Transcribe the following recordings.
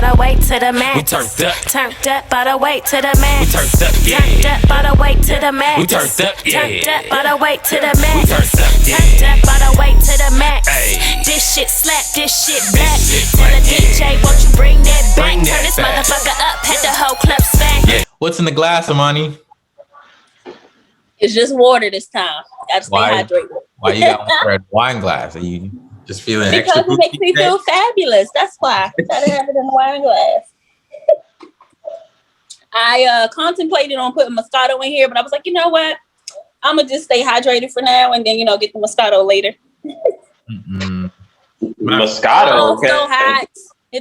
the way to the max. We Turned up by the way to the max. We turned up, yeah. Turned up by the way to the max. We turned up, yeah. Turned up by the way to the max. We turned up, yeah. Turned up by the way to the max. Ay. This shit slap, this shit black. shit Tell the black, DJ, won't you bring that back? Bring Turn that this back. motherfucker up, had the whole club spank. Yeah. What's in the glass, Imani? It's just water this time. Gotta stay Why? hydrated. Why you got a red wine glass? Are you just feeling Because extra? it makes me feel fabulous. That's why. I gotta have it in a wine glass. I contemplated on putting Moscato in here, but I was like, you know what? I'm gonna just stay hydrated for now, and then get the Moscato later. Moscato. Oh, Okay. so hot.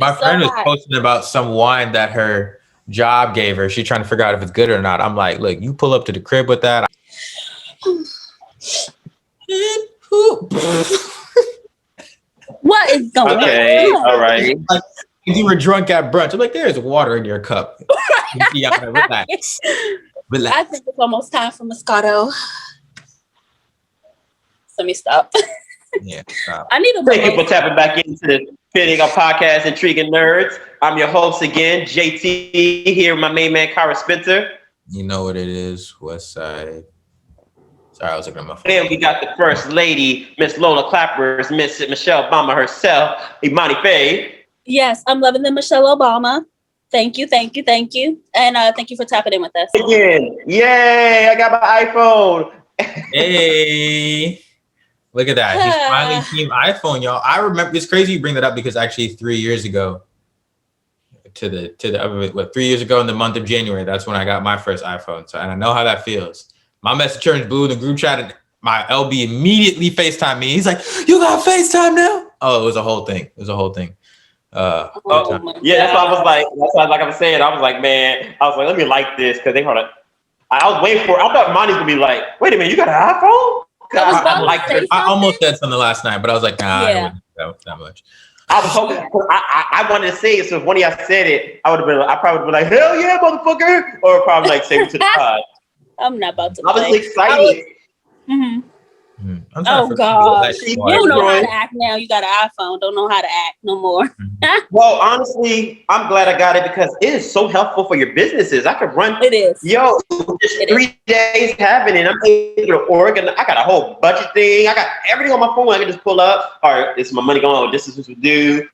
My friend was hot. posting about some wine that her job gave her. She's trying to figure out if it's good or not. I'm like, look, you pull up to the crib with that. What is going Okay. on? All right. Like, if you were drunk at brunch, I'm like, there's water in your cup. Yeah, relax. Relax. I think it's almost time for Moscato. Let me stop. Yeah, stop. I need a Thank you for tapping back into Fitting Up Podcast, Intriguing Nerds. I'm your host again, JT, here with my main man, Kara Spencer. You know what it is, West Side. Sorry, I was looking at my phone. And we got the First Lady, Miss Lola Clappers, Miss Michelle Obama herself, Imani Faye. Yes, I'm loving the Michelle Obama. Thank you. And thank you for tapping in with us. Again, yay, I got my iPhone. Hey, look at that. He's finally team iPhone, y'all. I remember, it's crazy you bring that up because actually 3 years ago, 3 years ago in the month of January, that's when I got my first iPhone. So, and I know how that feels. My message turns blue in the group chat and my LB immediately FaceTimed me. He's like, you got FaceTime now? Oh, it was a whole thing. Yeah, that's why I was like, I was saying, I was like, man, let me like this because they want to. I was waiting for. I thought Imani's gonna be like, wait a minute, you got an iPhone? I almost said something last night, but I was like, nah, Yeah. I wouldn't that much. I was hoping. I wanted to say it, so if one of y'all said it, I probably would be like, hell yeah, motherfucker, or probably like save it to the pod. I'm not about to. I was excited. Oh gosh, you don't know how to act now. You got an iPhone, don't know how to act no more. Well, honestly, I'm glad I got it because it is so helpful for your businesses. I could run. It is. Yo, just 3 days having it, I'm able to organize. I got a whole budget thing. I got everything on my phone. I can just pull up. All right, this is my money going. This is what we do.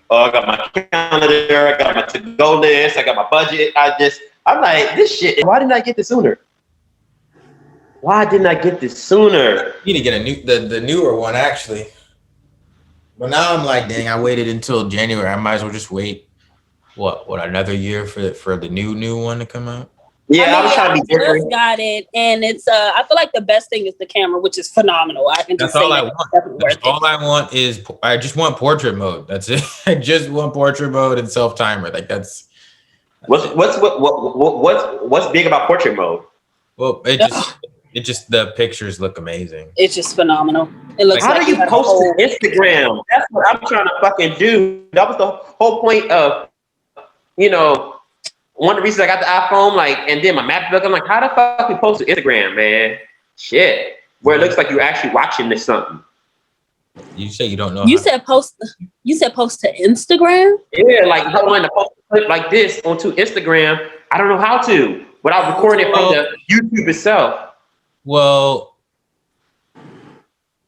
Oh, I got my calendar. I got my to-go list. I got my budget. I'm like, this shit. Why didn't I get this sooner? Why didn't I get this sooner? You need to get the newer one actually. But now I'm like, dang, I waited until January. I might as well just wait. What another year for the new one to come out? Yeah, I was trying to be different. Just got it, and it's I feel like the best thing is the camera, which is phenomenal. I can just That's all say I want. That's all I want is I just want portrait mode. That's it. I just want portrait mode and self timer. Like that's what's big about portrait mode? Well, it just the pictures look amazing. It's just phenomenal. It looks. How like do you post to Instagram? That's what I'm trying to fucking do. That was the whole point of, one of the reasons I got the iPhone, and then my MacBook. I'm like, how the fuck we post to Instagram, man? Shit, where it looks like you're actually watching this something. You say you don't know. You said post to Instagram? Yeah, like if I wanted to post a clip like this onto Instagram, I don't know how to without recording it from the YouTube itself. Well,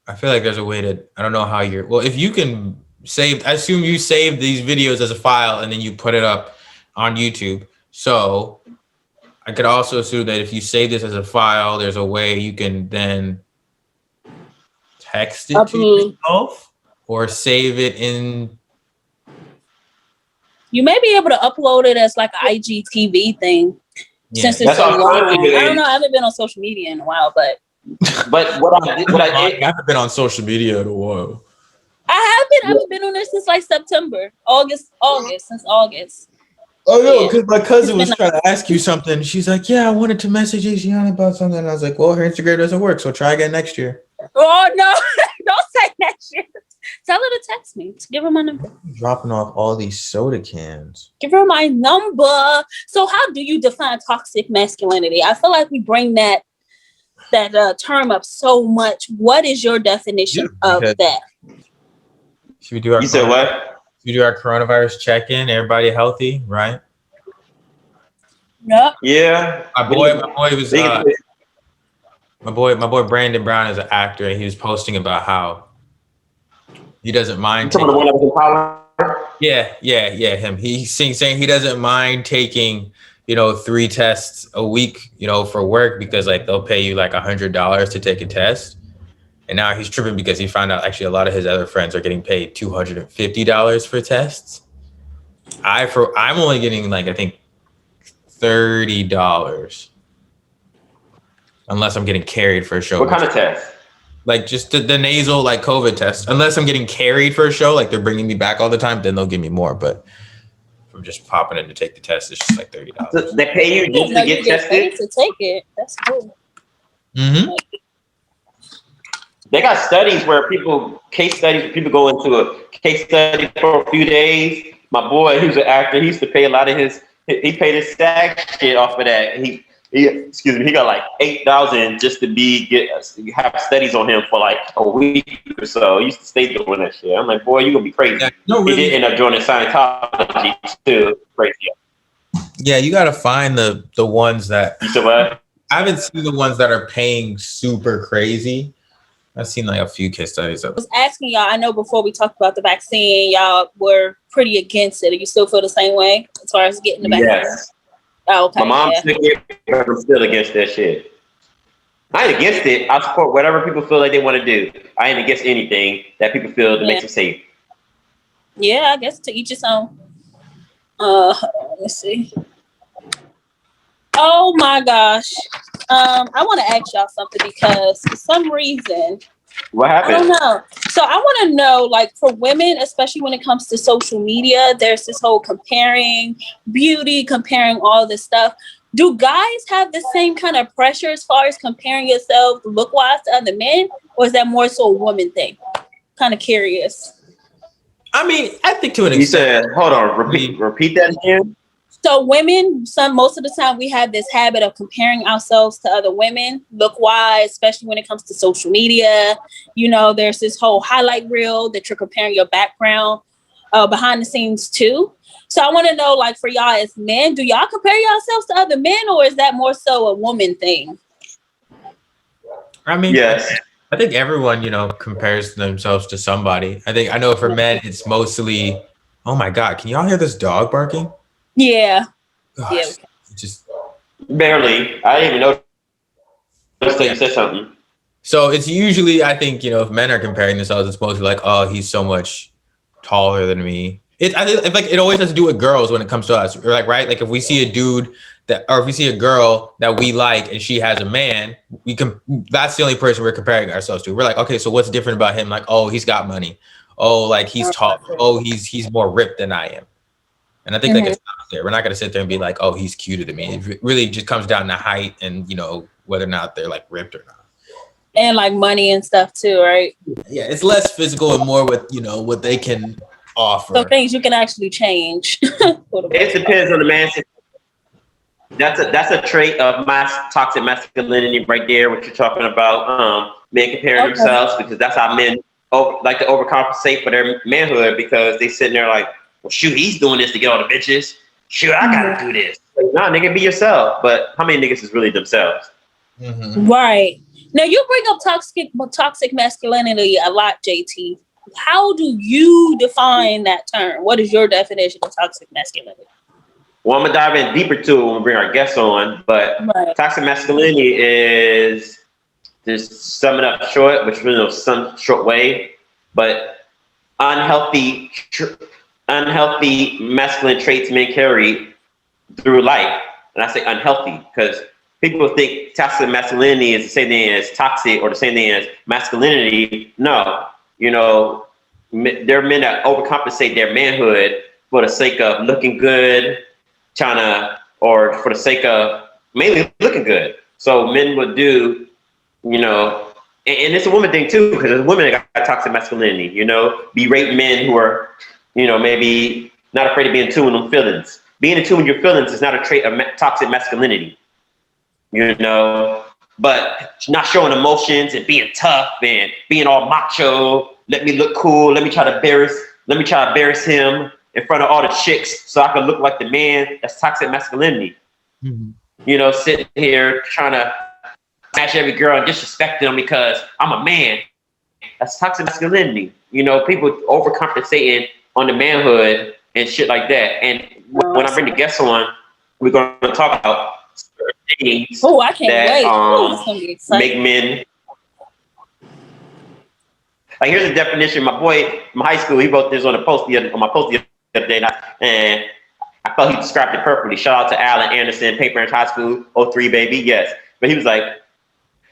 I feel like there's a way to, I don't know how if you can save, I assume you save these videos as a file and then you put it up on YouTube. So I could also assume that if you save this as a file, there's a way you can then text it to yourself or save it in. You may be able to upload it as like an IGTV thing. Yeah. Since it's so long. I don't know. I haven't been on social media in a while, but what I did, I haven't been on social media in a while. I haven't been on there since like September, August, since August. Oh no, because my cousin was trying to ask you something. She's like, "Yeah, I wanted to message Asiana about something." And I was like, "Well, her Instagram doesn't work, so try again next year." Oh no! Don't say next year. Tell her to text me. Give her my number. I'm dropping off all these soda cans. Give her my number. So, how do you define toxic masculinity? I feel like we bring that term up so much. What is your definition of that? Should we do our? You said what? We do our coronavirus check-in. Everybody healthy, right? Yep. Yeah. My boy was my boy Brandon Brown is an actor, and he was posting about how he doesn't mind Some of the one that was in power. him. He's saying he doesn't mind taking 3 tests a week, for work, because like they'll pay you like $100 to take a test. And now he's tripping because he found out actually a lot of his other friends are getting paid $250 for tests. I'm only getting like, I think, $30, unless I'm getting carried for a show. What kind of test? Like just the nasal, like COVID test. Unless I'm getting carried for a show, like they're bringing me back all the time, then they'll give me more. But if I'm just popping in to take the test, it's just like $30. So they pay you just to get tested? To take it. That's cool. Mm-hmm. They got studies where case studies where people go into a case study for a few days. My boy, who's an actor, he used to pay a lot of he paid his SAG shit off of that. He got like $8,000 just to have studies on him for like a week or so. He used to stay doing that shit. I'm like, boy, you gonna be crazy. Yeah, no, really. He did end up joining Scientology too. Crazy. Yeah, you gotta find the ones that. You said what? I haven't seen the ones that are paying super crazy. I've seen like a few case studies of. I was asking y'all, I know before we talked about the vaccine, y'all were pretty against it. Do you still feel the same way as far as getting the vaccine? Yes. Oh, okay. My mom took it, but I'm still against that shit. I ain't against it. I support whatever people feel like they want to do. I ain't against anything that people feel that makes them safe. Yeah, I guess to each his own. Let me see. Oh my gosh. I want to ask y'all something because for some reason, what happened? I don't know. So I want to know, like, for women, especially when it comes to social media, there's this whole comparing beauty, comparing all this stuff. Do guys have the same kind of pressure as far as comparing yourself look-wise to other men, or is that more so a woman thing? Kind of curious. I mean, I think to an extent. You said, hold on, repeat that again. So women, most of the time we have this habit of comparing ourselves to other women, look-wise, especially when it comes to social media. There's this whole highlight reel that you're comparing your background behind the scenes too. So I want to know, like, for y'all as men, do y'all compare yourselves to other men, or is that more so a woman thing? I mean, yes. I think everyone, compares themselves to somebody. I know for men, it's mostly, oh my God, can y'all hear this dog barking? Yeah. Gosh, yeah. Just barely. I didn't even know until you said something. So it's usually, I think, if men are comparing themselves, it's mostly like, oh, he's so much taller than me. I think like it always has to do with girls when it comes to us. Or like, right? Like if we see a dude or if we see a girl that we like and she has a man, that's the only person we're comparing ourselves to. We're like, okay, so what's different about him? Like, oh, he's got money. Oh, like he's tall. Oh, he's more ripped than I am. And I think like it's not there. We're not gonna sit there and be like, oh, he's cuter than me. It really just comes down to height and whether or not they're like ripped or not. And like money and stuff too, right? Yeah, it's less physical and more with what they can offer. So things you can actually change. It depends on the man. That's a trait of toxic masculinity right there. What you're talking about, men comparing themselves, because that's how men like to overcompensate for their manhood, because they sitting there like, well, shoot, he's doing this to get all the bitches. Shoot, I gotta do this. Like, nah, nigga, be yourself. But how many niggas is really themselves? Mm-hmm. Right. Now you bring up toxic masculinity a lot, JT. How do you define that term? What is your definition of toxic masculinity? Well, I'm gonna dive in deeper to it when we bring our guests on. But toxic masculinity is, just sum it up short, which really some short way, but unhealthy masculine traits men carry through life. And I say unhealthy because people think toxic masculinity is the same thing as toxic or the same thing as masculinity. No, there are men that overcompensate their manhood for the sake of looking good, or for the sake of mainly looking good. So men would do, and it's a woman thing too, because there's women that got toxic masculinity, berate men who are, maybe not afraid of being in tune with them feelings. Being in tune with your feelings is not a trait of toxic masculinity, but not showing emotions and being tough and being all macho. Let me look cool. Let me try to let me try to embarrass him in front of all the chicks so I can look like the man. That's toxic masculinity. Mhm. You know, sitting here trying to smash every girl and disrespecting them because I'm a man. That's toxic masculinity. You know, people overcompensating on the manhood and shit like that. And when I bring the guests on, we're going to talk about certain things I can't that wait. It's gonna be exciting. make men. Like, here's the definition. My boy in high school, he wrote this on my post the other day, and I felt he described it perfectly. Shout out to Alan Anderson, Paper Ranch High School, 03 baby, yes. But he was like,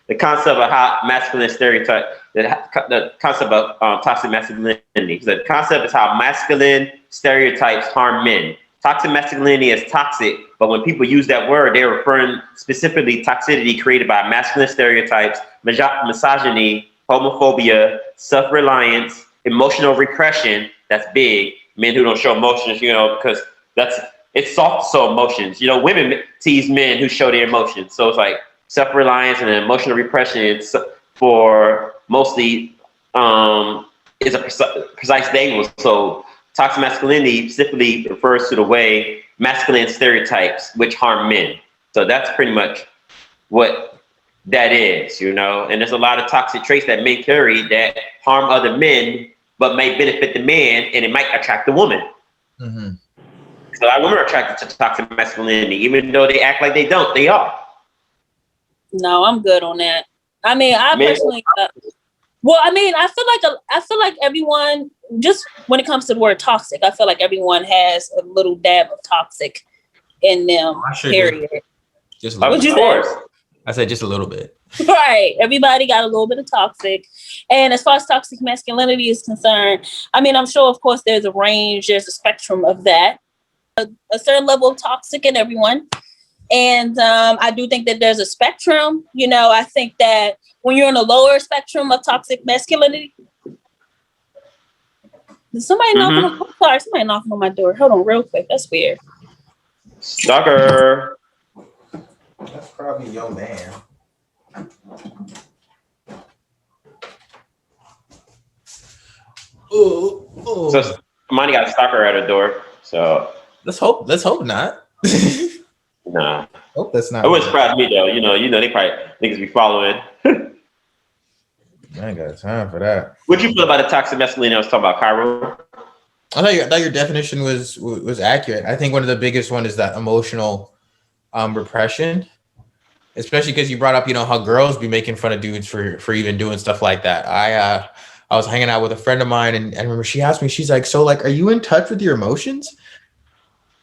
the concept of how masculine stereotype, the concept of toxic masculinity. He said, the concept is how masculine stereotypes harm men. Toxic masculinity is toxic, but when people use that word, they're referring specifically toxicity created by masculine stereotypes, misogyny, homophobia, self-reliance, emotional repression. That's big. Men who don't show emotions, you know, because it's soft to show emotions. You know, women tease men who show their emotions. So it's like self-reliance and emotional repression for mostly is a precise thing. So toxic masculinity specifically refers to the way masculine stereotypes which harm men. So that's pretty much what that is, you know. And there's a lot of toxic traits that men carry that harm other men, but may benefit the man, and it might attract the woman. Mm-hmm. So a lot of women are attracted to toxic masculinity, even though they act like they don't. They are. No, I'm good on that. I mean, I personally. I feel like everyone, just when it comes to the word toxic, I feel like everyone has a little dab of toxic in them. Period. Just a little bit. Of course. I said just a little bit. Right. Everybody got a little bit of toxic. And as far as toxic masculinity is concerned, I mean, I'm sure, of course, there's a range, there's a spectrum of that. A certain level of toxic in everyone. And I do think that there's a spectrum. You know, I think that when you're in a lower spectrum of toxic masculinity, somebody knocking on my door. Hold on real quick. That's weird. Stalker. That's probably your man. Ooh. So Imani got a stalker at her door. So let's hope not. Nah. Hope that's not. It wouldn't surprise me though. You know, they probably niggas be following. I ain't got time for that. What you feel about the toxic masculinity I was talking about, Cairo? I thought your definition was accurate. I think one of the biggest one is that emotional repression, especially because you brought up, you know, how girls be making fun of dudes for even doing stuff like that. I was hanging out with a friend of mine, and I remember she asked me, she's like, so like, are you in touch with your emotions?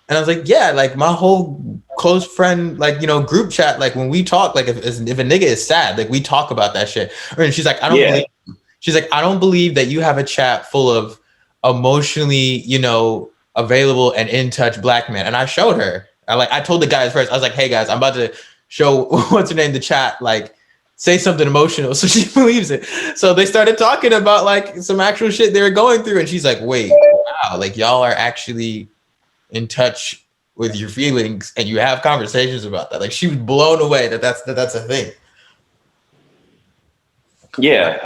And I was like, yeah, like my whole close friend, like, you know, group chat, like when we talk, like if a nigga is sad, like we talk about that shit. And she's like, I don't believe that you have a chat full of emotionally, you know, available and in touch black men. And I showed her. I told the guys first, I was like, hey guys, I'm about to show what's her name, the chat, like say something emotional. So she believes it. So they started talking about like some actual shit they were going through. And she's like, wait, wow, like y'all are actually in touch with your feelings and you have conversations about that. Like she was blown away that's a thing. Yeah.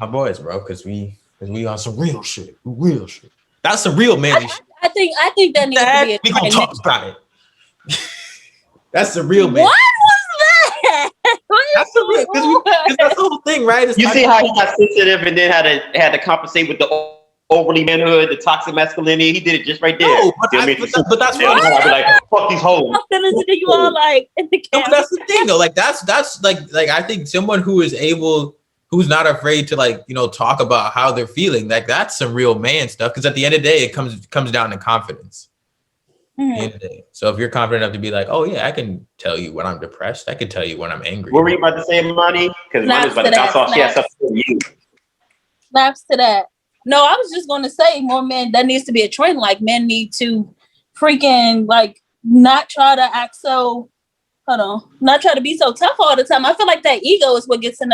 My boys, bro, because we on some real shit. That's some real manly shit. I think that needs to be we gonna talk about it. That's the real man. What was that? That's the real, because that's the whole thing, right? It's you see how he got sensitive and then had to compensate with the overly manhood, the toxic masculinity. He did it just right there. No, but that's what I'd be like, fuck these hoes. You all like in the no, but that's the thing though. Like that's like I think someone who's not afraid to like, you know, talk about how they're feeling, like that's some real man stuff. Because at the end of the day, it comes down to confidence. At the end of the day. So if you're confident enough to be like, oh yeah, I can tell you when I'm depressed. I can tell you when I'm angry. What were you about to say, Imani? Because Imani was about to bounce off. She has something for you. Snaps to that. No, I was just going to say more men, that needs to be a trend. Like men need to freaking like not try to act so, not try to be so tough all the time. I feel like that ego is what gets in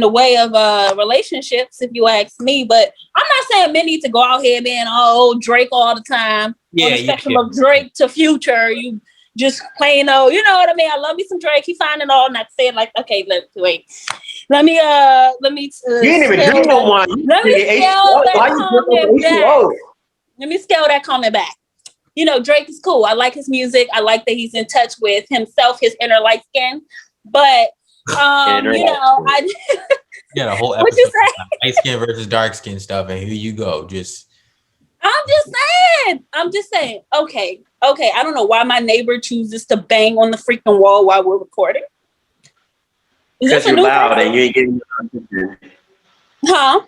the way of relationships, if you ask me. But I'm not saying men need to go out here being all Drake all the time. On the spectrum of Drake to Future, you just plain old, you know what I mean? I love me some Drake. He fine and all, not saying like, okay, wait. Let me You ain't even drink no one. Let me scale that comment back. Let me scale that comment back. You know, Drake is cool. I like his music. I like that he's in touch with himself, his inner light skin. But you know, I a whole episode. What you say? Light skin versus dark skin stuff, and here you go. I'm just saying. Okay. I don't know why my neighbor chooses to bang on the freaking wall while we're recording. Because you're loud and you ain't giving them no attention. Huh?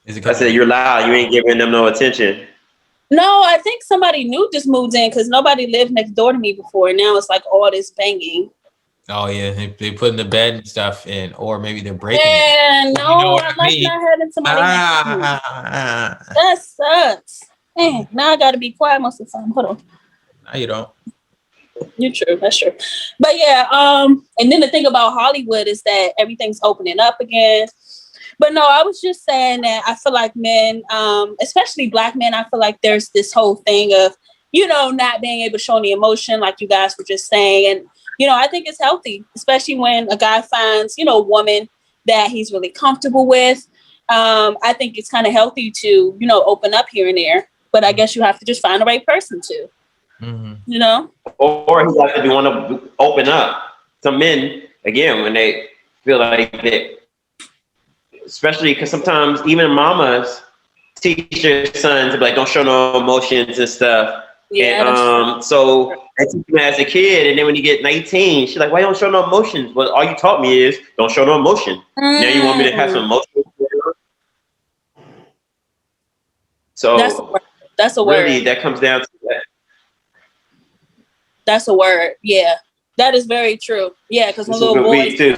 I said you're loud. You ain't giving them no attention. No, I think somebody new just moved in because nobody lived next door to me before. And now it's like all this banging. Oh yeah, they put in the bed and stuff in, or maybe they're breaking it. No, you know I like not having somebody. That sucks. Man, now I gotta be quiet most of the time. Hold on. No, you don't. You're true. That's true. But yeah, and then the thing about Hollywood is that everything's opening up again. But no, I was just saying that I feel like men, especially Black men, I feel like there's this whole thing of, you know, not being able to show any emotion, like you guys were just saying. And, you know, I think it's healthy, especially when a guy finds, you know, a woman that he's really comfortable with. I think it's kind of healthy to, you know, open up here and there. But I guess you have to just find the right person too. Mm-hmm. You know? Or he has to want to open up. Some men, again, when they feel like that, especially because sometimes even mamas teach their sons to be like, don't show no emotions and stuff. Yeah. And so I teach him as a kid, and then when you get 19, she's like, why you don't show no emotions? Well, all you taught me is don't show no emotion. Now you want me to have some emotion? So that's a word. Really, that comes down to that. That's a word. Yeah, that is very true. Yeah, because my little boy too.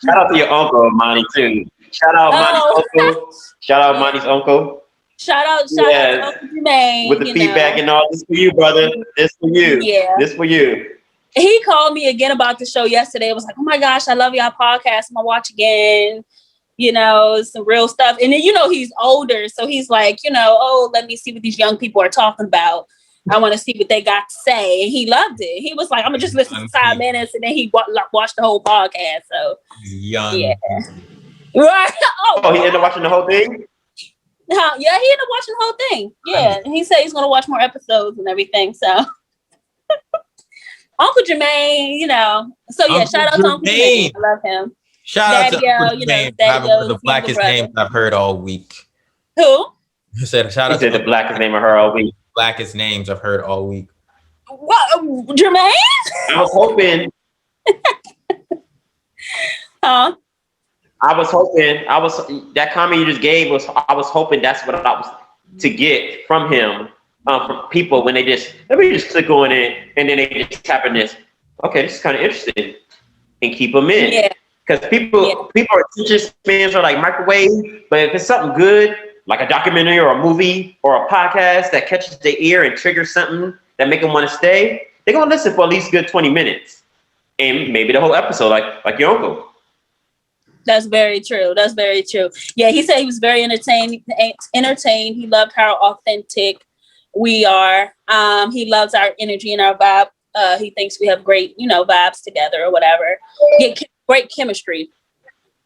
Shout out to your uncle, Imani, too. Shout out Imani's uncle. Shout out Imani's uncle. Shout out to Uncle Jermaine. With the feedback and all. This for you, brother. This for you. Yeah. This for you. He called me again about the show yesterday. It was like, oh my gosh, I love y'all podcast. I'm gonna watch again. You know, some real stuff. And then, you know, he's older. So he's like, you know, oh, let me see what these young people are talking about. I want to see what they got to say. And he loved it. He was like, I'm going to just listen to 5 minutes. And then he watched the whole podcast. So, yeah. Right. Oh, he ended up watching the whole thing? Yeah, he ended up watching the whole thing. Yeah. And he said he's going to watch more episodes and everything. So, Uncle Jermaine, you know. So, yeah, shout out to Uncle Jermaine. I love him. Shout out to Uncle Jermaine. The blackest name I've heard all week. Who? He said, shout out to the blackest name I've heard all week. Blackest names I've heard all week. What, Jermaine? I was hoping. Huh? I was that comment you just gave I was hoping that's what I was to get from him, from people when they let me just click on it and then they just tap in this. Okay, this is kind of interesting, and keep them in. Yeah. Because people are attention spans are like microwave, but if it's something good, like a documentary or a movie or a podcast that catches their ear and triggers something that make them want to stay, they're gonna listen for at least a good 20 minutes, and maybe the whole episode, like your uncle. That's very true. That's very true. Yeah, he said he was very entertained. He loved how authentic we are. He loves our energy and our vibe. He thinks we have great, you know, vibes together or whatever. Get great chemistry.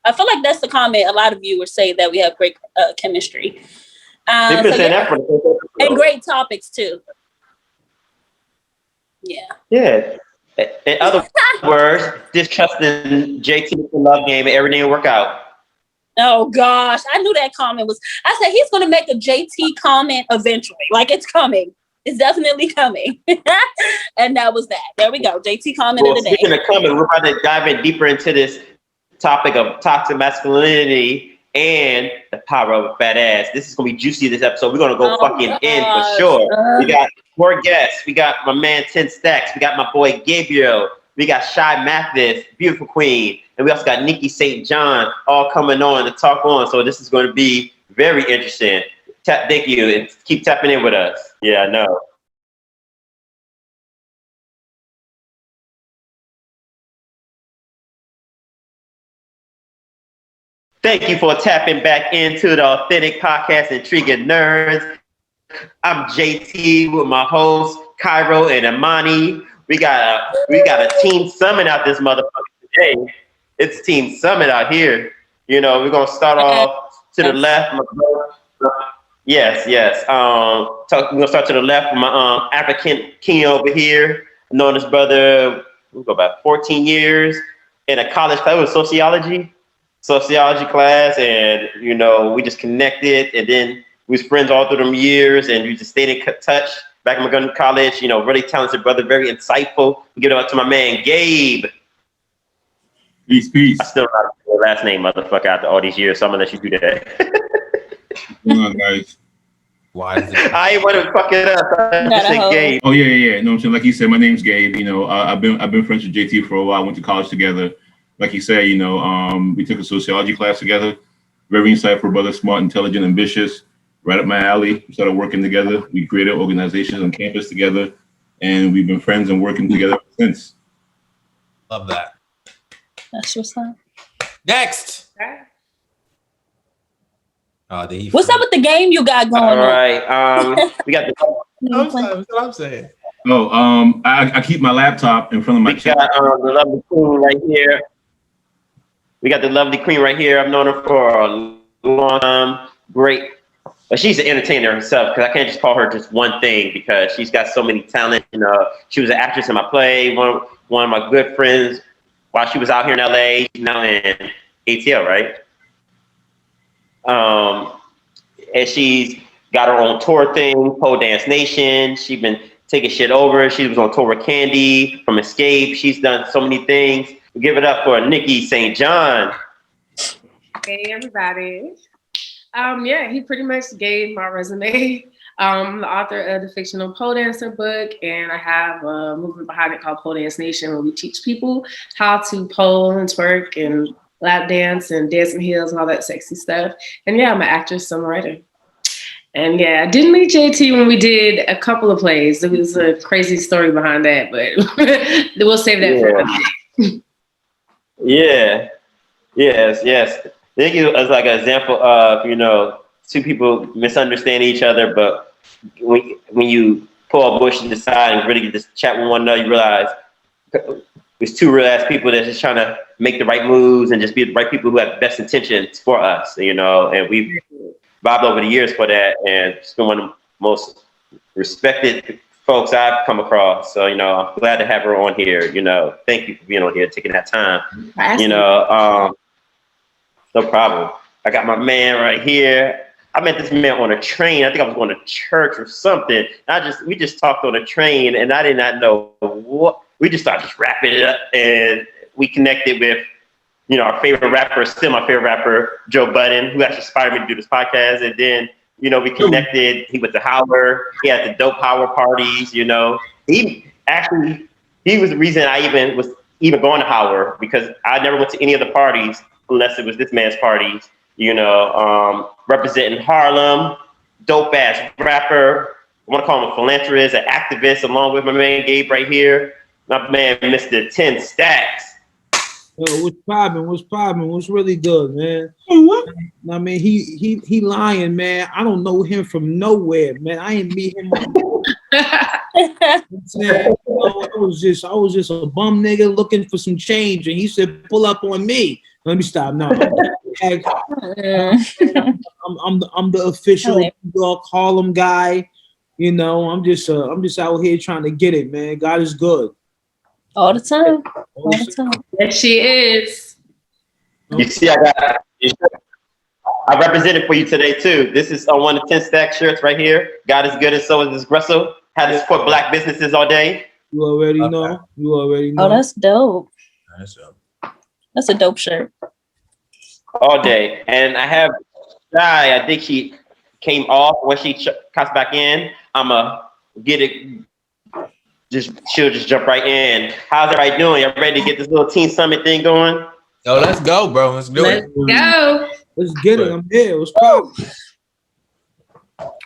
I feel like that's the comment a lot of viewers say, that we have great chemistry. They've been saying that for the first episode. And great topics too. Yeah. Yeah. In other words, discussing JT the love game and everything will work out. Oh gosh, I knew that comment was. I said he's going to make a JT comment eventually. Like it's coming. It's definitely coming. And that was that. There we go. JT commented today. Speaking of coming, we're about to dive in deeper into this topic of toxic masculinity and the power of a fat ass. This is gonna be juicy this episode. We're gonna go in for sure. We got 4 guests. We got my man Tenn Stacks. We got my boy Gabriel. We got Shy Mathis, beautiful queen, and we also got Nikki St. John all coming on to talk on. So this is going to be very interesting. Thank you, and keep tapping in with us. Yeah, I know. Thank you for tapping back into the Authentic Podcast Intriguing Nerds. I'm JT with my hosts, Cairo and Imani. We got a team summit out this motherfucker today. It's Team Summit out here. You know, we're gonna start off to the left. Yes. We're gonna start to the left with my African king over here. I've known this brother, we'll go back 14 years in a college class with sociology class, and you know, we just connected, and then we was friends all through them years, and we just stayed in touch back in Montgomery College. You know, really talented brother, very insightful. We give it up to my man Gabe. Peace. I still don't know your last name, motherfucker, after all these years, so I'm gonna let you do that. Come on, guys. Why is it? I ain't want to fuck it up. I just said Gabe. Oh yeah. No, I'm saying, like you said, my name's Gabe. You know, I've been friends with JT for a while. Went to college together. Like you said, you know, we took a sociology class together. Very insightful brother, smart, intelligent, ambitious. Right up my alley. We started working together. We created organizations on campus together, and we've been friends and working together since. Love that. That's what's up. Next. What's up with the game you got going on? All right. We got the. That's what I'm saying. Oh, I keep my laptop in front of my We got the lovely queen right here. We got the lovely queen right here. I've known her for a long time. Great. But she's an entertainer herself, because I can't just call her just one thing, because she's got so many talents. You know, she was an actress in my play. One of my good friends while she was out here in LA. She's now in ATL, right? And she's got her own tour thing, Pole Dance Nation. She's been taking shit over. She was on tour with Candy from Escape. She's done so many things. We give it up for Nikki St. John. Hey everybody. Yeah, he pretty much gave my resume. I'm the author of the fictional pole dancer book, and I have a movement behind it called Pole Dance Nation, where we teach people how to pole and twerk and lap dance and dancing heels and all that sexy stuff. And yeah, I'm an actress, songwriter. And yeah, I didn't meet JT when we did a couple of plays. There was a crazy story behind that, but we'll save that for another day. Yeah. Yes. Nikki is like an example of, you know, two people misunderstand each other, but when you pull a bush to the side and really just chat with one another, you realize there's two real ass people that's just trying to make the right moves and just be the right people who have the best intentions for us, you know, and we've vibed over the years for that, and it's been one of the most respected folks I've come across. So, you know, I'm glad to have her on here. You know, thank you for being on here, taking that time. You know, no problem. I got my man right here. I met this man on a train. I think I was going to church or something. We just talked on a train, and I did not know what. We just started just rapping it up, and we connected with, you know, our favorite rapper, still my favorite rapper, Joe Budden, who actually inspired me to do this podcast. And then, you know, we connected. He went to Howard. He had the dope Howard parties. You know, he was the reason I was going to Howard, because I never went to any of the parties unless it was this man's parties. You know, representing Harlem, dope ass rapper. I want to call him a philanthropist, an activist, along with my man Gabe right here. My man, Mr. Tenn Stacks. Yo, what's poppin'? What's really good, man? I mean, he lying, man. I don't know him from nowhere, man. I ain't meet him. I was just a bum nigga looking for some change, and he said, "Pull up on me." Let me stop. No, I'm the official New York Harlem guy. You know, I'm just out here trying to get it, man. God is good. All the time. All the time. Yes, she is. You see, I represented for you today too. This is one of the Tenn Stacks shirts right here. God is good and so is espresso. How to support black businesses all day. You already know. Oh, that's dope. That's a dope shirt. All day. And I have Shy. I think she came off. When she comes back in, I'ma get it. She'll just jump right in. How's everybody doing? Y'all ready to get this little Teen Summit thing going? Yo, let's go, bro. Let's do it. Let's go. Let's get it. I'm here. What's poppin'? All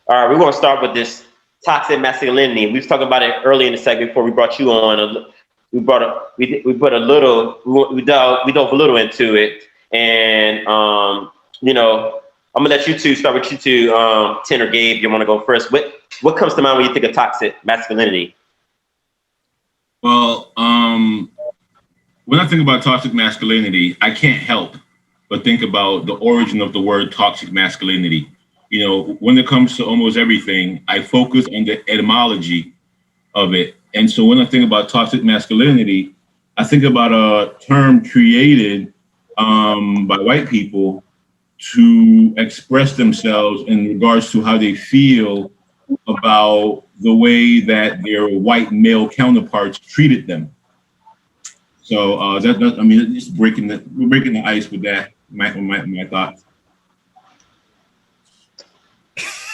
right, we're gonna start with this toxic masculinity. We was talking about it earlier in the segment before we brought you on. We dove a little into it, and you know, I'm gonna let you two start with you two. Tenn or Gabe, you want to go first? What comes to mind when you think of toxic masculinity? Well, when I think about toxic masculinity, I can't help but think about the origin of the word toxic masculinity. You know, when it comes to almost everything, I focus on the etymology of it. And so when I think about toxic masculinity, I think about a term created by white people to express themselves in regards to how they feel about the way that their white male counterparts treated them. So I mean, just we're breaking the ice with that. My thoughts.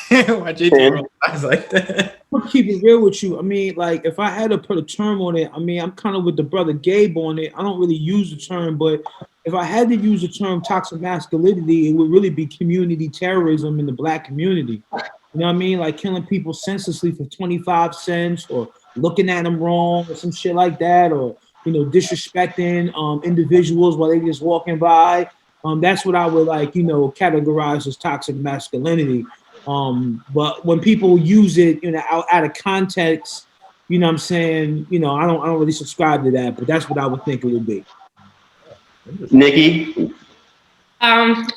Why JT roll eyes like that? I'll keep it real with you. I mean, like, if I had to put a term on it, I mean, I'm kind of with the brother Gabe on it. I don't really use the term, but if I had to use the term toxic masculinity, it would really be community terrorism in the Black community. You know what I mean? Like killing people senselessly for 25 cents or looking at them wrong or some shit like that, or, you know, disrespecting individuals while they just walking by. That's what I would like, you know, categorize as toxic masculinity. But when people use it, you know, out of context, you know what I'm saying, you know, I don't really subscribe to that, but that's what I would think it would be. Nikki?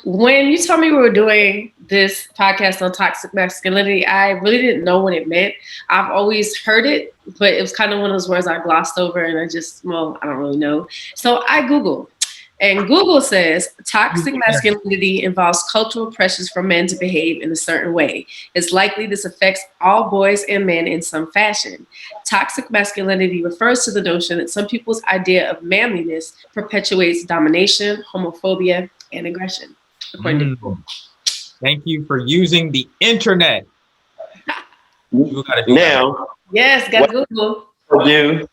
When you told me we were doing this podcast on toxic masculinity, I really didn't know what it meant. I've always heard it, but it was kind of one of those words I glossed over and I don't really know. So I Googled. And Google says toxic masculinity involves cultural pressures for men to behave in a certain way. It's likely this affects all boys and men in some fashion. Toxic masculinity refers to the notion that some people's idea of manliness perpetuates domination, homophobia, and aggression. According to Google. Thank you for using the internet. You gotta do Now, yes, got Google. Do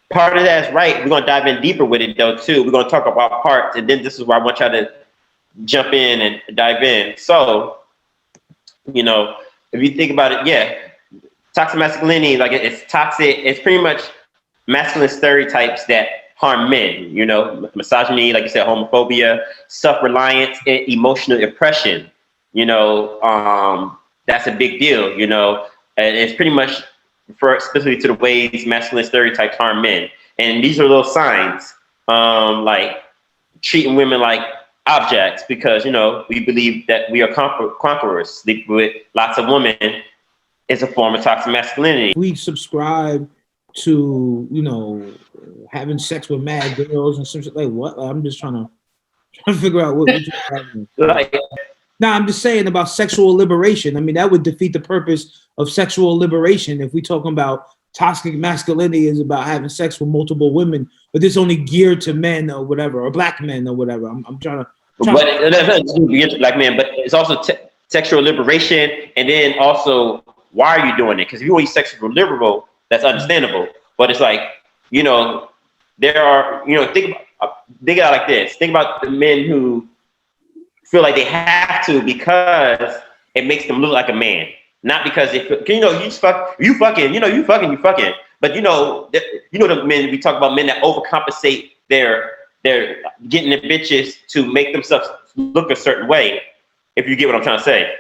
part of that's right. We're gonna dive in deeper with it though too. We're gonna talk about parts, and then this is where I want y'all to jump in and dive in. So, you know, if you think about it, yeah, toxic masculinity, like it's toxic. It's pretty much masculine stereotypes that harm men. You know, misogyny, like you said, homophobia, self-reliance, and emotional oppression. You know, that's a big deal. You know, and it's pretty much refer specifically to the ways masculine stereotypes harm men. And these are little signs, like treating women like objects because, you know, we believe that we are conquerors. Sleep with lots of women is a form of toxic masculinity. We subscribe to, you know, having sex with mad girls and some shit like what? Like, I'm just trying to figure out what you're having. Like, no, I'm just saying about sexual liberation. I mean, that would defeat the purpose of sexual liberation if we talking about toxic masculinity is about having sex with multiple women, but it's only geared to men or whatever, or Black men or whatever. I'm trying to. But that's not just geared to Black men, but it's also sexual liberation, and then also why are you doing it? Because if you want to be sexual liberal, that's understandable. But it's like, you know, there are, you know, think about it like this. Think about the men who feel like they have to because it makes them look like a man, not because you know, you fucking. But you know the men, we talk about men that overcompensate they're getting the bitches to make themselves look a certain way. If you get what I'm trying to say.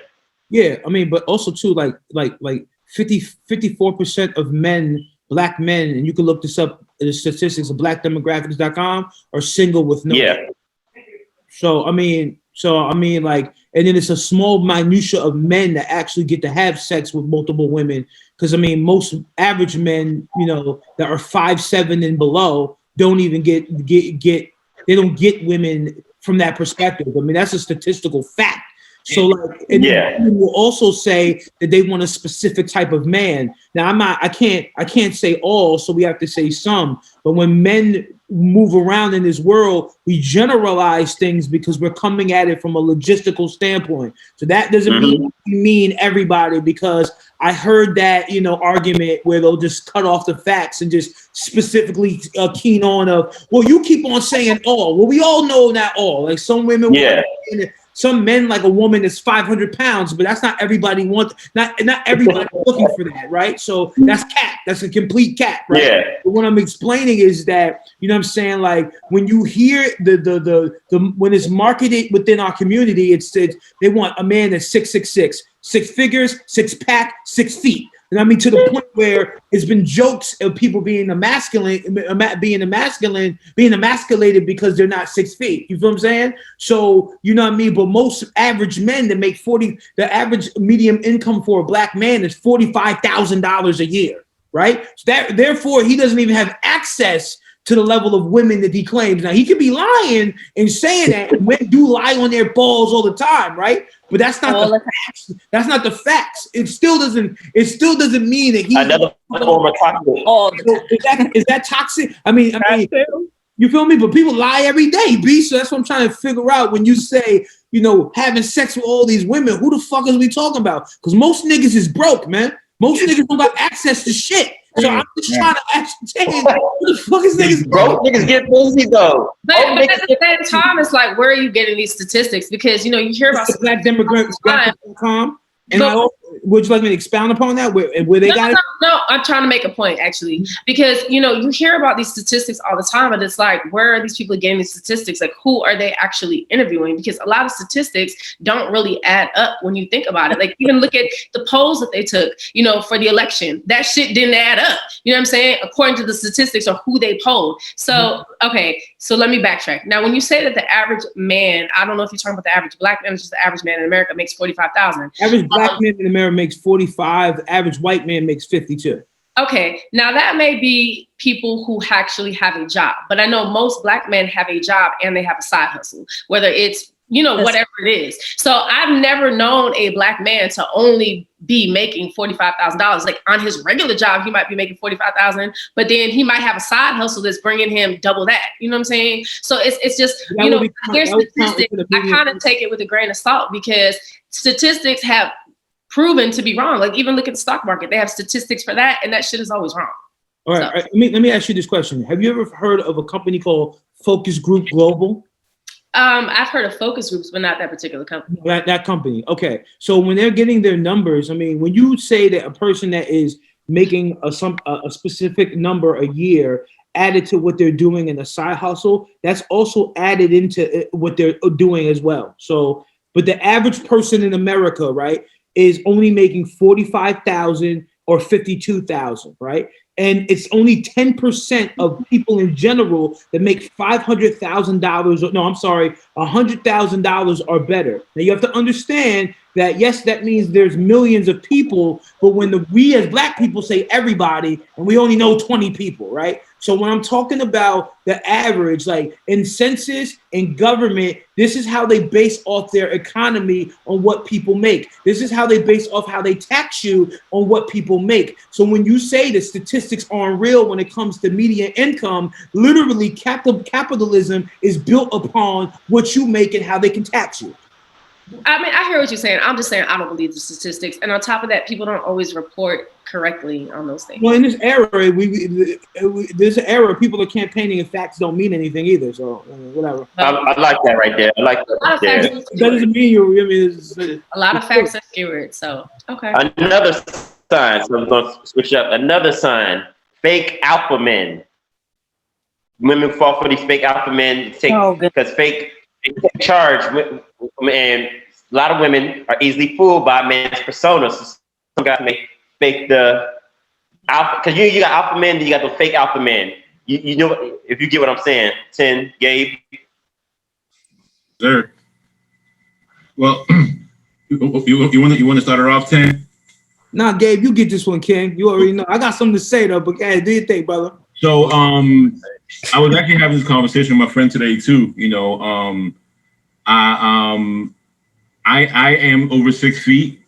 Yeah, I mean, but also too, like 54% of men, Black men, and you can look this up in the statistics of blackdemographics.com, are single with no. Yeah. So I mean, like, and then it's a small minutia of men that actually get to have sex with multiple women. Because I mean, most average men, you know, that are 5'7" and below, don't even get they don't get women from that perspective. I mean, that's a statistical fact. So like, and then will also say that they want a specific type of man. Now I can't say all, so we have to say some. But when men move around in this world, we generalize things because we're coming at it from a logistical standpoint. So that doesn't mean everybody, because I heard that, you know, argument where they'll just cut off the facts and just specifically keen on well, you keep on saying all. Well, we all know that all. Like some women some men like a woman that's 500 pounds, but that's not everybody not everybody looking for that, right? So that's cap. That's a complete cap, right? Yeah. But what I'm explaining is that, you know what I'm saying, like when you hear the when it's marketed within our community, it's they want a man that's 6'6", 6 figures, 6 pack, 6 feet. And I mean, to the point where it's been jokes of people being emasculated because they're not 6 feet. You feel what I'm saying? So, you know what I mean? But most average men that make the average medium income for a black man is $45,000 a year, right? So therefore, he doesn't even have access to the level of women that he claims. Now, he could be lying and saying that, and men do lie on their balls all the time, right? But that's not the facts. That's not the facts. It still doesn't mean that he's another form of toxic. So is that toxic? I mean, you feel me? But people lie every day, B. So that's what I'm trying to figure out when you say, you know, having sex with all these women. Who the fuck is we talking about? Because most niggas is broke, man. Most niggas don't got access to shit. So I'm just trying to ascertain who the fuck is niggas broke. Niggas get pussy though. But at the same time, it's like, where are you getting these statistics? Because, you know, you hear about Black Demographics.com. And would you like me to expound upon that? Where they got it? No, I'm trying to make a point, actually. Because, you know, you hear about these statistics all the time, and it's like, where are these people getting these statistics? Like, who are they actually interviewing? Because a lot of statistics don't really add up when you think about it. Like, even look at the polls that they took, you know, for the election. That shit didn't add up. You know what I'm saying? According to the statistics of who they polled. So, okay, so let me backtrack. Now, when you say that the average man, I don't know if you're talking about the average black man, or just the average man in America makes $45,000. Average black man in America makes 45. The average white man makes 52. Okay, now that may be people who actually have a job, but I know most black men have a job and they have a side hustle, whether it's, you know, whatever it is. So I've never known a black man to only be making $45,000. Like on his regular job, he might be making $45,000, but then he might have a side hustle that's bringing him double that. You know what I'm saying? So it's just, you know, here's statistics. I kind of take it with a grain of salt because statistics have proven to be wrong. Like even look at the stock market, they have statistics for that, and that shit is always wrong. All right, let me ask you this question. Have you ever heard of a company called Focus Group Global? I've heard of focus groups, but not that particular company. That company. Okay. So when they're getting their numbers, I mean, when you say that a person that is making a specific number a year added to what they're doing in a side hustle, that's also added into what they're doing as well. So, but the average person in America, right, is only making 45,000 or 52,000, right? And it's only 10% of people in general that make $500,000. No, I'm sorry, $100,000 or better. Now you have to understand that yes, that means there's millions of people, but when we as black people say everybody, and we only know 20 people, right? So when I'm talking about the average, like in census and government, this is how they base off their economy on what people make. This is how they base off how they tax you on what people make. So when you say the statistics aren't real when it comes to median income, literally capitalism is built upon what you make and how they can tax you. I mean, I hear what you're saying. I'm just saying I don't believe the statistics. And on top of that, people don't always report correctly on those things. Well, in this era, there's an era of people are campaigning and facts don't mean anything either. So whatever. I like that right there. I like that right there. That doesn't mean you're. I mean, a lot of facts are skewed. So okay. Another sign. So I'm going to switch up. Another sign. Fake alpha men. Women fall for these fake alpha men because fake. They take charge, and a lot of women are easily fooled by a man's persona. So some guys make fake the alpha, because you got alpha men, then you got the fake alpha men. You know, if you get what I'm saying, Tenn, Gabe. Sure. Well, you want to start her off, Tenn? Nah, Gabe, you get this one, King. You already know. I got something to say though, but hey, do your thing, brother. So, I was actually having this conversation with my friend today too. You know, I am over 6 feet,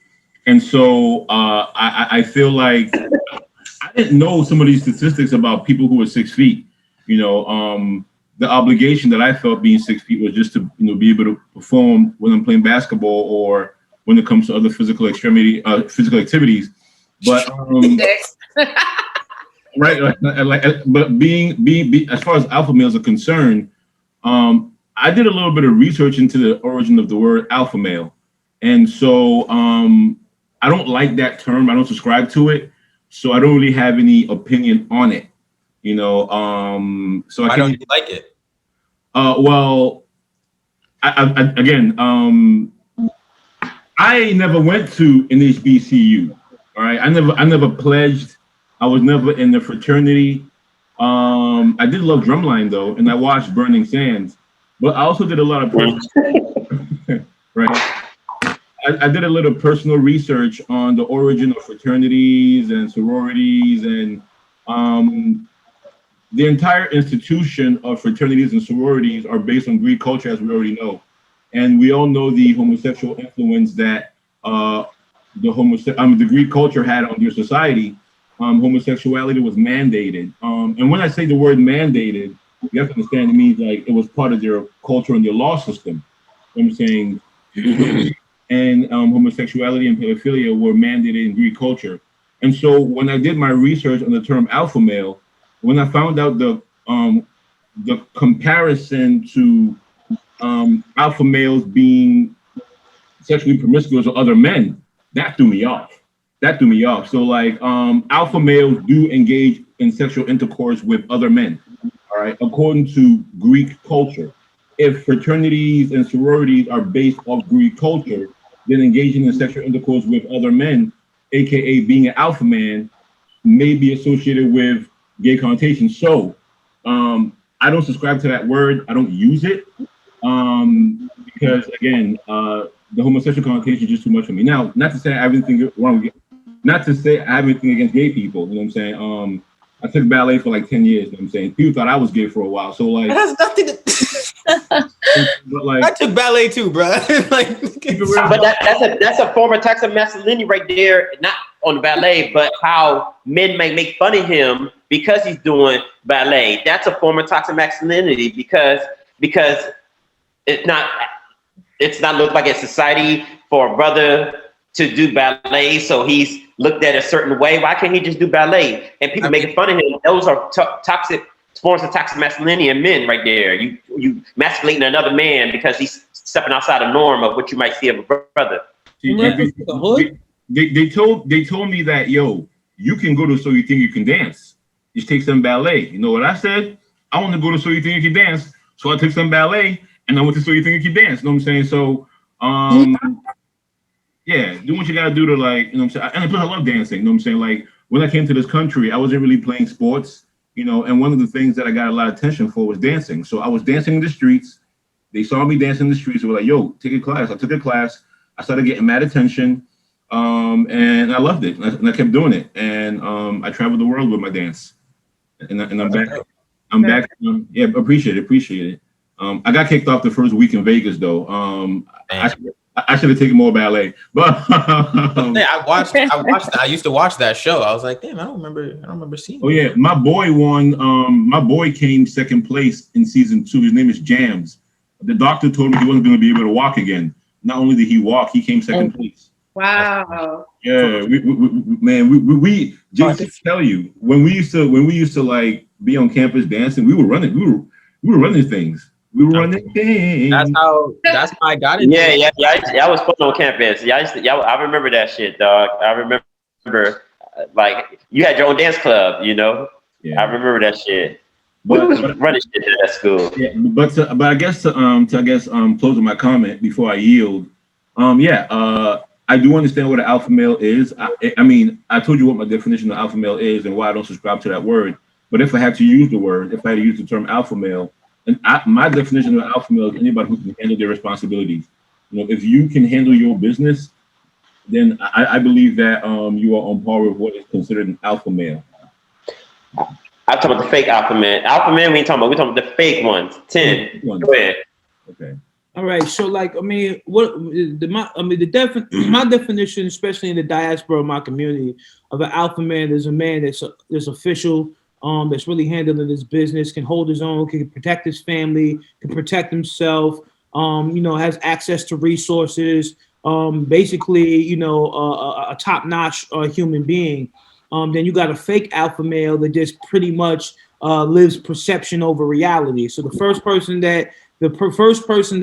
and so I feel like I didn't know some of these statistics about people who are 6 feet. You know, the obligation that I felt being 6 feet was just to be able to perform when I'm playing basketball or when it comes to other physical activities. But right, but being as far as alpha males are concerned, I did a little bit of research into the origin of the word alpha male, and so I don't like that term. I don't subscribe to it, so I don't really have any opinion on it. You know, so why don't you like it? Well, I never went to an HBCU. All right, I never pledged. I was never in the fraternity. I did love drumline though, and I watched Burning Sands. But I also did a lot of right. I did a little personal research on the origin of fraternities and sororities, and the entire institution of fraternities and sororities are based on Greek culture, as we already know. And we all know the homosexual influence that the Greek culture had on their society. Homosexuality was mandated. And when I say the word mandated, you have to understand it means like it was part of their culture and their law system. You know what I'm saying? And homosexuality and pedophilia were mandated in Greek culture. And so when I did my research on the term alpha male, when I found out the comparison to alpha males being sexually promiscuous with other men, that threw me off. So like alpha males do engage in sexual intercourse with other men, all right, according to Greek culture. If fraternities and sororities are based off Greek culture, then engaging in sexual intercourse with other men, aka being an alpha man, may be associated with gay connotations. So I don't subscribe to that word. I don't use it because again, the homosexual connotation is just too much for me. Now, not to say I have anything wrong, not to say I have anything against gay people. You know what I'm saying? I took ballet for like 10 years. You know what I'm saying? People thought I was gay for a while. So like, That has nothing to. but like, I took ballet too, bro. Like, But that's a form of toxic masculinity right there. Not on the ballet, but how men may make fun of him because he's doing ballet. That's a form of toxic masculinity because it's not looked like a society for a brother to do ballet, so he's looked at a certain way. Why can't he just do ballet? And people making fun of him. Those are toxic forms of toxic masculinity in men right there. You masculating another man because he's stepping outside the norm of what you might see of a brother. They told me that, yo, you can go to So You Think You Can Dance. Just take some ballet. You know what I said? I want to go to So You Think You Can Dance. So I took some ballet and I went to So You Think You Can Dance. You know what I'm saying? So yeah, do what you gotta do to, like, you know what I'm saying? And plus I love dancing, you know what I'm saying? Like when I came to this country, I wasn't really playing sports, you know, and one of the things that I got a lot of attention for was dancing. So I was dancing in the streets. They saw me dancing in the streets. They were like, yo, take a class. I took a class. I started getting mad attention. And I loved it. And I kept doing it. And I traveled the world with my dance. And I'm back. I'm back. Yeah, appreciate it. I got kicked off the first week in Vegas though. I should have taken more ballet, but I used to watch that show. I was like, damn, I don't remember seeing. Oh yeah, my boy won. My boy came second place in season 2. His name is Jams. The doctor told me he wasn't going to be able to walk again. Not only did he walk, he came second place. Wow. Yeah, we just to tell you, when we used to like be on campus dancing, we were running things. That's how I got it. Yeah, was fun on campus. I remember that shit, dog. I remember like you had your own dance club, you know. Yeah. I remember that shit. We was running shit to that school. Yeah, but I guess to close my comment before I yield. I do understand what an alpha male is. I mean, I told you what my definition of alpha male is and why I don't subscribe to that word. But if I had to use the word, if I had to use the term alpha male, and my definition of alpha male is anybody who can handle their responsibilities. You know, if you can handle your business, then I believe that you are on par with what is considered an alpha male. I'm talking about the fake alpha man. Alpha man, we ain't talking about. We're talking about the fake ones. 10. Go ahead. Okay. All right. So, like, I mean, my definition, especially in the diaspora of my community, of an alpha man is a man that's official. That's really handling his business, can hold his own, can protect his family, can protect himself, has access to resources, basically, a top-notch human being. Then you got a fake alpha male that just pretty much lives perception over reality. So the first person that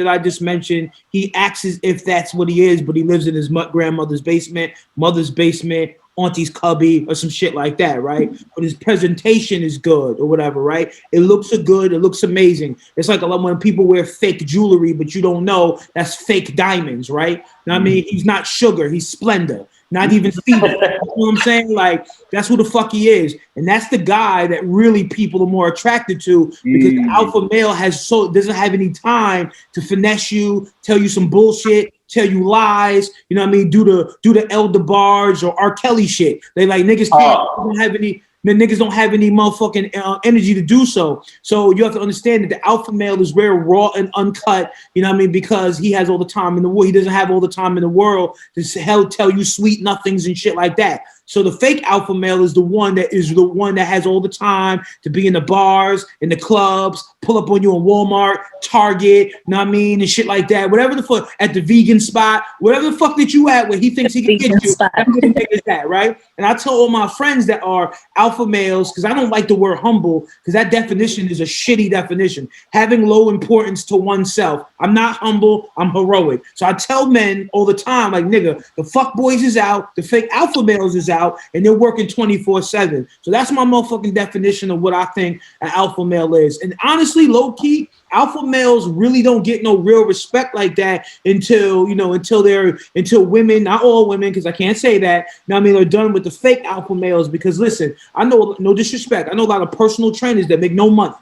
I just mentioned, he acts as if that's what he is, but he lives in his grandmother's basement, mother's basement, auntie's cubby, or some shit like that, right? But his presentation is good or whatever, right? It looks good. It looks amazing. It's like a lot when people wear fake jewelry, but you don't know that's fake diamonds, right? I mean, he's not sugar. He's splendor. not even see them. You know what I'm saying? Like, that's who the fuck he is. And that's the guy that really people are more attracted to, because the alpha male doesn't have any time to finesse you, tell you some bullshit, tell you lies, you know what I mean? Do the Elder Barge or R. Kelly shit. They like, niggas don't have any motherfucking energy to do so. So you have to understand that the alpha male is very raw and uncut, you know what I mean? Because he has all the time in the world. He doesn't have all the time in the world to tell you sweet nothings and shit like that. So the fake alpha male is the one that has all the time to be in the bars, in the clubs, pull up on you in Walmart, Target, you know what I mean, and shit like that. Whatever the fuck, at the vegan spot, whatever the fuck that you at where he thinks he can get you, that's what the nigga is at, right? And I tell all my friends that are alpha males, because I don't like the word humble, because that definition is a shitty definition. Having low importance to oneself. I'm not humble, I'm heroic. So I tell men all the time, like, nigga, the fuck boys is out, the fake alpha males is out, and they're working 24/7. So that's my motherfucking definition of what I think an alpha male is. And honestly, low key, alpha males really don't get no real respect like that until women, not all women, because I can't say that, you know what I mean, are done with the fake alpha males. Because listen, I know, no disrespect, I know a lot of personal trainers that make no money,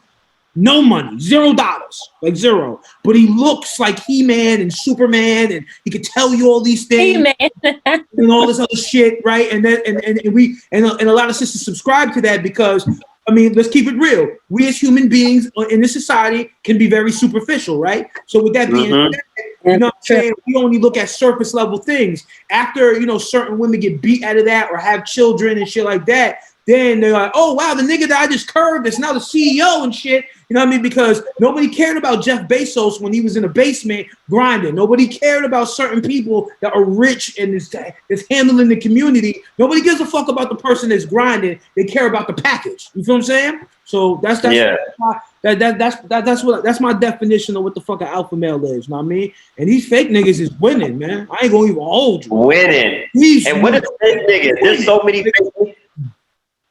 $0, like zero. But he looks like He-Man and Superman, and he could tell you all these things and all this other shit, right? And then and a lot of sisters subscribe to that because, I mean, let's keep it real. We as human beings in this society can be very superficial, right? So with that being said, you know what I'm saying? We only look at surface level things. After, you know, certain women get beat out of that or have children and shit like that, then they're like, oh, wow, the nigga that I just curved is now the CEO and shit. You know what I mean? Because nobody cared about Jeff Bezos when he was in a basement grinding. Nobody cared about certain people that are rich and is handling the community. Nobody gives a fuck about the person that's grinding. They care about the package. You feel what I'm saying? So that's my definition of what the fuck an alpha male is. You know what I mean? And these fake niggas is winning, man. I ain't gonna even hold you. Winning. And what is fake niggas? There's so many fake niggas.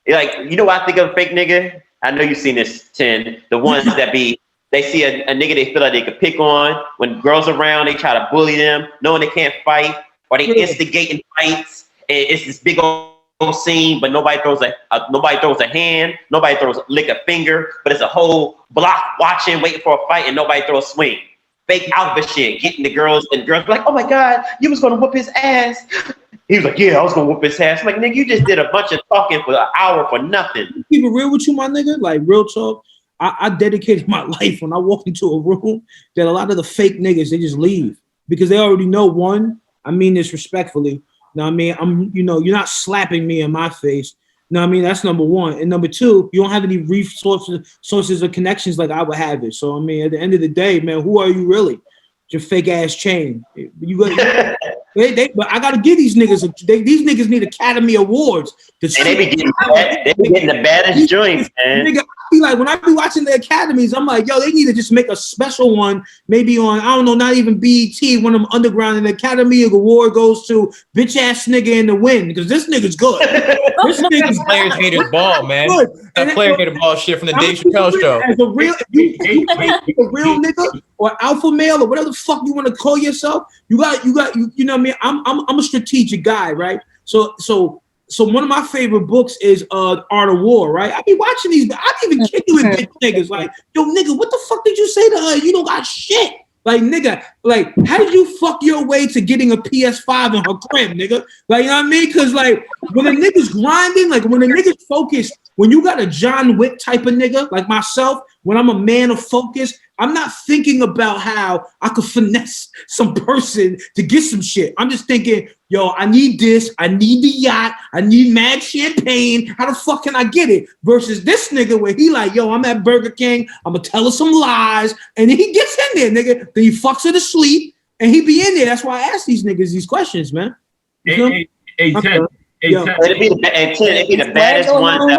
Like, you know what I think of a fake nigga? I know you've seen this, Tenn. The ones that they see a nigga they feel like they could pick on. When girls around, they try to bully them, knowing they can't fight, or they instigating fights. And it's this big old scene, but nobody throws a hand, nobody lick a finger, but it's a whole block watching, waiting for a fight, and nobody throws a swing. Fake alpha shit, getting the girls, and girls be like, oh my God, you was gonna whoop his ass. He was like, yeah, I was gonna whoop his ass. I'm like, nigga, you just did a bunch of talking for an hour for nothing. Keep it real with you, my nigga. Like, real talk. I dedicated my life when I walk into a room that a lot of the fake niggas, they just leave because they already know, one, I mean this respectfully. You know what I mean? You're not slapping me in my face. You know what I mean? That's number one. And number two, you don't have any sources or connections like I would have it. So, I mean, at the end of the day, man, who are you really? Your fake ass chain. But I gotta give these niggas. These niggas need Academy Awards. And they be getting the baddest joints, man. Nigga, I be like, when I be watching the academies, I'm like, yo, they need to just make a special one, maybe on, I don't know, not even BET, one of them underground, and the Academy Award goes to bitch ass nigga in the win because this nigga's good. This nigga's players haters ball, man. That player hater ball shit from the Dave Chappelle show. As a real, a real nigga or alpha male or whatever the fuck you want to call yourself, you know what I mean? I'm a strategic guy, right? So one of my favorite books is Art of War, right? I be watching these, I even kick you with bitch niggas like, yo, nigga, what the fuck did you say to her? You don't got shit. Like, nigga, like, how did you fuck your way to getting a PS5 in her crib, nigga? Like, you know what I mean? Because, like, when a nigga's grinding, like, when a nigga's focused, when you got a John Wick type of nigga, like myself, when I'm a man of focus, I'm not thinking about how I could finesse some person to get some shit. I'm just thinking, yo, I need this. I need the yacht. I need mad champagne. How the fuck can I get it? Versus this nigga where he like, yo, I'm at Burger King. I'm going to tell her some lies. And then he gets in there, nigga. Then he fucks her to sleep. And he be in there. That's why I ask these niggas these questions, man. Hey, Tenn. It'd be the baddest one.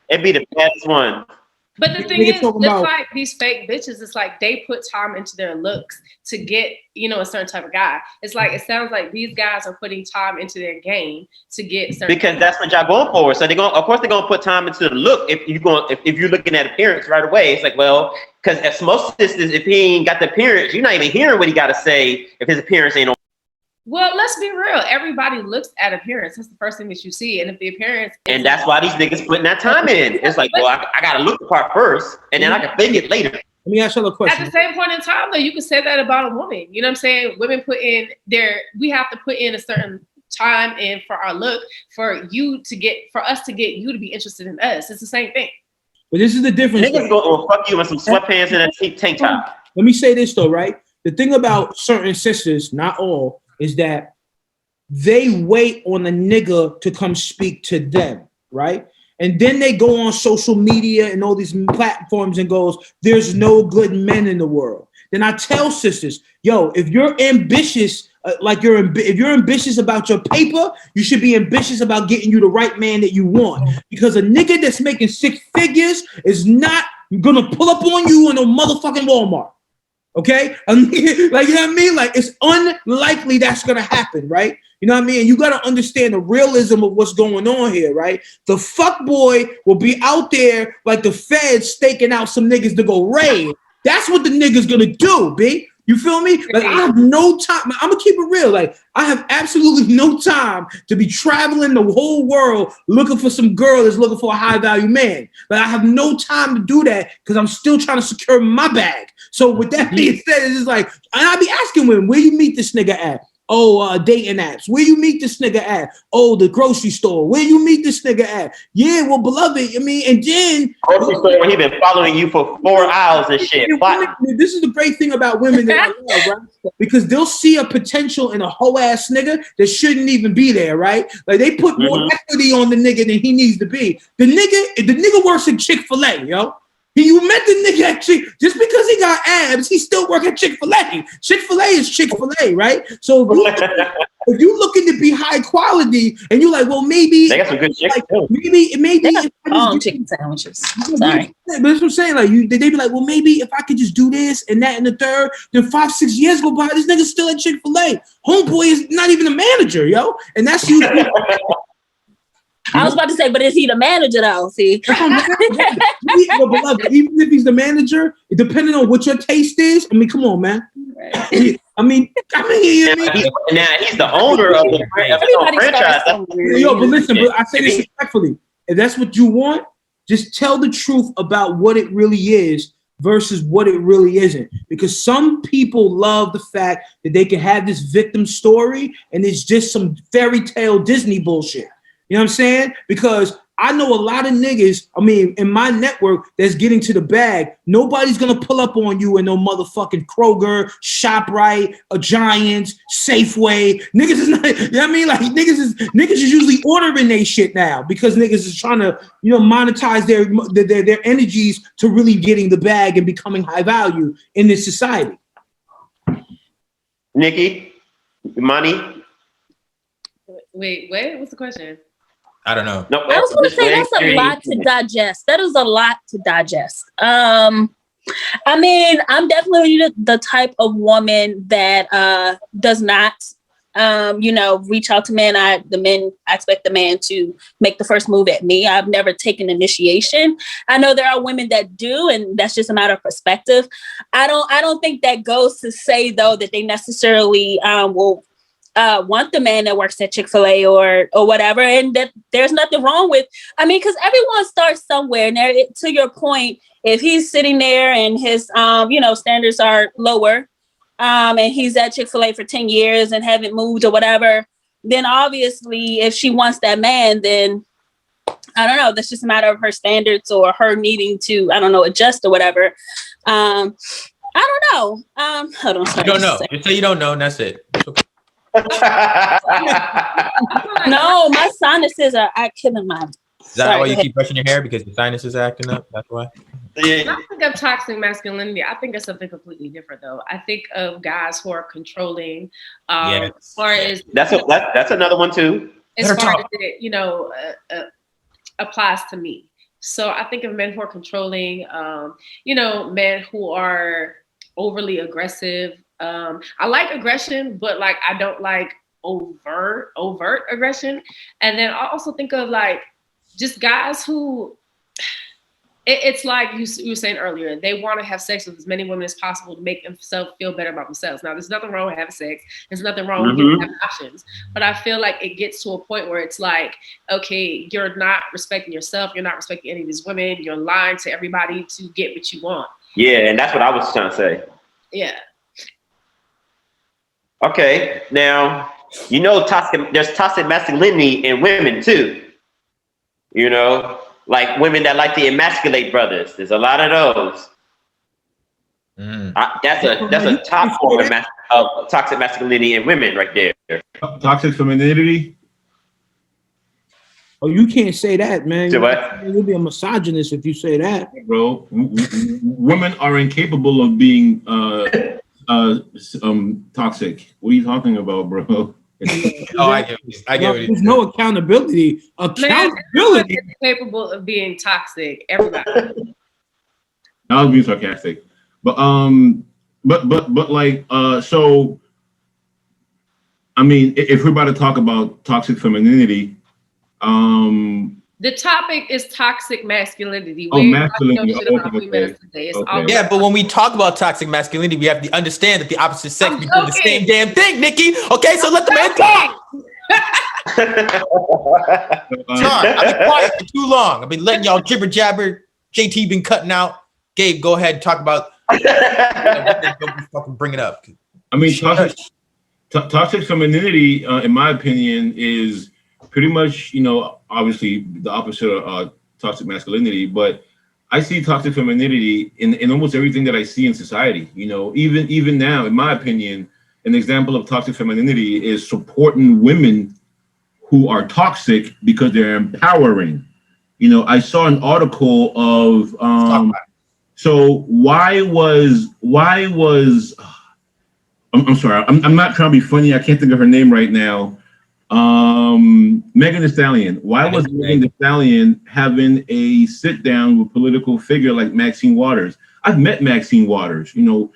It'd be the baddest one. But the thing is, it's like these fake bitches, it's like they put time into their looks to get, a certain type of guy. It's like, it sounds like these guys are putting time into their game to get certain because that's what y'all going for. So of course they're gonna put time into the look. If you're looking at appearance right away, it's like, well, because as most sisters, if he ain't got the appearance, you're not even hearing what he got to say if his appearance ain't on. Well, let's be real. Everybody looks at appearance. That's the first thing that you see. And if the appearance, And that's why these niggas putting that time in. It's like, well, I gotta look the part first, and then I can fake it later. Let me ask you a question. at the same point in time, though, you can say that about a woman. You know what I'm saying? Women put in we have to put in a certain time in for our look for us to get you to be interested in us. It's the same thing. But this is the difference. Niggas go fuck you in some sweatpants and a tank top. Let me say this though, right? The thing about certain sisters, not all, is that they wait on a nigga to come speak to them, right? And then they go on social media and all these platforms and goes, there's no good men in the world. Then I tell sisters, yo, if you're ambitious, if you're ambitious about your paper, you should be ambitious about getting you the right man that you want. Because a nigga that's making 6 figures is not gonna pull up on you in a motherfucking Walmart. Okay? Like, you know what I mean? Like, it's unlikely that's gonna happen, right? You know what I mean? And you gotta understand the realism of what's going on here, right? The fuck boy will be out there like the feds staking out some niggas to go raid. That's what the nigga's gonna do, B. You feel me? Like, I have no time. I'm gonna keep it real. Like, I have absolutely no time to be traveling the whole world looking for some girl that's looking for a high value man. Like, I have no time to do that because I'm still trying to secure my bag. So with that being said, it's just like, and I be asking women, where you meet this nigga at? Oh, dating apps. Where you meet this nigga at? Oh, the grocery store. Where you meet this nigga at? Yeah, well, beloved, I mean, and then grocery store when he been following you for 4 hours and shit. This is the great thing about women that I love, right? Because they'll see a potential in a whole ass nigga that shouldn't even be there, right? Like, they put more equity on the nigga than he needs to be. The nigga works at Chick-fil-A, yo. You met the nigga at just because he got abs, he still work at Chick-fil-A. Chick-fil-A is Chick-fil-A, right? So if you looking to be high quality and you're like, well, maybe they got some good chicken too. Maybe chicken sandwiches. Sorry. But that's what I'm saying. Like, they be like, well, maybe if I could just do this and that and the third, then 5-6 years go by, this nigga's still at Chick-fil-A. Homeboy is not even a manager, yo. And that's you. I was about to say, but is he the manager though? See, beloved, even if he's the manager, depending on what your taste is, I mean, come on, man. Right. I mean, now he's the owner of the franchise. Yo, but listen, but I say this respectfully. If that's what you want, just tell the truth about what it really is versus what it really isn't. Because some people love the fact that they can have this victim story and it's just some fairy tale Disney bullshit. You know what I'm saying? Because I know a lot of niggas, I mean, in my network that's getting to the bag, nobody's going to pull up on you in no motherfucking Kroger, ShopRite, a Giants, Safeway. Niggas is not, you know what I mean? Like, niggas is usually ordering they shit now because niggas is trying to, you know, monetize their energies to really getting the bag and becoming high value in this society. Nikki, Imani. Wait, what's the question? I don't know. No, I was going to say that's a lot to digest. That is a lot to digest. I mean, I'm definitely the type of woman that does not, reach out to men. I expect the man to make the first move at me. I've never taken initiation. I know there are women that do, and that's just a matter of perspective. I don't think that goes to say though that they necessarily will want the man that works at Chick-fil-A or whatever, and that there's nothing wrong with, I mean, because everyone starts somewhere, and to your point, if he's sitting there and his standards are lower, and he's at Chick-fil-A for 10 years and haven't moved or whatever, then obviously if she wants that man, then I don't know, that's just a matter of her standards or her needing to, I don't know, adjust or whatever. I don't know. Hold on. You don't know. Just say you don't know, and that's it. Okay. No, my sinuses are killing my. Is that why you keep brushing your hair? Because the sinuses are acting up? That's why? When I think of toxic masculinity, I think of something completely different though. I think of guys who are controlling. Yes. As far as that's another one too. As far as it, applies to me. So I think of men who are controlling, men who are overly aggressive. I like aggression, but like I don't like overt aggression. And then I also think of like just guys who it's like you were saying earlier, they want to have sex with as many women as possible to make themselves feel better about themselves. Now, there's nothing wrong with having sex. There's nothing wrong with having options. But I feel like it gets to a point where it's like, okay, you're not respecting yourself. You're not respecting any of these women. You're lying to everybody to get what you want. Yeah, and that's what I was trying to say. Yeah. Okay, now, you know, there's toxic masculinity in women too. You know, like women that like to emasculate brothers. There's a lot of those. That's a top form of toxic masculinity in women right there. Toxic femininity. Oh, you can't say that, man. Say what? You'll be a misogynist if you say that, bro. Women are incapable of being toxic. What are you talking about, bro? I get what there's no accountability. Accountability is capable of being toxic. Everybody. I was being sarcastic, but like so. I mean, if we're about to talk about toxic femininity, the topic is toxic masculinity. Masculinity. Yeah, but when we talk about toxic masculinity, we have to understand that the opposite sex be doing the same damn thing, Nikki. Okay, so let the man talk. Sorry, I've been quiet for too long. I've been letting y'all jibber jabber. JT been cutting out. Gabe, go ahead and talk about. Don't fucking bring it up. I mean, toxic femininity, in my opinion, is pretty much, you know, obviously the opposite of toxic masculinity, but I see toxic femininity in almost everything that I see in society. You know, even now, in my opinion, an example of toxic femininity is supporting women who are toxic because they're empowering. You know, I saw an article of so why was I'm sorry, I'm not trying to be funny. I can't think of her name right now. Megan Thee Stallion. Why was Megan Thee Stallion having a sit down with a political figure like Maxine Waters? I've met Maxine Waters. You know,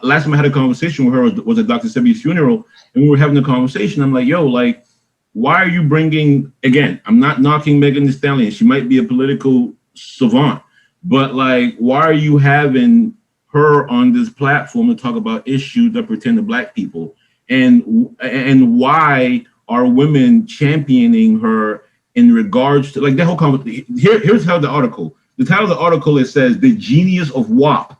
last time I had a conversation with her was at Dr. Sebi's funeral, and we were having a conversation. I'm like, yo, like, why are you bringing? Again, I'm not knocking Megan Thee Stallion. She might be a political savant, but like, why are you having her on this platform to talk about issues that pertain to Black people? And why are women championing her in regards to like that whole conversation? Here's how the article. The title of the article, it says "The Genius of WAP."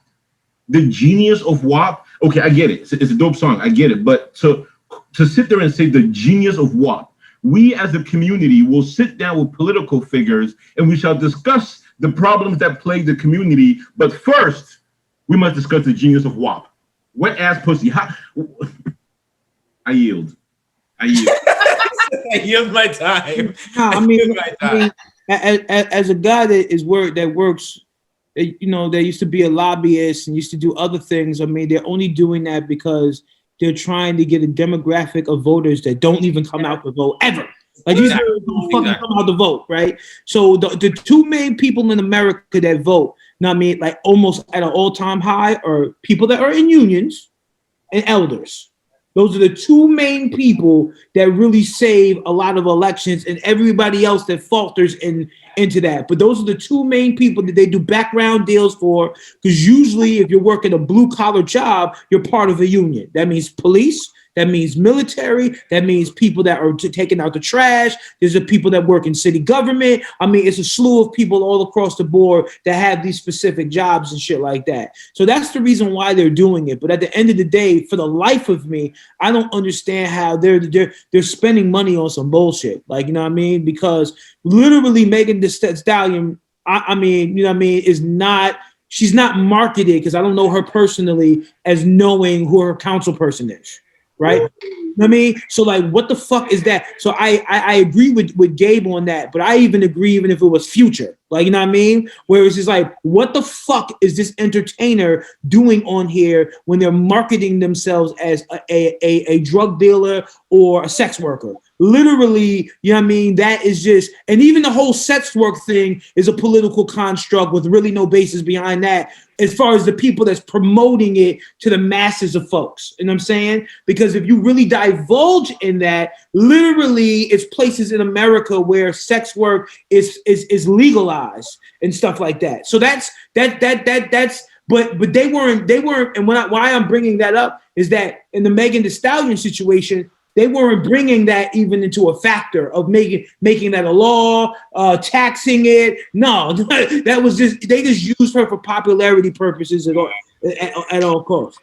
The Genius of WAP. Okay, I get it. It's a dope song. I get it. But to sit there and say the genius of WAP, we as a community will sit down with political figures and we shall discuss the problems that plague the community. But first, we must discuss the genius of WAP. Wet ass pussy. I yield. I yield my time. No, I mean, as a guy that works, you know, there used to be a lobbyist and used to do other things. I mean, they're only doing that because they're trying to get a demographic of voters that don't even come out to vote ever. Like these people don't fucking come out to vote, right? So the two main people in America that vote, you know what I mean, like almost at an all-time high, are people that are in unions and elders. Those are the two main people that really save a lot of elections, and everybody else that falters into that. But those are the two main people that they do background deals for, because usually if you're working a blue-collar job, you're part of a union. That means police, that means military, that means people that are taking out the trash. There's the people that work in city government. I mean, it's a slew of people all across the board that have these specific jobs and shit like that. So that's the reason why they're doing it. But at the end of the day, for the life of me, I don't understand how they're spending money on some bullshit. Like, you know what I mean? Because literally Megan Thee Stallion, I mean, you know what I mean, she's not marketed, because I don't know her personally, as knowing who her council person is. Right? You know what I mean? So like, what the fuck is that? So I agree with Gabe on that, but I even agree even if it was Future. Like, you know what I mean? Where it's just like, what the fuck is this entertainer doing on here when they're marketing themselves as a drug dealer or a sex worker? literally, you know what I mean? That is just, and even the whole sex work thing is a political construct with really no basis behind that, as far as the people that's promoting it to the masses of folks. You know what I'm saying? Because if you really divulge in that, literally it's places in America where sex work is legalized and stuff like that. So that's but they weren't, and why I'm bringing that up is that in the Megan Thee Stallion situation, they weren't bringing that even into a factor of making that a law, taxing it. No, that was just, they just used her for popularity purposes at all costs.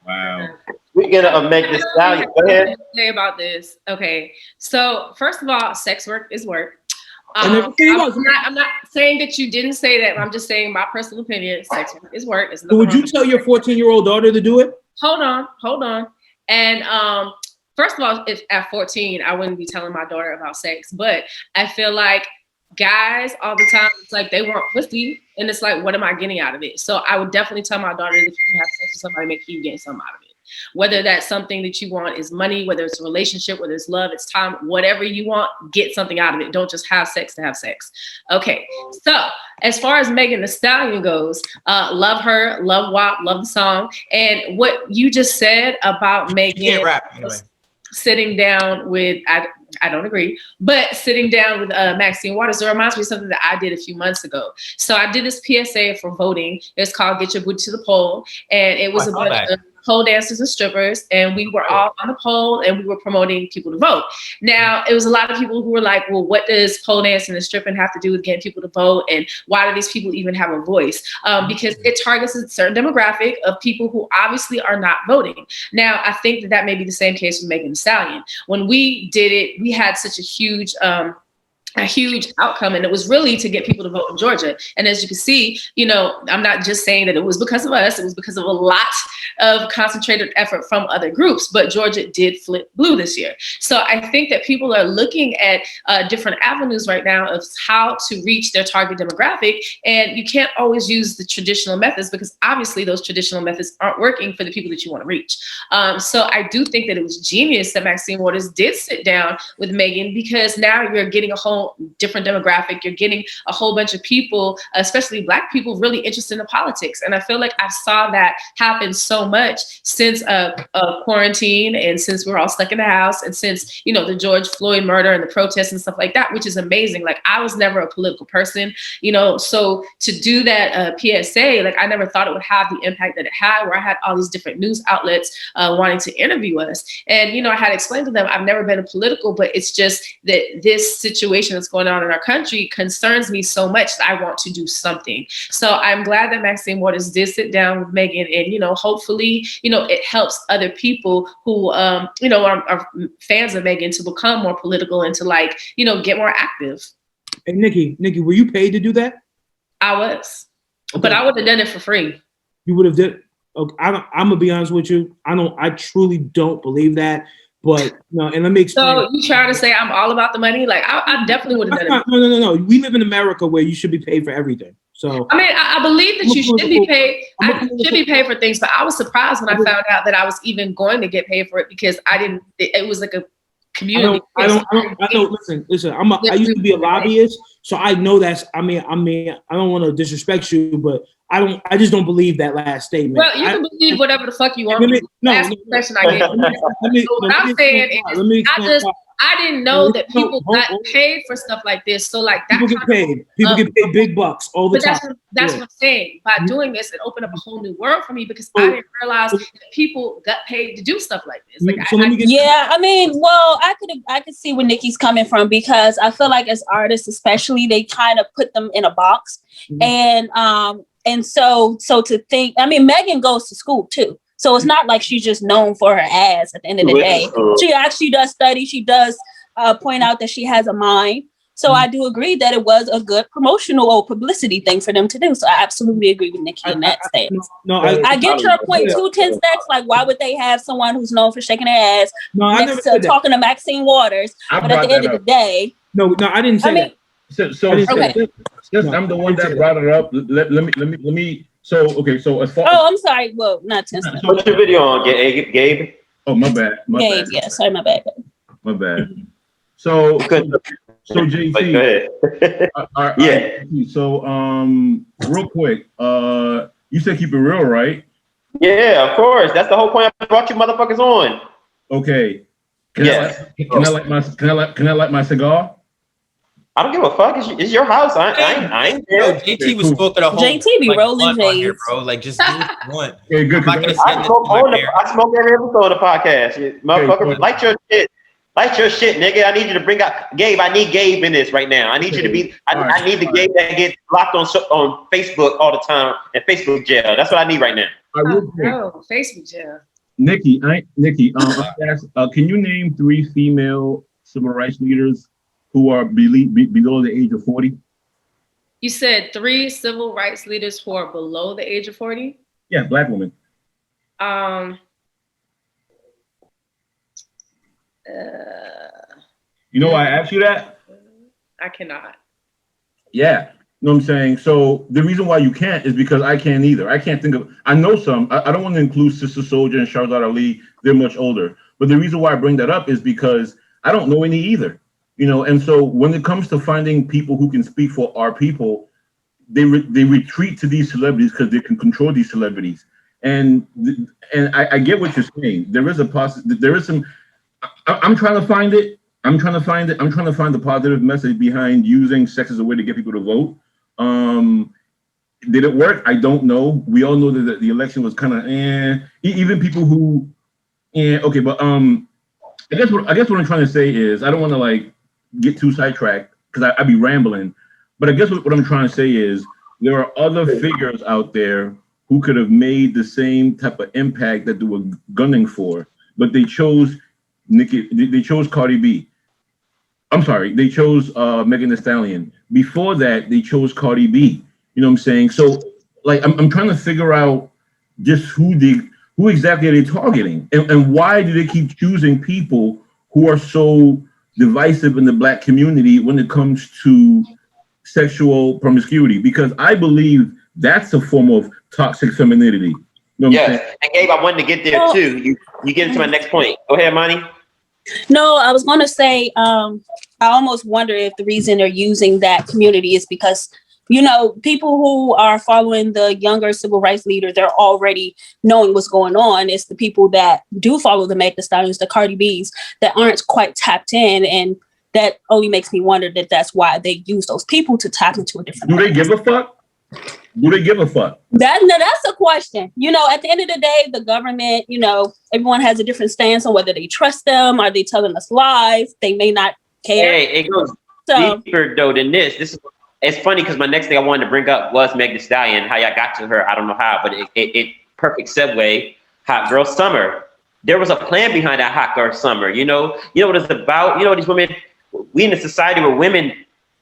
Wow. We're gonna make this Stallion. Go ahead. Say about this. Okay, so first of all, sex work is work. And I'm not saying that you didn't say that. I'm just saying my personal opinion. Sex work is work. So would you tell your 14-year-old daughter to do it? Hold on. And first of all, if at 14, I wouldn't be telling my daughter about sex, but I feel like guys all the time, it's like they want pussy, and it's like, what am I getting out of it? So I would definitely tell my daughter that if you have sex with somebody, make sure you get something out of it. Whether that's something that you want is money, whether it's a relationship, whether it's love, it's time, whatever you want, get something out of it. Don't just have sex to have sex. Okay, so as far as Megan Thee Stallion goes, love her, love WAP, love the song. And what you just said about Megan sitting down with, I don't agree, but sitting down with Maxine Waters, it reminds me of something that I did a few months ago. So I did this PSA for voting. It's called Get Your Booty to the Poll. And it was a bunch of pole dancers and strippers, and we were all on the pole and we were promoting people to vote. Now, it was a lot of people who were like, well, what does pole dancing and stripping have to do with getting people to vote? And why do these people even have a voice? Because it targets a certain demographic of people who obviously are not voting. Now, I think that may be the same case with Megan Thee Stallion. When we did it, we had such a huge outcome, and it was really to get people to vote in Georgia. And as you can see, you know, I'm not just saying that it was because of us, it was because of a lot of concentrated effort from other groups, but Georgia did flip blue this year. So I think that people are looking at different avenues right now of how to reach their target demographic, and you can't always use the traditional methods because obviously those traditional methods aren't working for the people that you want to reach. So I do think that it was genius that Maxine Waters did sit down with Megan, because now you're getting a whole different demographic. You're getting a whole bunch of people, especially Black people, really interested in politics. And I feel like I saw that happen so much since quarantine, and since we're all stuck in the house, and since, you know, the George Floyd murder and the protests and stuff like that, which is amazing. Like, I was never a political person, you know, so to do that PSA, like, I never thought it would have the impact that it had, where I had all these different news outlets wanting to interview us. And, you know, I had explained to them, I've never been a political, but it's just that this situation that's going on in our country concerns me so much that I want to do something. So I'm glad that Maxine Waters did sit down with Megan, and, you know, hopefully, you know, it helps other people who, you know, are fans of Megan to become more political and to, like, you know, get more active. Hey, Nikki, were you paid to do that? I was, okay. But I would have done it for free. You would have did. Okay, I'm gonna be honest with you. I truly don't believe that. But no, and let me explain. So you trying to say I'm all about the money? Like, I definitely would have done it. No. We live in America where you should be paid for everything. So I mean, I believe that you should be paid. I should be paid for things, but I was surprised when I found out that I was even going to get paid for it, because I didn't. It was like a community. I don't. Listen. I used to be a lobbyist, so I know that's. I mean, I don't want to disrespect you, but I just don't believe that last statement. Well, you can believe whatever the fuck you want. That's the question I get. What I'm saying is, I didn't know that people got paid for stuff like this. So, like, that people get paid. People get paid big bucks all the time. That's what I'm saying. By doing this, it opened up a whole new world for me, because I didn't realize that people got paid to do stuff like this. Like, I mean, well, I could see where Nikki's coming from, because I feel like as artists, especially, they kind of put them in a box, and so to think, I mean, Megan goes to school too. So it's not like she's just known for her ass at the end of the day. She actually does study. She does point out that she has a mind. So I do agree that it was a good promotional or publicity thing for them to do. So I absolutely agree with Nikki in that stance. I get your point too, Tenn Stacks. Like, why would they have someone who's known for shaking their ass next to talking to Maxine Waters? But at the end of the day, no, I didn't say that. So I'm the one that brought it up. Let me. So as far. Oh, I'm sorry. Well, not Tenn Stacks. What's your video on, Gabe? Oh, my bad. Gabe, yeah. Sorry, my bad. My bad. So Good. But go JT, ahead. Yeah. So real quick, you said keep it real, right? Yeah, of course. That's the whole point I brought you motherfuckers on. Okay. Yes. Can I light my cigar? I don't give a fuck. It's your house. I ain't Yo, there. JT was smoking a whole JT be like, rolling blunt on here, J's. bro. Like, just do what you want. Okay, good. I'm not gonna I send this smoke, to my parents. I smoke every episode of the podcast. Motherfucker, light your shit. Light your shit, nigga. I need you to bring out Gabe. I need Gabe in this right now. I need you to be. I need the Gabe that gets blocked on Facebook all the time and Facebook jail. That's what I need right now. Oh, Facebook jail. Nikki, can you name 3 female civil rights leaders who are below the age of 40? You said 3 civil rights leaders who are below the age of 40? Yeah, black women. You know why I asked you that? I cannot. Yeah. You know what I'm saying? So the reason why you can't is because I can't either. I can't think of, I know some, I don't want to include Sister Soldier and Shoutout Ali. They're much older. But the reason why I bring that up is because I don't know any either. You know, and so when it comes to finding people who can speak for our people, they retreat to these celebrities because they can control these celebrities. And I get what you're saying. There is some, I'm trying to find it. I'm trying to find the positive message behind using sex as a way to get people to vote. Did it work? I don't know. We all know that the election was kind of even people who okay, but I guess what I'm trying to say is I don't want to like get too sidetracked because I'd be rambling. But I guess what I'm trying to say is there are other figures out there who could have made the same type of impact that they were gunning for, but they chose they chose Cardi B. I'm sorry, they chose Megan Thee Stallion. Before that, they chose Cardi B. You know what I'm saying? So, like, I'm trying to figure out just who exactly are they targeting, and why do they keep choosing people who are so divisive in the Black community when it comes to sexual promiscuity? Because I believe that's a form of toxic femininity. You know what I'm saying? And Gabe, I wanted to get there too. You get into my next point. Go ahead, Imani. No, I was going to say, I almost wonder if the reason they're using that community is because, you know, people who are following the younger civil rights leaders, they're already knowing what's going on. It's the people that do follow the Meg Thee Stallions, the Cardi B's, that aren't quite tapped in. And that only makes me wonder that that's why they use those people to tap into a different. Do they give a fuck? Do they give a fuck? That's a question. You know, at the end of the day, the government, you know, everyone has a different stance on whether they trust them. Are they telling us lies? They may not care. Hey, it goes deeper though than this. It's funny because my next thing I wanted to bring up was Meg Thee Stallion. How y'all got to her, I don't know how, but it perfect segue. Hot Girl Summer. There was a plan behind that Hot Girl Summer. You know what it's about. You know, these women. We in a society where women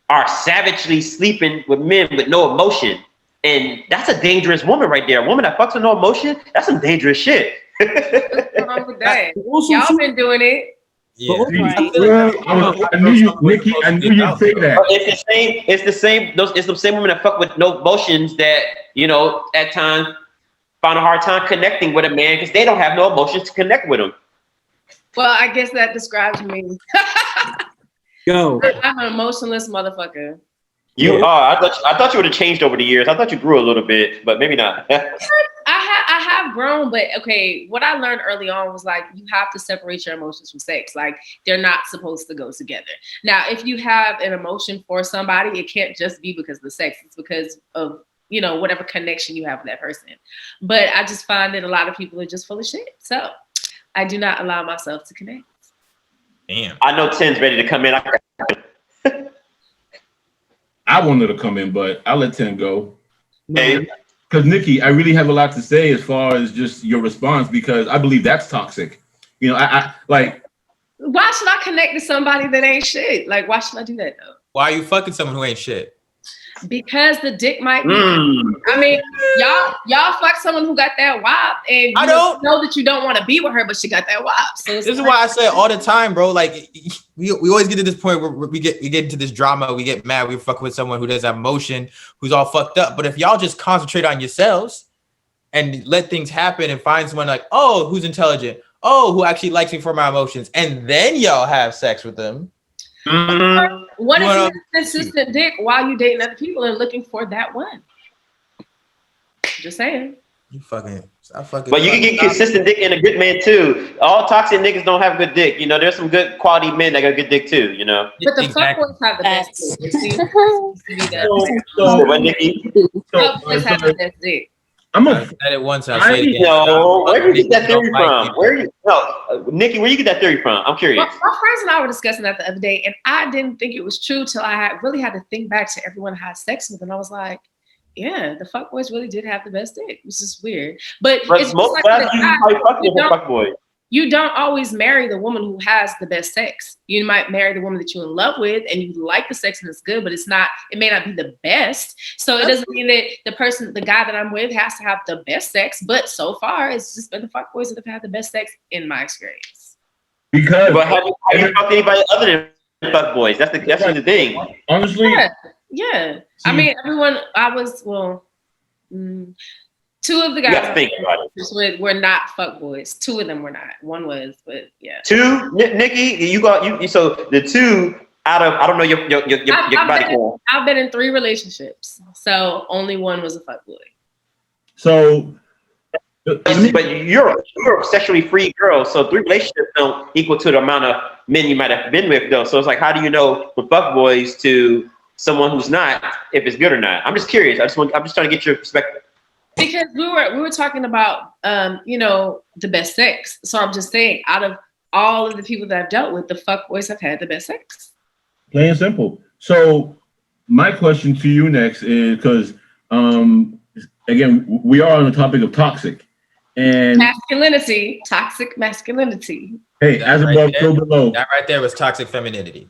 are savagely sleeping with men with no emotion. And that's a dangerous woman right there. A woman that fucks with no emotion, that's some dangerous shit. What's wrong with that? Y'all been doing it. Yeah. I knew you, Nikki. I knew you'd say that. It's the same women that fuck with no emotions that, you know, at times find a hard time connecting with a man because they don't have no emotions to connect with him. Well, I guess that describes me. Yo, I'm an emotionless motherfucker. You are. I thought you would have changed over the years. I thought you grew a little bit, but maybe not. I have grown, but okay. What I learned early on was like you have to separate your emotions from sex. Like they're not supposed to go together. Now, if you have an emotion for somebody, it can't just be because of the sex. It's because of, you know, whatever connection you have with that person. But I just find that a lot of people are just full of shit. So I do not allow myself to connect. Damn. I know Tenn's ready to come in. I wanted to come in, but I'll let Tenn go. Hey. Because Nikki, I really have a lot to say as far as just your response, because I believe that's toxic. You know, I like. Why should I connect to somebody that ain't shit? Like, why should I do that though? Why are you fucking someone who ain't shit? Because the dick might be. I mean, y'all fuck someone who got that wop, and you know that you don't want to be with her, but she got that wop. So this is why I say all the time, bro. Like we always get to this point where we get into this drama, we get mad, we fuck with someone who doesn't have emotion, who's all fucked up. But if y'all just concentrate on yourselves and let things happen and find someone like, oh, who's intelligent, oh, who actually likes me for my emotions, and then y'all have sex with them. Mhm. What if Well, you have consistent dick while you dating other people and looking for that one? Just saying. You fucking. Stop fucking. But you can get consistent dick in a good man too. All toxic niggas don't have good dick. You know, there's some good quality men that got good dick too. You know. But the Exactly. fuckboys have the best Facts. dick. See? The So, what, Nikki? fuckboys have the best dick. I'm I a said it once. I'll say it again. No, where do you get that Niggas don't theory like from? people. Where you? No, Nikki, where you get that theory from? I'm curious. Well, my friends and I were discussing that the other day, and I didn't think it was true till I really had to think back to everyone I had sex with, and I was like, yeah, the fuckboys really did have the best dick. This is weird. But But it's most just like guys the you guy, probably fuck you with a don't- fuck boy. you don't always marry the woman who has the best sex. You might marry the woman that you're in love with and you like the sex and it's good, but it may not be the best. So it doesn't mean that the guy that I'm with has to have the best sex, but so far it's just been the fuckboys that have had the best sex in my experience. because But have you fucked anybody other than fuck boys? That's the thing. honestly, Yeah. See- I mean, two of the You got to guys think about it. were not fuckboys. Two of them were not. One was, but yeah. Two, Nikki, you got you. So the two out of I don't know your body count. I've been in 3 relationships, so only one was a fuckboy. so But you're a sexually free girl, so 3 relationships don't equal to the amount of men you might have been with, though. So it's like, how do you know from fuckboys to someone who's not if it's good or not? I'm just curious. I'm just trying to get your perspective. Because we were talking about the best sex. So I'm just saying, out of all of the people that I've dealt with, the fuckboys have had the best sex. plain and simple. So my question to you next is because again, we are on the topic of toxic. And Masculinity, toxic masculinity. hey, That as right above, there. so below. That right there was toxic femininity.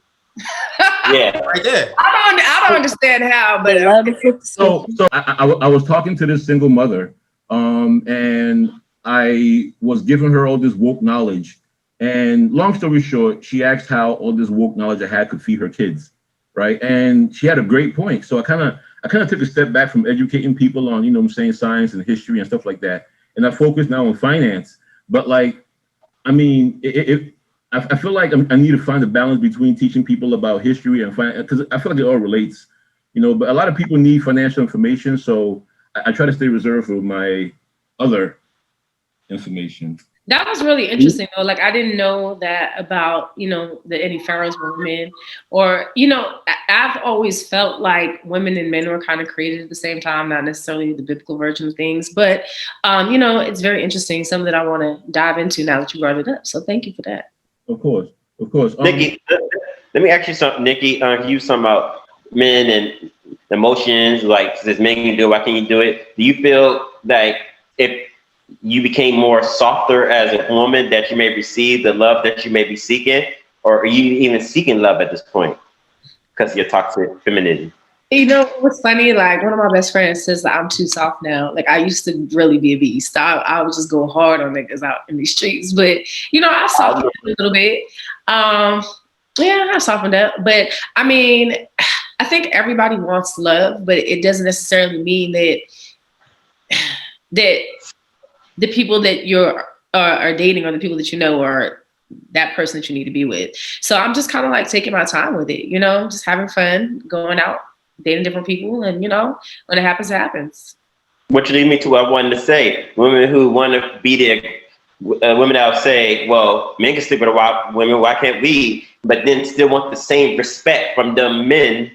Yeah. Right there. I don't understand how, but So I was talking to this single mother, and I was giving her all this woke knowledge. And long story short, she asked how all this woke knowledge I had could feed her kids, right? And she had a great point. So I kind of took a step back from educating people on, you know what I'm saying, science and history and stuff like that. And I focus now on finance. But like, I mean, I feel like I need to find a balance between teaching people about history and finance, because I feel like it all relates, you know, but a lot of people need financial information. So I try to stay reserved for my other information. that was really interesting though. Like I didn't know that about, that any pharaohs were women, or, I've always felt like women and men were kind of created at the same time, not necessarily the biblical version of things, but, it's very interesting. Something that I want to dive into now that you brought it up. So thank you for that. Of course. Nikki, let me ask you something, Nikki. You something about men and emotions, like this man can do it, why can't you do it? Do you feel like if you became more softer as a woman that you may receive the love that you may be seeking, or are you even seeking love at this point because of your toxic femininity? What's funny? Like one of my best friends says that I'm too soft now. Like I used to really be a beast. I would just go hard on niggas out in these streets. But I softened up a little bit. I softened up. But I mean, I think everybody wants love, but it doesn't necessarily mean that the people that you're are dating or the people that you know are that person that you need to be with. So I'm just kind of like taking my time with it, just having fun, going out, dating different people, and when it happens, it happens. What you lead me to what I wanted to say, women who want to be there, women that will say, well, men can sleep with women, why can't we? But then still want the same respect from the men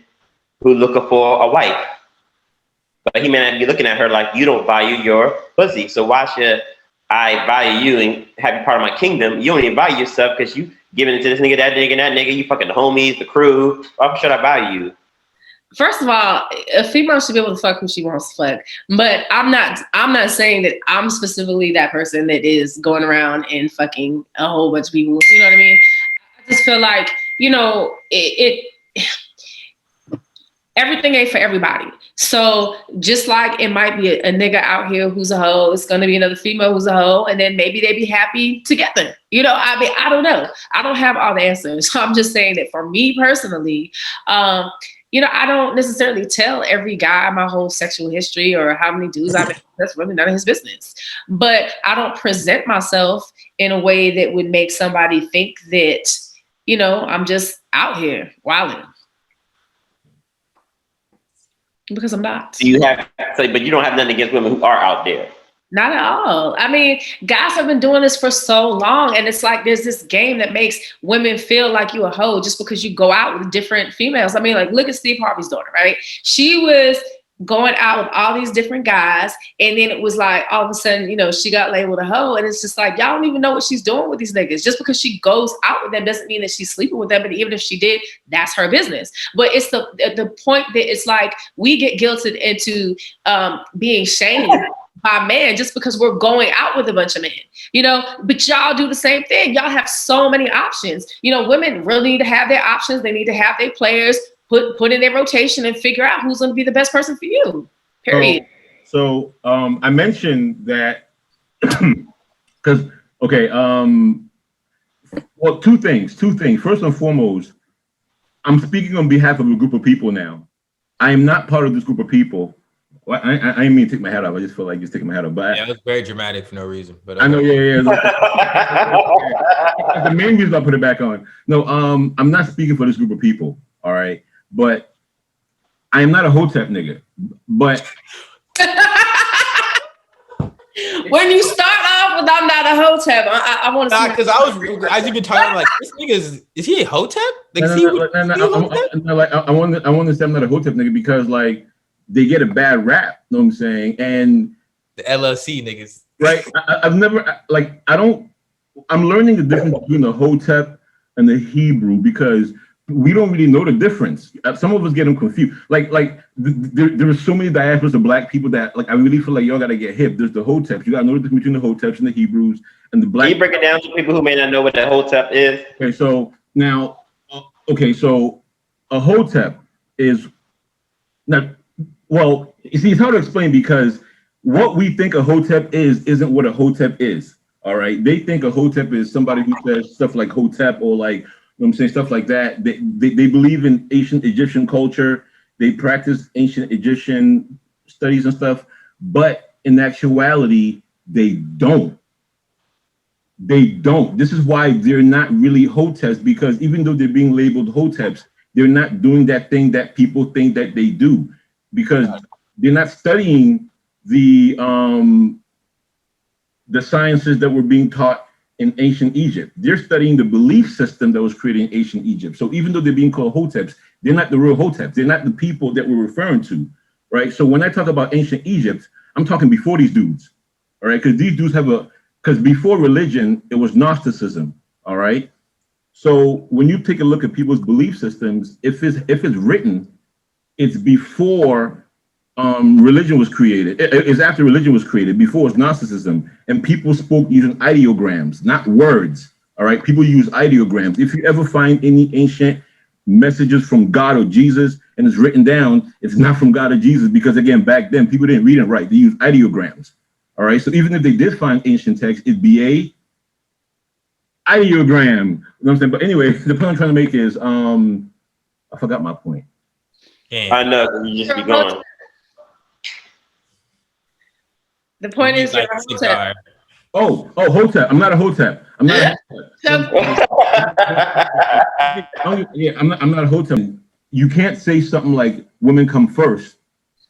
who looking for a wife. But he may not be looking at her like, you don't value your pussy, so why should I value you and have you part of my kingdom? You don't even value yourself because you giving it to this nigga, that nigga, you fucking the homies, the crew. Why should I value you? First of all, a female should be able to fuck who she wants to fuck. But I'm not saying that I'm specifically that person that is going around and fucking a whole bunch of people. You know what I mean? I just feel like, everything ain't for everybody. So just like it might be a nigga out here who's a hoe, it's gonna be another female who's a hoe, and then maybe they be happy together. I don't know. I don't have all the answers. So I'm just saying that for me personally, I don't necessarily tell every guy my whole sexual history or how many dudes I've been. That's really none of his business. But I don't present myself in a way that would make somebody think that you know, I'm just out here wilding. Because I'm not. Do you have, but you don't have nothing against women who are out there? Not at all. I mean, guys have been doing this for so long, and it's like there's this game that makes women feel like you a hoe just because you go out with different females. I mean, like, look at Steve Harvey's daughter, right? She was going out with all these different guys, and then it was like all of a sudden, you know, she got labeled a hoe, and it's just like, y'all don't even know what she's doing with these niggas. Just because she goes out with them doesn't mean that she's sleeping with them, but even if she did, that's her business. But it's the point that it's like we get guilted into being shamed by men just because we're going out with a bunch of men, you know, but y'all do the same thing. Y'all have so many options. You know, women really need to have their options. They need to have their players put in their rotation and figure out who's going to be the best person for you, period. So I mentioned that because, okay, well, two things. First and foremost, I'm speaking on behalf of a group of people now. I am not part of this group of people. Well, I didn't mean to take my hat off. I just feel like just taking my hat off. But yeah, it was very dramatic for no reason. But I know, yeah. The main reason I put it back on. No, I'm not speaking for this group of people. All right, but I am not a hotep nigga. But when you start off with "I'm not a hotep," I want to. Because I was even talking like, this nigga is he a hotep? Like, I want to say I'm not a hotep nigga because like. They get a bad rap, you know what I'm saying? And the LLC niggas. Right. I've never, like, I'm learning the difference between the Hotep and the Hebrew because we don't really know the difference. Some of us get them confused. Like there are so many diasporas of black people that, like, I really feel like y'all got to get hip. There's the Hoteps. You got to know the difference between the Hoteps and the Hebrews and the black. Can you break it down to people who may not know what the Hotep is? Okay, so now, so a Hotep is not. Well, you see, it's hard to explain because what we think a Hotep isn't what a Hotep is. All right. They think a Hotep is somebody who says stuff like Hotep or like, you know what I'm saying, stuff like that. They believe in ancient Egyptian culture. They practice ancient Egyptian studies and stuff. But in actuality, they don't. This is why they're not really Hoteps, because even though they're being labeled Hoteps, they're not doing that thing that people think that they do. Because they're not studying the sciences that were being taught in ancient Egypt. They're studying the belief system that was created in ancient Egypt. So even though they're being called Hoteps, they're not the real Hoteps. They're not the people that we're referring to, right? So when I talk about ancient Egypt, I'm talking before these dudes, all right? Because these dudes because before religion, it was Gnosticism, all right? So when you take a look at people's belief systems, if it's written, it's before religion was created. It's after religion was created, before it's Gnosticism. And people spoke using ideograms, not words. All right. People use ideograms. If you ever find any ancient messages from God or Jesus and it's written down, it's not from God or Jesus, because again, back then people didn't read it right. They used ideograms. All right. So even if they did find ancient text, it'd be a ideogram. You know what I'm saying? But anyway, the point I'm trying to make is I forgot my point. I know, you just be going. The point is, like Hotep. Hotep. I'm not a Hotep. I'm not a Hotep. You can't say something like women come first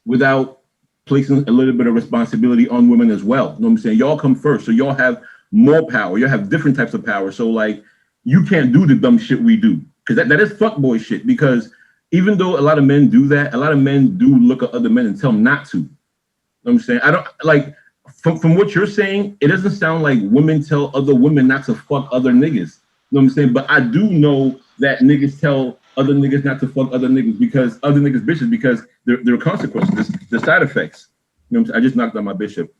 without placing a little bit of responsibility on women as well. You know what I'm saying? Y'all come first, so y'all have more power. Y'all have different types of power. So like, you can't do the dumb shit we do, because that is fuckboy shit. Because even though a lot of men do that, a lot of men do look at other men and tell them not to. You know what I'm saying? I don't like from what you're saying, it doesn't sound like women tell other women not to fuck other niggas. You know what I'm saying? But I do know that niggas tell other niggas not to fuck other niggas because other niggas bitches, because there are consequences, the side effects. You know what I'm saying? I just knocked on my bishop.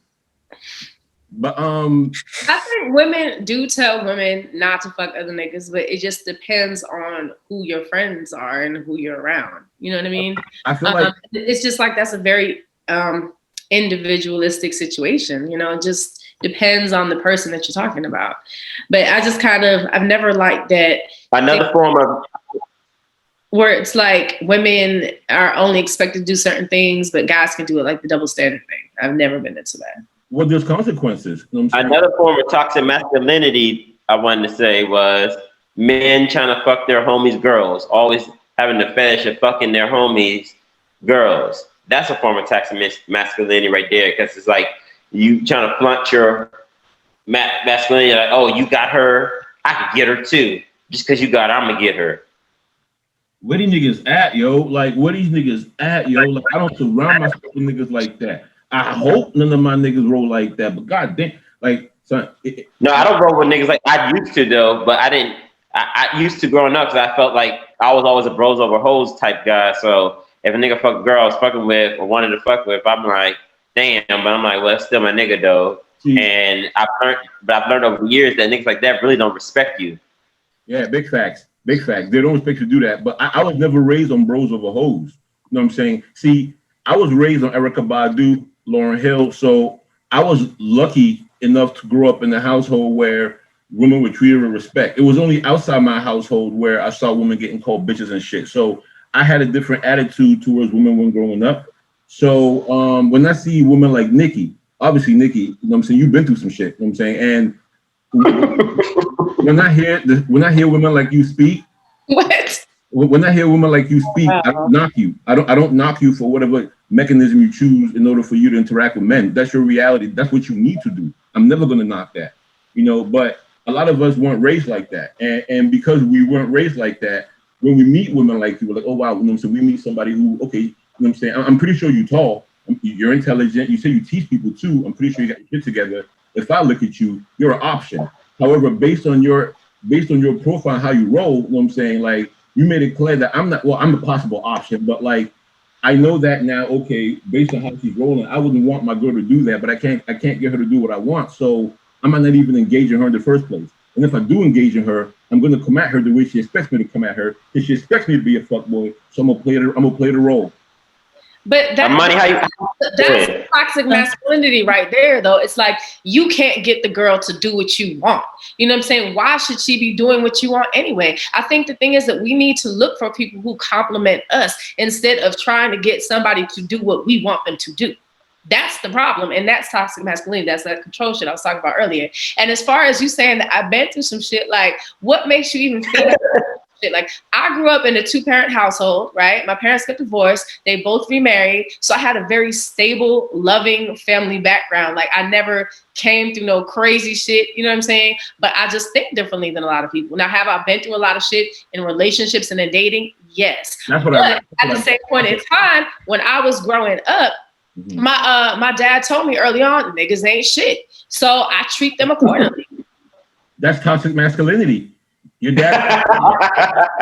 But I think women do tell women not to fuck other niggas, but it just depends on who your friends are and who you're around. You know what I mean? I feel like it's just like that's a very individualistic situation. You know, it just depends on the person that you're talking about. But I just I've never liked that. Another form of where it's like women are only expected to do certain things, but guys can do it, like the double standard thing. I've never been into that. Well, there's consequences. You know what I'm saying? Another form of toxic masculinity I wanted to say was men trying to fuck their homies' girls, always having the fetish of fucking their homies' girls. That's a form of toxic masculinity right there, because it's like you trying to flaunt your masculinity, like, oh, you got her, I could get her too. Just because you got her, I'm gonna get her. Where these niggas at, yo? Like, where these niggas at, yo? Like, I don't surround myself with niggas like that. I hope none of my niggas roll like that, but goddamn, like, son. No, I don't roll with niggas like I used to though, but I didn't. I used to growing up because I felt like I was always a bros over hoes type guy. So if a nigga fuck girl I was fucking with or wanted to fuck with, I'm like, damn, but I'm like, well, it's still my nigga though. And I've learned over the years that niggas like that really don't respect you. Yeah, big facts. Big facts. They don't expect you to do that. But I was never raised on bros over hoes. You know what I'm saying? See, I was raised on Erykah Badu, Lauryn Hill. So I was lucky enough to grow up in a household where women were treated with respect. It was only outside my household where I saw women getting called bitches and shit. So I had a different attitude towards women when growing up. So when I see women like Nikki, obviously Nikki, you know what I'm saying, you've been through some shit, you know what I'm saying? And when I hear women like you speak, What? When I hear women like you speak, I don't knock you. I don't knock you for whatever mechanism you choose in order for you to interact with men. That's your reality. That's what you need to do. I'm never gonna knock that, you know. But a lot of us weren't raised like that, and because we weren't raised like that, when we meet women like you, we're like, oh wow, you know, so we meet somebody who, okay, you know what I'm saying. I'm pretty sure you're tall, you're intelligent. You say you teach people too. I'm pretty sure you got your shit together. If I look at you, you're an option. However, based on your profile and how you roll, you know what I'm saying, like, you made it clear that I'm a possible option, but like, I know that now, okay, based on how she's rolling, I wouldn't want my girl to do that, but I can't get her to do what I want. So I might not even engage in her in the first place. And if I do engage in her, I'm going to come at her the way she expects me to come at her, because she expects me to be a fuckboy. So I'm gonna play the role. But that's toxic masculinity right there, though. It's like, you can't get the girl to do what you want. You know what I'm saying? Why should she be doing what you want anyway? I think the thing is that we need to look for people who compliment us instead of trying to get somebody to do what we want them to do. That's the problem. And that's toxic masculinity. That's that control shit I was talking about earlier. And as far as you saying that I've been through some shit, like, what makes you even feel that? Shit. Like, I grew up in a 2-parent household, right? My parents got divorced. They both remarried. So I had a very stable, loving family background. Like, I never came through no crazy shit, you know what I'm saying? But I just think differently than a lot of people. Now, have I been through a lot of shit in relationships and in dating? Yes. At the same point in time, when I was growing up, my dad told me early on, niggas ain't shit. So I treat them accordingly. That's toxic masculinity. Your dad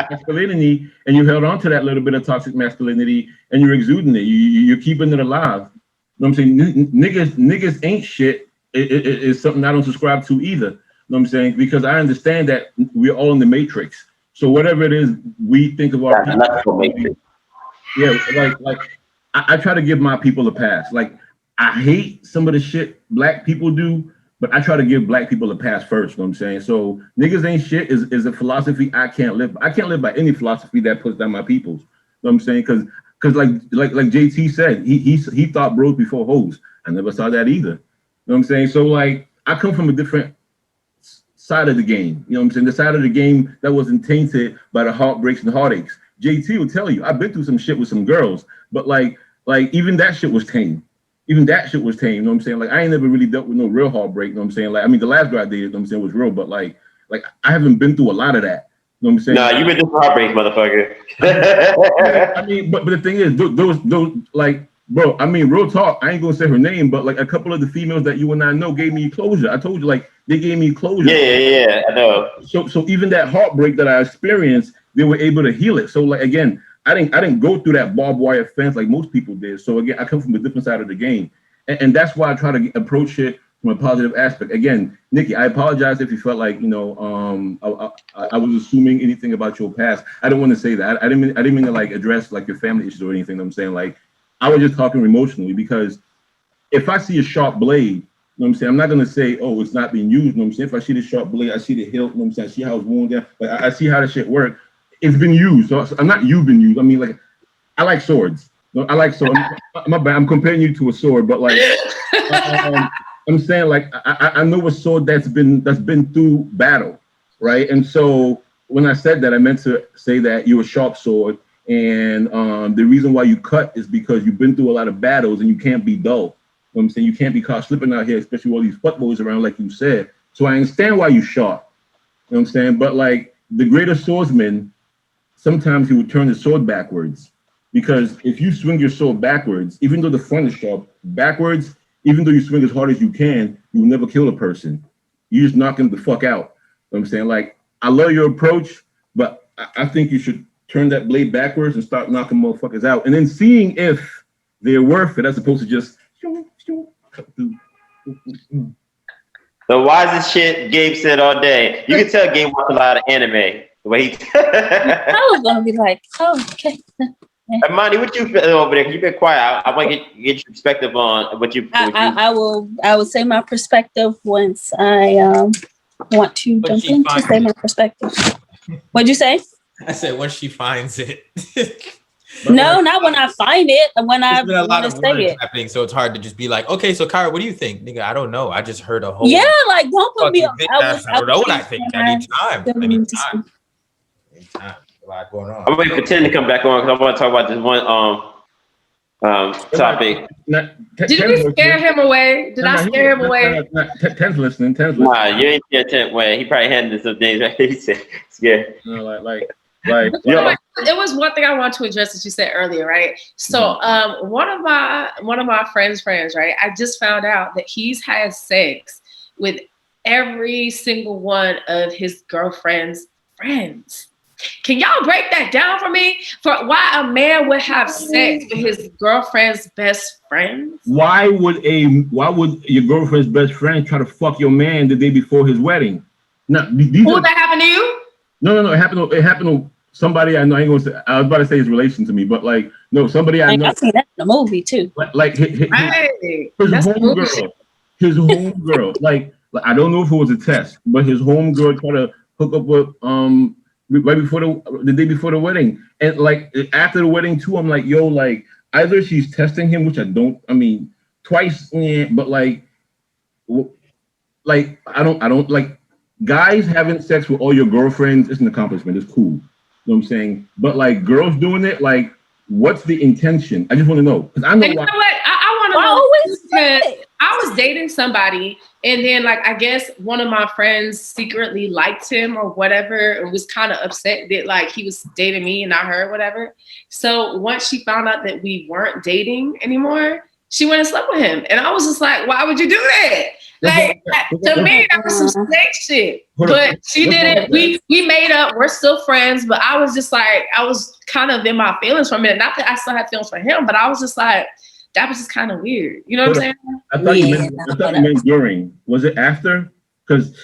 masculinity, and you held on to that little bit of toxic masculinity, and you're exuding it. You're keeping it alive. You know what I'm saying? Niggas ain't shit. It's something I don't subscribe to either. You know what I'm saying? Because I understand that we're all in the matrix. So whatever it is we think of our people, yeah, like I try to give my people a pass. Like, I hate some of the shit black people do, but I try to give black people a pass first, you know what I'm saying? So niggas ain't shit is a philosophy I can't live by. I can't live by any philosophy that puts down my peoples. You know what I'm saying? Because like JT said, he thought bros before hoes. I never saw that either. You know what I'm saying? So like, I come from a different side of the game. You know what I'm saying? The side of the game that wasn't tainted by the heartbreaks and heartaches. JT will tell you, I've been through some shit with some girls, but like even that shit was tame. Even that shit was tame, you know what I'm saying? Like, I ain't never really dealt with no real heartbreak, you know what I'm saying? Like, I mean, the last girl I dated, you know what I'm saying, was real, but like I haven't been through a lot of that, you know what I'm saying? Nah, you been through heartbreak, motherfucker. I mean, but the thing is, those like, bro, I mean, real talk, I ain't gonna say her name, but like, a couple of the females that you and I know gave me closure. I told you, like, they gave me closure. Yeah, I know. So even that heartbreak that I experienced, they were able to heal it. So like, again, I didn't go through that barbed wire fence like most people did. So again, I come from a different side of the game. And that's why I try to approach it from a positive aspect. Again, Nikki, I apologize if you felt like, you know, I was assuming anything about your past. I don't want to say that. I didn't mean to like address like your family issues or anything. I'm saying, like, I was just talking emotionally, because if I see a sharp blade, you know what I'm saying, I'm not going to say, oh, it's not being used. You know what I'm saying? If I see the sharp blade, I see the hilt, you know what I'm saying? I see how it's worn down. Like, I see how the shit work. It's been used. So I'm not you've been used. I mean, like, I like swords. I like swords. My bad. I'm comparing you to a sword, but like, I'm saying, like, I know a sword that's been through battle, right? And so when I said that, I meant to say that you're a sharp sword, and the reason why you cut is because you've been through a lot of battles and you can't be dull. You know what I'm saying? You can't be caught slipping out here, especially with all these fuckboys around, like you said. So I understand why you sharp. You know what I'm saying? But like the greater swordsman, sometimes he would turn the sword backwards. Because if you swing your sword backwards, even though the front is sharp, backwards, even though you swing as hard as you can, you will never kill a person. You just knock them the fuck out. You know what I'm saying? Like, I love your approach, but I think you should turn that blade backwards and start knocking motherfuckers out. And then seeing if they're worth it as opposed to just cut through. The wisest shit Gabe said all day. You can tell Gabe watches a lot of anime. The way he I was gonna be like, oh, okay. Imani, what you feel over there? You've been quiet. I want to get your perspective on what you. I will say my perspective once I want to jump in to say my perspective. What'd you say? I said once she finds it. No, not when I find it. When I There's been a lot want of to say words it. happening, so it's hard to just be like, okay, so Kyra, what do you think? Nigga, I don't know. I just heard a whole. Yeah, like don't put me on. I don't know what I think. I need time. I need time. A lot going on. I'm waiting for Tenn to come back on because I want to talk about this one topic. Did we scare him away? Did I scare him away? Tenn's listening. Nah, you ain't scared Tenn. Well, he probably handled some things. Right? He said scared. No, like. It was one thing I want to address that you said earlier, right? So, one of my friends, right? I just found out that he's had sex with every single one of his girlfriend's friends. Can y'all break that down for me? For why a man would have sex with his girlfriend's best friends? Why would your girlfriend's best friend try to fuck your man the day before his wedding? Now, Would that happen to you? No. It happened to somebody I know. I ain't gonna say. I was about to say his relation to me, but like no, somebody I know. I've seen that in the movie too. Like his homegirl. Like I don't know if it was a test, but his homegirl tried to hook up with right before the day before the wedding, and like after the wedding too. I'm like, yo, like either she's testing him, which I mean twice, but like I don't like guys having sex with all your girlfriends is an accomplishment. It's cool. You know what I'm saying? But like girls doing it, like what's the intention? I just want to know. Because I know. And you know what? I want to know because I was dating somebody and then like I guess one of my friends secretly liked him or whatever and was kind of upset that like he was dating me and not her or whatever. So once she found out that we weren't dating anymore, she went and slept with him. And I was just like, why would you do that? Like to me, that was some sex shit. But she didn't. We made up. We're still friends. But I was just like, I was kind of in my feelings for a minute. Not that I still had feelings for him, but I was just like, that was just kind of weird. You know what I'm saying? I thought you meant during. Was it after? Because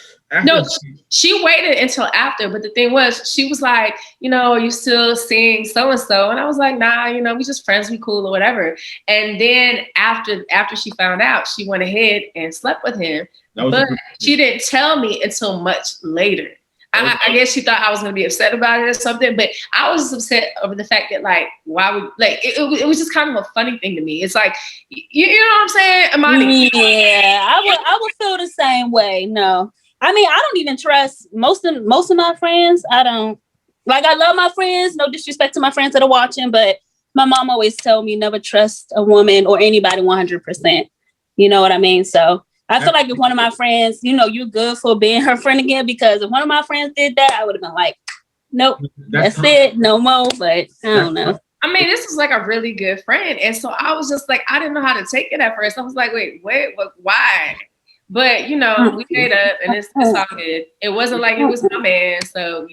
no, she waited until after. But the thing was, she was like, are you still seeing so and so? And I was like, nah, we just friends, we cool or whatever. And then after she found out, she went ahead and slept with him. But she didn't tell me until much later. I guess she thought I was gonna be upset about it or something, but I was upset over the fact that like, why would like it was just kind of a funny thing to me. It's like, you know what I'm saying, Imani? Yeah, I would feel the same way. No, I mean I don't even trust most of my friends. I don't like. I love my friends. No disrespect to my friends that are watching, but my mom always told me never trust a woman or anybody 100%. You know what I mean? So. I feel like if one of my friends, you're good for being her friend again, because if one of my friends did that, I would have been like, nope, that's it, no more. But I don't know. I mean, this was like a really good friend. And so I was just like, I didn't know how to take it at first. I was like, wait, what, why? But, we made up and it's all good. It wasn't like it was my man. So,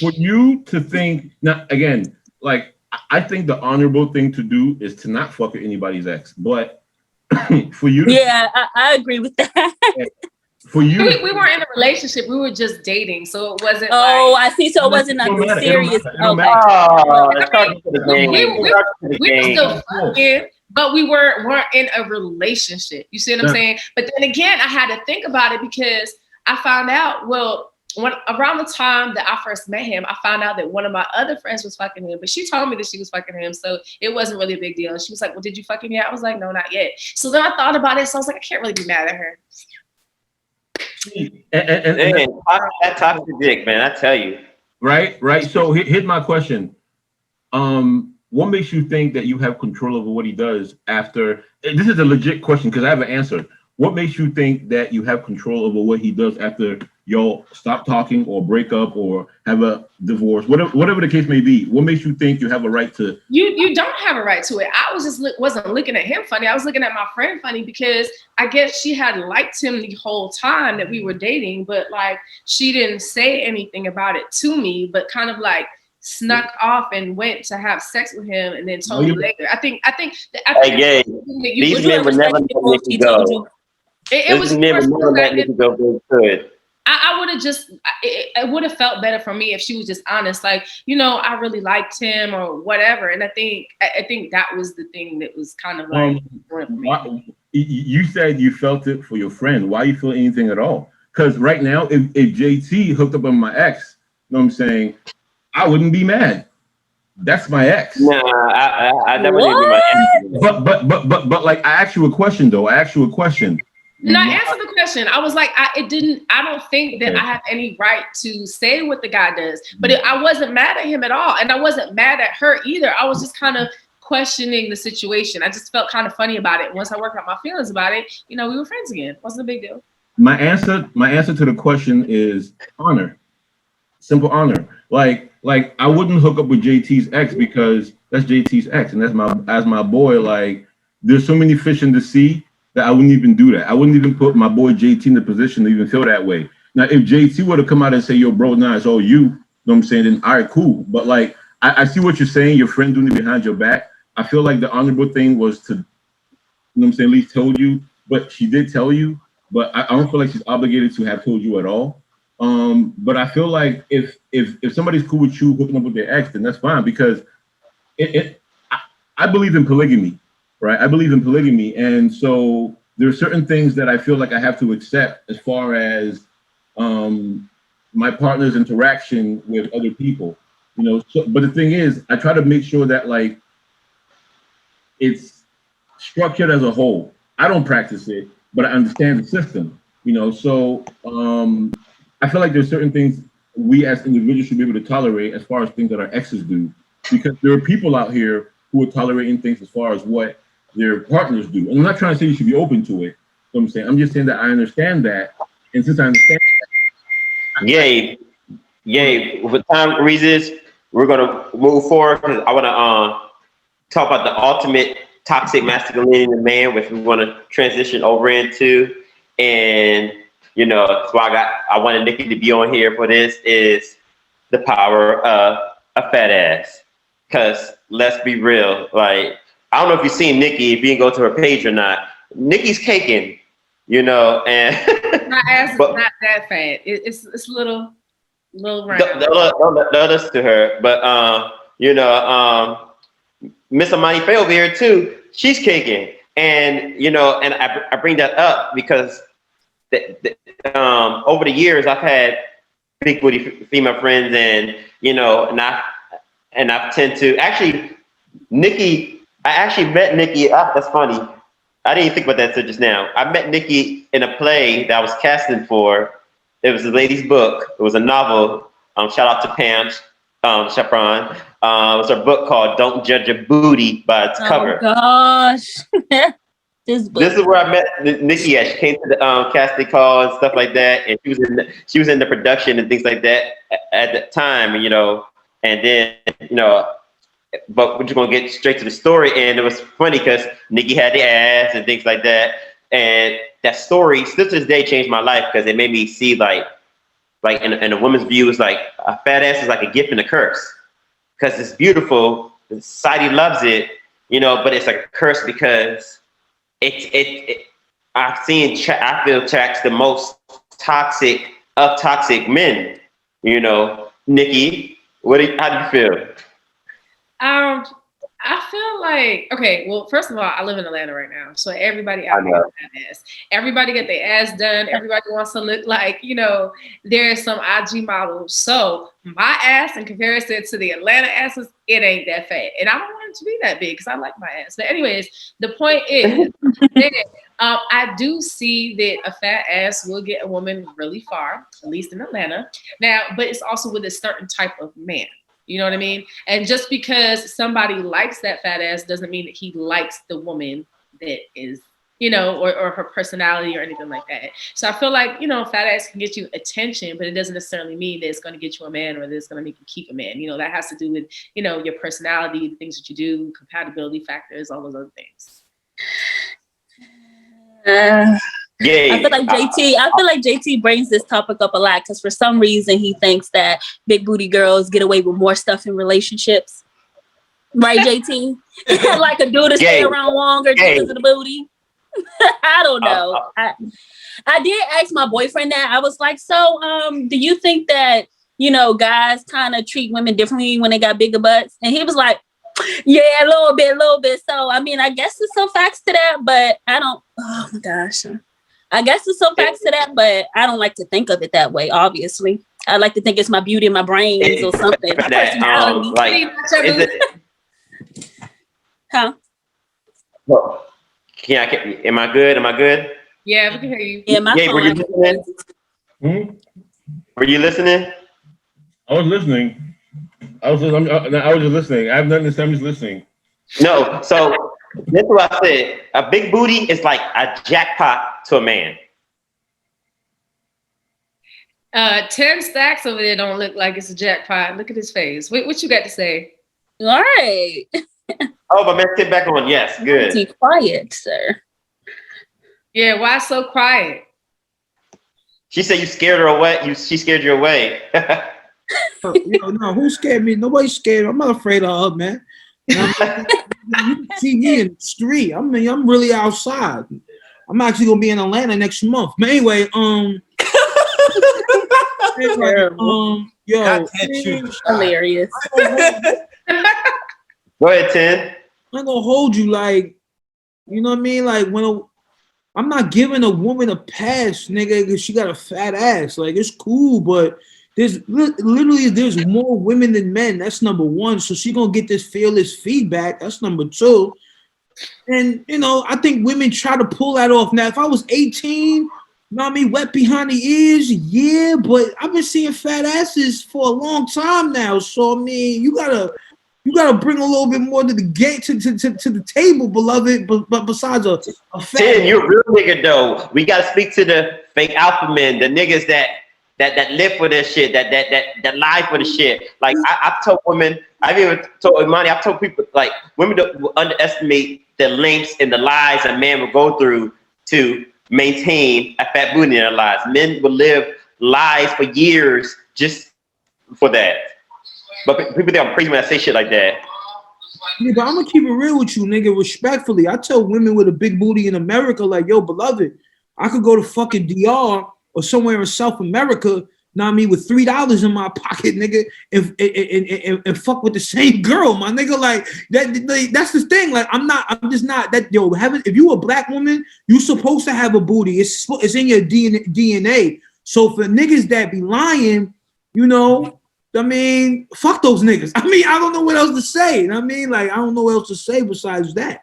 For you to think, now, again, like, I think the honorable thing to do is to not fuck with anybody's ex. But for you, I agree with that. For you, we weren't in a relationship. We were just dating, so it wasn't. I see. So it wasn't nothing serious. We were still fucking, but we weren't in a relationship. You see what I'm saying? But then again, I had to think about it because I found out. Well, when around the time that I first met him, I found out that one of my other friends was fucking him, but she told me that she was fucking him, so it wasn't really a big deal. And she was like, well, did you fuck him yet? I was like, no, not yet. So then I thought about it, so I was like, I can't really be mad at her. And that toxic dick, man, I tell you. Right. So here's my question. What makes you think that you have control over what he does after? This is a legit question because I have an answer. What makes you think that you have control over what he does after y'all stop talking or break up or have a divorce, whatever the case may be? What makes you think you have a right to? You don't have a right to it. I was just wasn't looking at him funny. I was looking at my friend funny because I guess she had liked him the whole time that we were dating, but like she didn't say anything about it to me, but kind of like snuck off and went to have sex with him and then told me later. I think Hey, Gabe, these men would never let Nikki go. It was never let Nikki go very good. I would have just, it would have felt better for me if she was just honest, like, you know, I really liked him or whatever. And I think that was the thing that was kind of like, you said you felt it for your friend. Why you feel anything at all? Because right now, if JT hooked up with my ex, you know what I'm saying, I wouldn't be mad. That's my ex. Nah, I never did be my ex. But like, I asked you a question though. No, I answered the question. I was like, I don't think that I have any right to say what the guy does, but I wasn't mad at him at all. And I wasn't mad at her either. I was just kind of questioning the situation. I just felt kind of funny about it. Once I worked out my feelings about it, you know, we were friends again. Wasn't a big deal. My answer to the question is honor. Simple honor. Like I wouldn't hook up with JT's ex because that's JT's ex, and that's my boy. Like, there's so many fish in the sea that I wouldn't even do that. I wouldn't even put my boy JT in the position to even feel that way. Now, if JT were to come out and say, yo, bro, nah, it's all you know what I'm saying, then all right, cool. But like, I see what you're saying, your friend doing it behind your back. I feel like the honorable thing was to, you know what I'm saying, at least told you, but she did tell you, but I don't feel like she's obligated to have told you at all. But I feel like if somebody's cool with you hooking up with their ex, then that's fine, because I believe in polygamy. Right, I believe in polygamy, and so there are certain things that I feel like I have to accept as far as my partner's interaction with other people, you know. So, but the thing is, I try to make sure that like it's structured as a whole. I don't practice it, but I understand the system, you know. So I feel like there's certain things we as individuals should be able to tolerate as far as things that our exes do, because there are people out here who are tolerating things as far as what their partners do. And I'm not trying to say you should be open to it. You know what I'm saying? I'm just saying that I understand that. And since I understand that, Yay. For time reasons, we're gonna move forward because I wanna talk about the ultimate toxic masculinity in the man, which we wanna transition over into. And you know, that's why I wanted Nikki to be on here for this, is the power of a fat ass. Cause let's be real, like, I don't know if you've seen Nikki, if you can go to her page or not. Nikki's caking, you know, and my ass is not that fat. It's a little round. Don't let us to her, but you know, Miss Imani over here too. She's caking, and you know, and I bring that up because over the years I've had big booty female friends, and you know, and I tend to actually Nikki. I actually met Nikki. That's funny. I didn't even think about that until just now. I met Nikki in a play that I was casting for. It was a lady's book. It was a novel. Shout out to Pam Chaperon. It was her book called "Don't Judge a Booty by Its Cover." Oh gosh, this is where I met Nikki at. She came to the casting call and stuff like that, and she was in the production and things like that at the time. You know, and then you know. But we're just gonna get straight to the story, and it was funny because Nikki had the ass and things like that, and that story still to this day changed my life because it made me see like in a woman's view, it's like a fat ass is like a gift and a curse, because it's beautiful, the society loves it, you know, but it's like a curse because I feel attracts the most toxic of toxic men, you know. Nikki, how do you feel? I feel like, okay, well, first of all, I live in Atlanta right now. So everybody out there has ass. Everybody get their ass done. Everybody wants to look like, you know, there's some IG models. So my ass in comparison to the Atlanta asses, it ain't that fat. And I don't want it to be that big because I like my ass. But anyways, the point is that I do see that a fat ass will get a woman really far, at least in Atlanta. Now, but it's also with a certain type of man. You know what I mean? And just because somebody likes that fat ass doesn't mean that he likes the woman that is, you know, or her personality or anything like that. So I feel like, you know, fat ass can get you attention, but it doesn't necessarily mean that it's going to get you a man or that it's going to make you keep a man. You know, that has to do with, you know, your personality, the things that you do, compatibility factors, all those other things. I feel like JT brings this topic up a lot because for some reason he thinks that big booty girls get away with more stuff in relationships. Right, JT? Like a dude to stay around longer because of the booty. I don't know. I did ask my boyfriend that. I was like, so do you think that, you know, guys kind of treat women differently when they got bigger butts? And he was like, yeah, a little bit. So, I mean, I guess there's some facts to that, but I don't, oh my gosh. I guess there's some facts to that, but I don't like to think of it that way, obviously. I like to think it's my beauty in my brains or something. My personality. Huh? Well, am I good? Yeah, we can hear you. Yeah, my were you listening? Were you listening? I was listening. I was just listening. I have nothing to say. I'm just listening. No, so this is what I said. A big booty is like a jackpot to a man. Tenn Stacks over there don't look like it's a jackpot. Look at his face. What you got to say? All right. Oh, but man, sit back on. Yes, good. Be quiet, sir. Yeah, why so quiet? She said you scared her away. She scared you away. No, who scared me? Nobody's scared. I'm not afraid of her, man. You can see me in the street. I'm really outside. I'm actually gonna be in Atlanta next month. But anyway, hilarious. Go ahead, Tenn. I'm gonna hold you like, you know what I mean? Like I'm not giving a woman a pass, nigga, because she got a fat ass. Like, it's cool, but there's more women than men. That's number one. So she gonna get this fearless feedback. That's number two. And you know, I think women try to pull that off. Now, if I was 18, you know what I mean, wet behind the ears, yeah, but I've been seeing fat asses for a long time now. So I mean, you gotta bring a little bit more to the gate to the table, beloved. But besides a fat, Tenn, you're a real nigga though. We gotta speak to the fake alpha men, the niggas that live for this shit, that lie for the shit. Like I've told women, I've even told Imani, I've told people, like, women don't underestimate the lengths and the lies a man will go through to maintain a fat booty in their lives. Men will live lies for years just for that. But people think I'm crazy when I say shit like that. Yeah, but I'm gonna keep it real with you, nigga, respectfully. I tell women with a big booty in America, like, yo, beloved, I could go to fucking DR or somewhere in South America, know what I mean, with $3 in my pocket, nigga, and fuck with the same girl, my nigga. Like that's the thing. Like I'm just not that, yo. If you a black woman, you supposed to have a booty. It's in your DNA. So for niggas that be lying, you know, I mean, fuck those niggas. I mean, I don't know what else to say. You know what I mean? Like, I don't know what else to say besides that.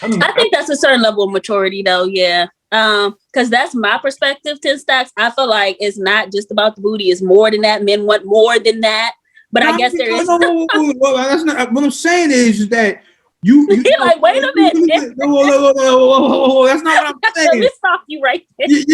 I think that's a certain level of maturity, though. Yeah, because that's my perspective. Tenn Stacks. I feel like it's not just about the booty; it's more than that. Men want more than that. But I guess there is. That's not what I'm saying. Is that you like, wait a minute. Whoa, that's not what I'm saying. Let me stop you right there. You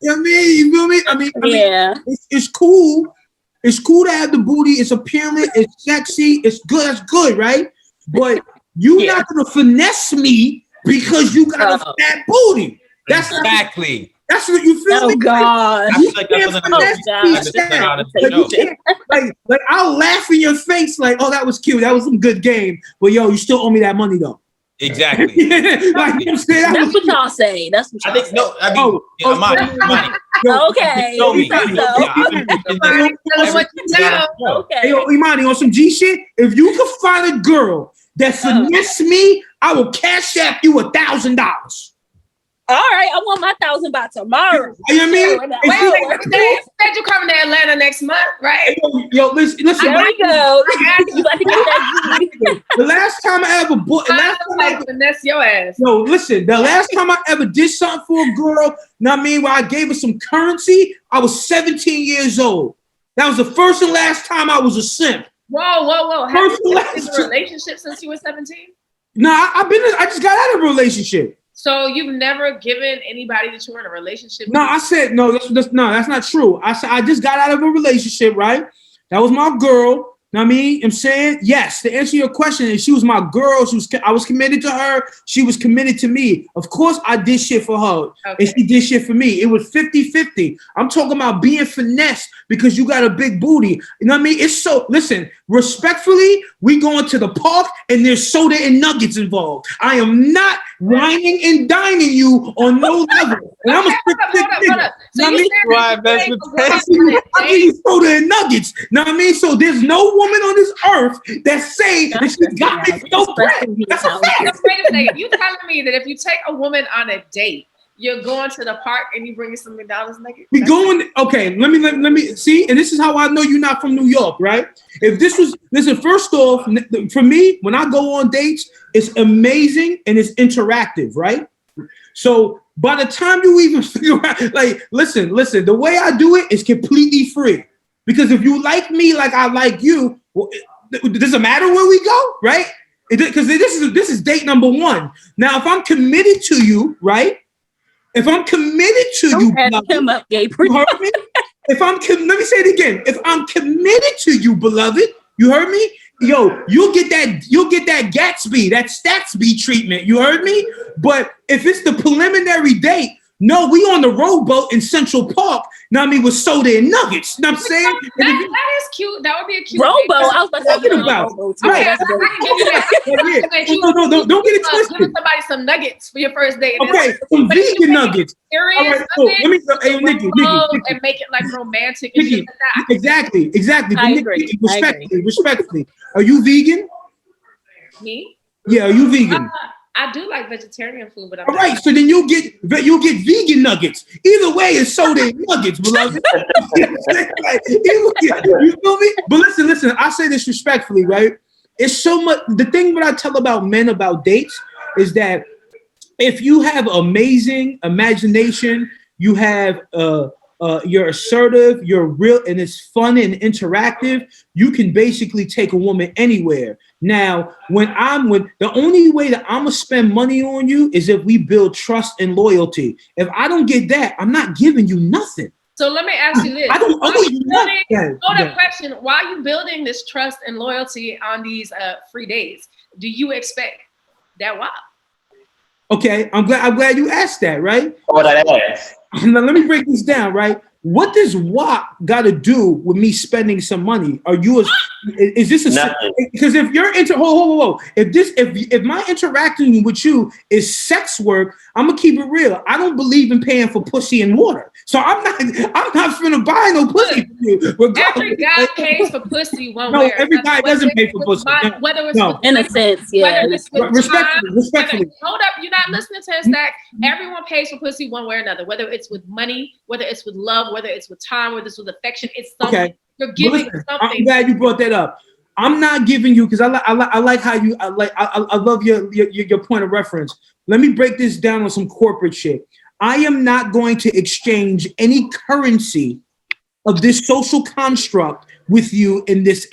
know what I mean? You feel me? I mean, yeah. It's cool. It's cool to have the booty. It's appealing. It's sexy. It's good. That's good, right? But you're not gonna finesse me because you got a fat booty. That's exactly. That's what you feel me? Oh God! Like I'll laugh in your face, like, oh, that was cute. That was some good game. But yo, you still owe me that money though. Exactly. Like, you know that's what y'all say. That's what y'all say. No, I mean, money. Okay. Show me. Okay. Hey, yo, Imani, on some G shit, if you can find a girl that finesse me, I will cash app you $1,000. All right, I want my 1,000 by tomorrow. You know what I mean? Wait, You said you coming to Atlanta next month, right? Yo, listen. there we go. You about to get that. The last time I ever bought, Finesse your ass. no, listen. The last time I ever did something for a girl, know what I mean, where I gave her some currency, I was 17 years old. That was the first and last time I was a simp. Whoa. Have you been in a relationship since you were 17? No, I just got out of a relationship. So you've never given anybody that you were in a relationship with? No, I said no. That's not true. I said I just got out of a relationship, right? That was my girl. Know what I mean? I'm saying yes. To answer your question, is she was my girl. I was committed to her. She was committed to me. Of course, I did shit for her, and she did shit for me. It was 50-50. I'm talking about being finessed because you got a big booty. You know what I mean? It's so. Listen, respectfully, we going to the park and there's soda and nuggets involved. I am not whining and dining you on no level. And I'm a hold up. So you I'll give you soda and nuggets. Know what I mean? So there's no woman on this earth that say that she got me no bread. That's a fact. Wait a second. You telling me that if you take a woman on a date, you're going to the park and you bring some McDonald's nuggets? We going, okay, let me see, and this is how I know you're not from New York, right? If this was, listen, first off, for me, when I go on dates, it's amazing and it's interactive, right? So by the time you even figure out, like, listen, the way I do it is completely free. Because if you like me like I like you, well, it doesn't matter where we go, right? Because this is date number one. Now, if I'm committed to you, right? If I'm committed to you, beloved, you heard me? Let me say it again. If I'm committed to you, beloved, you heard me? Yo, you'll get that Gatsby, that Statsby treatment. You heard me? But if it's the preliminary date, no, we on the rowboat in Central Park. Know what I mean, with soda and nuggets. Know what I'm saying? That is cute. That would be a cute rowboat. I was about to say about. Okay, I can give you that. Don't get it twisted. Give somebody some nuggets for your first date. Okay, some vegan nuggets. Serious all right, so let me. Hey, Nikki, and make it like romantic and shit like that. Exactly. I agree. Respectfully. Are you vegan? Me? Yeah, are you vegan? I do like vegetarian food, but I'm all right. So then you'll get vegan nuggets. Either way, it's soda and nuggets, beloved. You feel me? But listen. I say this respectfully, right? It's so much. The thing that I tell about men about dates is that if you have amazing imagination, you have you're assertive, you're real, and it's fun and interactive, you can basically take a woman anywhere. Now, the only way that I'm gonna spend money on you is if we build trust and loyalty. If I don't get that, I'm not giving you nothing. So let me ask you this. I don't owe you nothing. Question. Why are you building this trust and loyalty on these free days? Do you expect that? Why? Okay, I'm glad you asked that, right? Oh, that ass. Now let me break this down, right? What does WAP got to do with me spending some money? Is this a because if you're if my interacting with you is sex work, I'm gonna keep it real. I don't believe in paying for pussy and water, so I'm not finna buy no pussy for you. Every guy pays for pussy one way. No, every guy doesn't pay for pussy. Whether it's in a sense, yeah. Respectfully. Hold up, you're not listening to Tenn Stacks. Everyone pays for pussy one way or another. Whether it's with money, whether it's with love, whether it's with time, whether it's with affection, it's something. Okay. You're giving something. I'm glad you brought that up. I'm not giving you because I like how you I love your point of reference. Let me break this down on some corporate shit. I am not going to exchange any currency of this social construct with you in this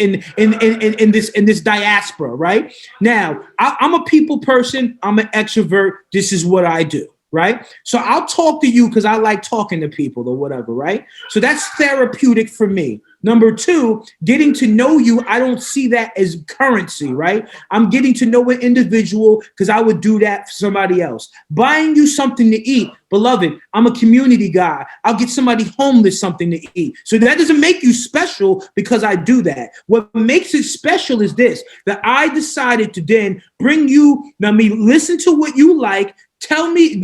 diaspora, right? Now, I'm a people person. I'm an extrovert. This is what I do. Right? So I'll talk to you because I like talking to people or whatever, right? So that's therapeutic for me. Number two, getting to know you, I don't see that as currency, right? I'm getting to know an individual because I would do that for somebody else. Buying you something to eat, beloved, I'm a community guy. I'll get somebody homeless something to eat. So that doesn't make you special because I do that. What makes it special is this, that I decided to then bring you, listen to what you like, tell me,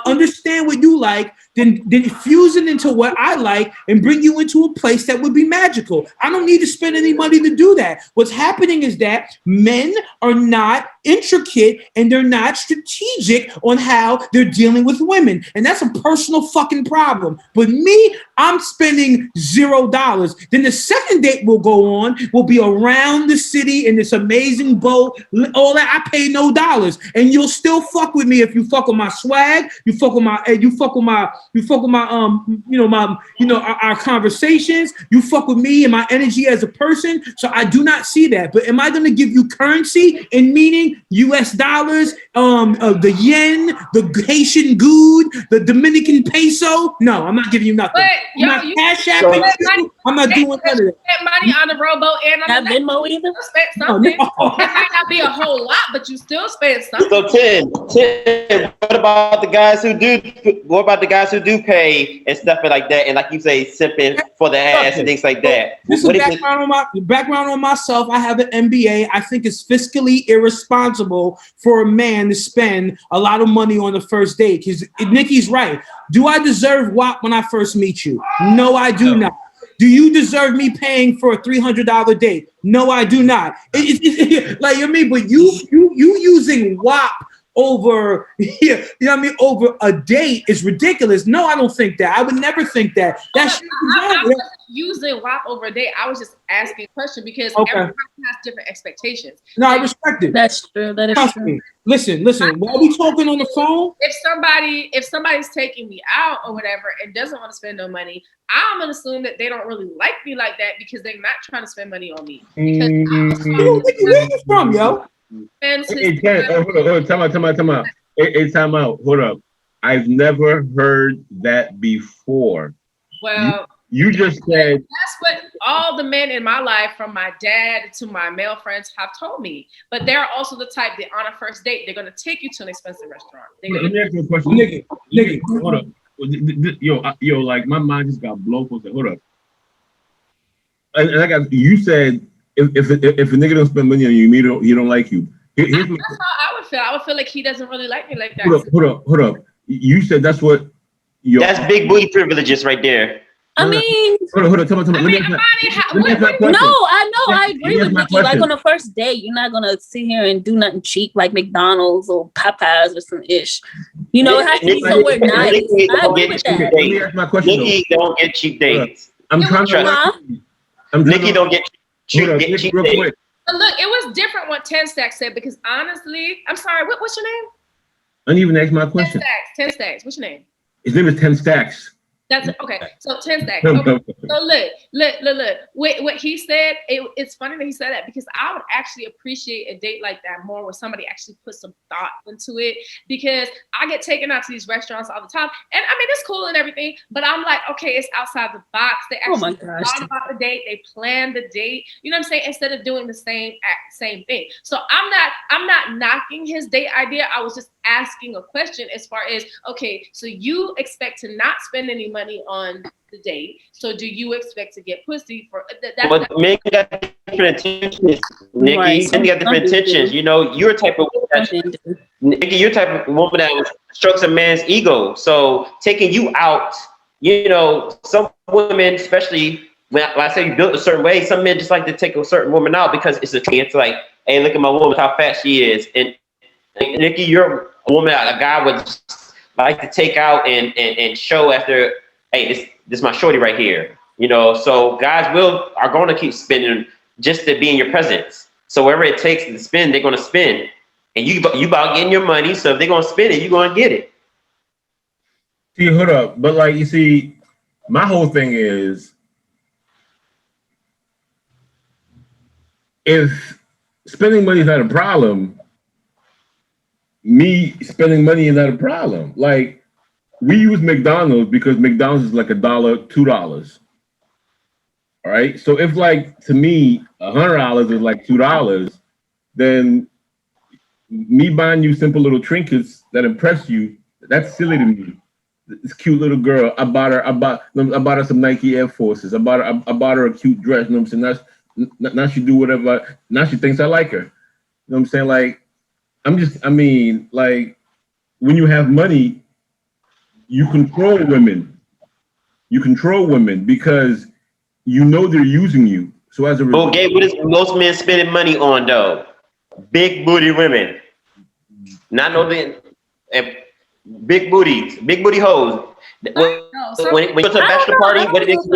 understand what you like, then fuse it into what I like and bring you into a place that would be magical. I don't need to spend any money to do that. What's happening is that men are not intricate and they're not strategic on how they're dealing with women. And that's a personal fucking problem. But me, I'm spending $0. Then the second date will go on, will be around the city in this amazing boat, all that. I pay no dollars. And you'll still fuck with me if you fuck with my swag, our conversations, you fuck with me and my energy as a person. So I do not see that. But am I going to give you currency in meaning US dollars, the yen, the Haitian good, the Dominican peso? No, I'm not giving you nothing. But I'm not cash apping you. I'm not doing none of that. Money on the rowboat and on Not Venmo either. Spent something. No. It might not be a whole lot, but you still spent something. So Tenn, what about the guys who do? What about the guys who do pay and stuff like that? And like you say, simping for the ass and things like that. This is background on myself. I have an MBA. I think it's fiscally irresponsible for a man to spend a lot of money on the first date. Because Nikki's right. Do I deserve WAP when I first meet you? No, I do not. Do you deserve me paying for a $300 date? No, I do not. Like, you mean, but you using WAP over over a date is ridiculous. No, I don't think that. I would never think that. I wasn't using WAP over a date. I was just asking a question because everyone has different expectations. No, I respect it. That's true. That is true. Listen. While we talking on the phone, if somebody's taking me out or whatever and doesn't want to spend no money, I'm gonna assume that they don't really like me like that because they're not trying to spend money on me. Because where you from, yo? Hey, hold on. Time out. Hey, time out. Hold up. I've never heard that before. Well, you just said that's what all the men in my life, from my dad to my male friends, have told me. But they're also the type that on a first date, they're gonna take you to an expensive restaurant. Let me ask you a question. Nikki, hold up. Yo, like my mind just got blown. Hold up. And you said if a nigga don't spend money on you, he don't like you. That's how I would feel. I would feel like he doesn't really like me like that. Hold up. You said that's what. That's big booty privileges right there. I mean, hold on. Tell me. No, I know. I agree with Nikki. Like on the first date, you're not gonna sit here and do nothing cheap like McDonald's or Popeyes or some ish. You know, it has to be somewhere nice. I agree with that. Let me ask my question. Nikki don't get cheap dates. I'm trying to. Nikki don't get cheap dates. Real quick. But look, it was different what Tenn Stacks said because honestly, I'm sorry. What's your name? I didn't even ask my question. Tenn Stacks. What's your name? His name is Tenn Stacks. That's okay. So Tenn Stacks. Okay. So look. What he said, it's funny that he said that because I would actually appreciate a date like that more where somebody actually put some thought into it because I get taken out to these restaurants all the time. And I mean, it's cool and everything, but I'm like, okay, it's outside the box. They actually thought about the date. They planned the date. You know what I'm saying? Instead of doing the same thing. So I'm not knocking his date idea. I was just asking a question as far as, okay, so you expect to not spend any money on the date. So do you expect to get pussy for that? But men got different intentions, Nikki. Right. Men got different intentions. You know, you're a type of woman Nikki, you're type of woman that strokes a man's ego. So taking you out, you know, some women, especially when I say you built a certain way, some men just like to take a certain woman out because it's like, hey, look at my woman, how fat she is. And Nikki, you're a woman that a guy would like to take out and show after, hey, this is my shorty right here. You know, so guys are going to keep spending just to be in your presence. So wherever it takes to spend, they're going to spend. And you about getting your money. So if they're going to spend it, you're going to get it. See, hold up. But like, you see, my whole thing is, if spending money is not a problem, me spending money is not a problem. Like, we use McDonald's because McDonald's is like $1, $2. All right. So if like to me $100 is like $2, then me buying you simple little trinkets that impress you, that's silly to me. This cute little girl, I bought her some Nike Air Forces. I bought her a cute dress. You know what I'm saying? Now she do whatever. Now she thinks I like her. You know what I'm saying? Like, like when you have money, you control women. You control women because you know they're using you. So as a result, Okay, what is most men spending money on though? Big booty women. Not no big booty hoes. When you go to a bachelor party, what it is,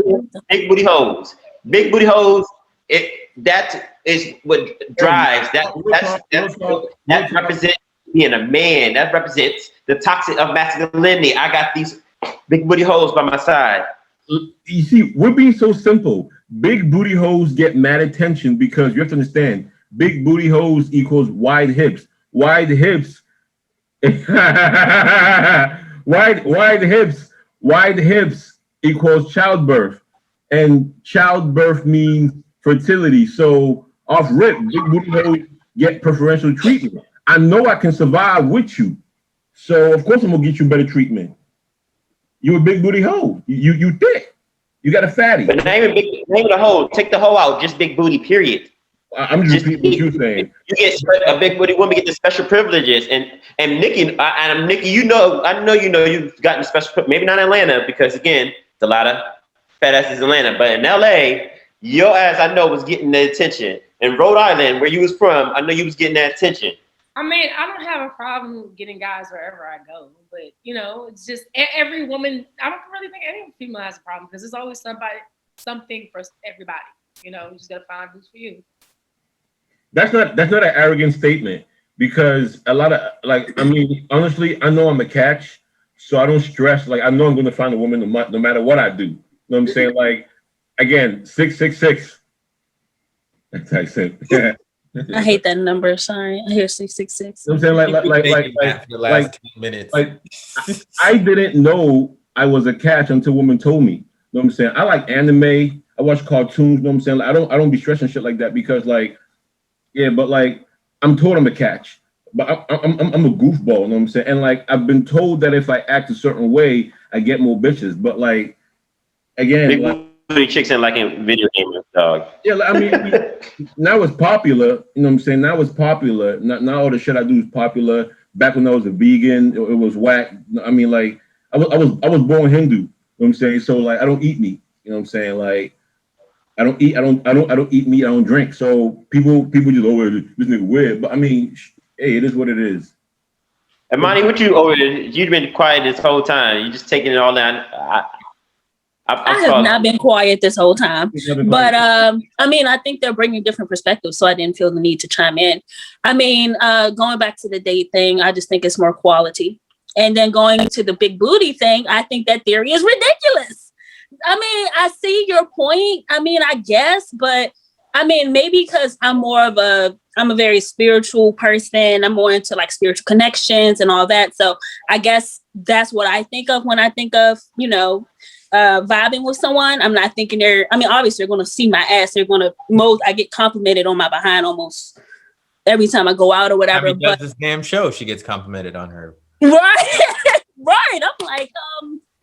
big booty hoes. Big booty hoes. That is what drives. That represents being a man. That represents the toxic of masculinity. I got these big booty hoes by my side. You see, we're being so simple. Big booty hoes get mad attention because you have to understand, big booty hoes equals wide hips. Wide hips. Wide hips equals childbirth. And childbirth means fertility. So off rip, big booty hoes get preferential treatment. I know I can survive with you. So of course I'm gonna get you better treatment. You a big booty hoe. You thick. You got a fatty. But name the hoe. Take the hoe out. Just big booty. Period. I'm just repeating what you're saying. You get a big booty woman get the special privileges, and Nikki, Nikki, you know, I know you know you've gotten special. Maybe not in Atlanta because again, it's a lot of fat asses in Atlanta, but in LA, your ass I know was getting the attention. In Rhode Island, where you was from, I know you was getting that attention. I mean, I don't have a problem getting guys wherever I go, but you know, it's just every woman. I don't really think any female has a problem because there's always something for everybody. You know, you just gotta find who's for you. That's not an arrogant statement because a lot of I mean, honestly, I know I'm a catch, so I don't stress. Like I know I'm gonna find a woman no matter what I do. You know what I'm saying? Like again, 666. That's how I said. I hate that number. Sorry, I hear 666. You know what I'm saying? I didn't know I was a catch until a woman told me. You know what I'm saying? I like anime. I watch cartoons. You know what I'm saying? Like, I don't be stressing shit like that because I'm told I'm a catch, but I'm a goofball. You know what I'm saying? And like I've been told that if I act a certain way, I get more bitches. But like again, big booty chicks ain't like in video games, dog. Yeah, I mean, now it's popular. You know what I'm saying? Now it's popular. Now all the shit I do is popular. Back when I was a vegan, it was whack. I mean, like I was born Hindu. You know what I'm saying? So like I don't eat meat. You know what I'm saying? Like I don't eat meat. I don't drink. So people just this nigga weird. But I mean, hey, it is what it is. Imani, what you over there? You've been quiet this whole time. You just taking it all down. I have not been quiet this whole time, but I mean, I think they're bringing different perspectives, so I didn't feel the need to chime in. I mean, going back to the date thing, I just think it's more quality. And then going to the big booty thing, I think that theory is ridiculous. I mean, I see your point. I mean, I guess, but I mean, maybe because I'm a very spiritual person. I'm more into like spiritual connections and all that. So I guess that's what I think of when I think of, you know, vibing with someone. I'm not thinking obviously they're going to see my ass. I get complimented on my behind almost every time I go out or whatever. I mean, but this damn show, she gets complimented on her. Right. Right. I'm like,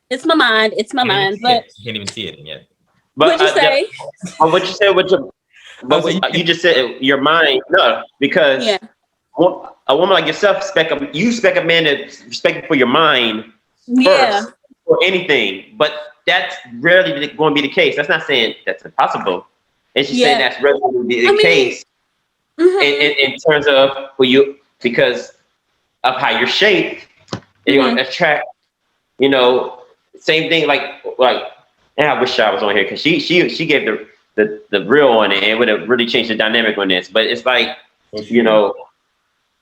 it's my mind. It's my mind. But you can't even see it yet. What'd you say? You just said your mind. No, because a woman like yourself expect a man that's respected for your mind first for anything. But that's rarely going to be the case. That's not saying that's impossible. It's just saying that's rarely going to be the case in terms of for you because of how you're shaped. You're going to attract, you know, same thing like. And I wish I was on here because she gave the real on it and it would have really changed the dynamic on this. But it's like, you know,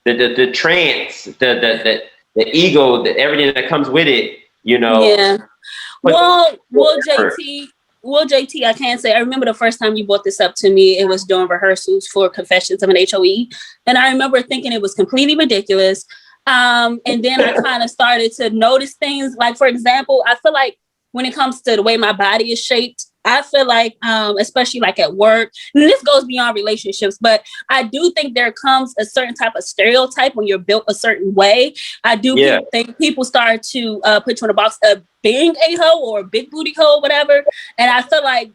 the trance, the ego, everything that comes with it, you know. Yeah. Well, JT, I can't say. I remember the first time you brought this up to me, it was during rehearsals for Confessions of an HOE. And I remember thinking it was completely ridiculous. And then I kind of started to notice things. Like, for example, I feel like when it comes to the way my body is shaped, I feel like, especially like at work, and this goes beyond relationships, but I do think there comes a certain type of stereotype when you're built a certain way. I do think people start to put you in a box of being a hoe or a big booty hoe, whatever. And I feel like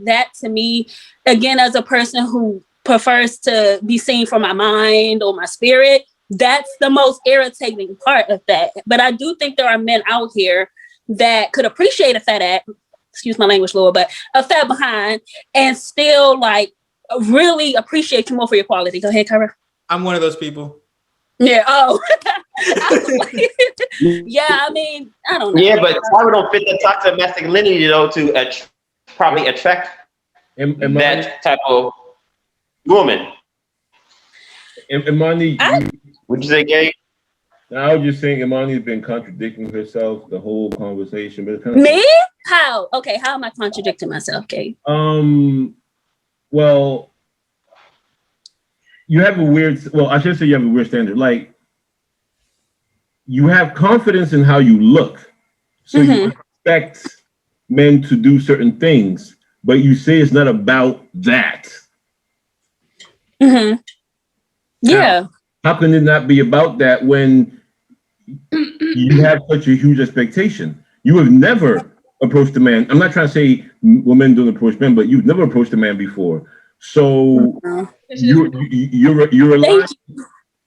that to me, again, as a person who prefers to be seen for my mind or my spirit, That's the most irritating part of that. But I do think there are men out here that could appreciate a fat ass, excuse my language, Lord, but a fat behind, and still like really appreciate you more for your quality. Go ahead, Kyra. I'm one of those people. Yeah. Oh. Yeah. I mean, I don't know. Yeah, but Tyra don't fit the toxic masculinity though to probably attract that type of woman. Imani, Would you say, Gabe? I was just saying Imani's been contradicting herself the whole conversation. But it's kind of Me? How? Okay, how am I contradicting myself, Gabe? Well, you have a weird. Well, I should say you have a weird standard. Like, you have confidence in how you look, so you expect men to do certain things, but you say it's not about that. Yeah. How can it not be about that when you have such a huge expectation? You have never approached a man. I'm not trying to say women don't approach men, but you've never approached a man before. So you're relying.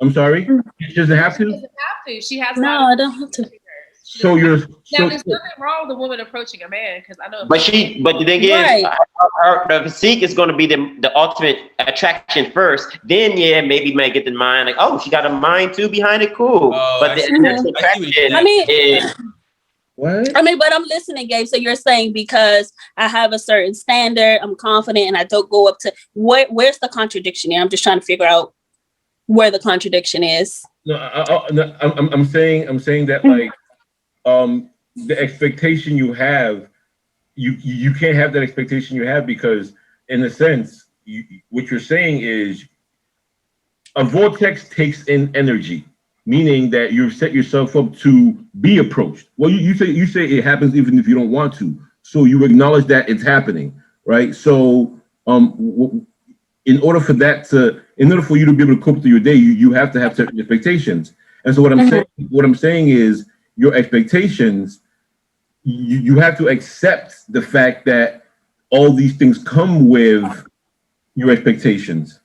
I'm sorry. She doesn't have to. She doesn't have to. She has. No, I don't have to. So you're. Now, there's nothing wrong with a woman approaching a man because I know. But the thing is, her physique is going to be the ultimate attraction first. Then, yeah, maybe might get the mind like, oh, she got a mind too behind it. Cool. But the attraction. What? I mean, but I'm listening, Gabe. So you're saying because I have a certain standard, I'm confident, and I don't go up to where's the contradiction here? I'm just trying to figure out where the contradiction is. No, I'm saying that like. The expectation you have, you can't have that expectation you have because, in a sense, what you're saying is a vortex takes in energy, meaning that you've set yourself up to be approached. Well, you say it happens even if you don't want to, so you acknowledge that it's happening, right? So, in order for you to be able to cope through your day, you have to have certain expectations. And so what I'm saying is your expectations. You have to accept the fact that all these things come with your expectations.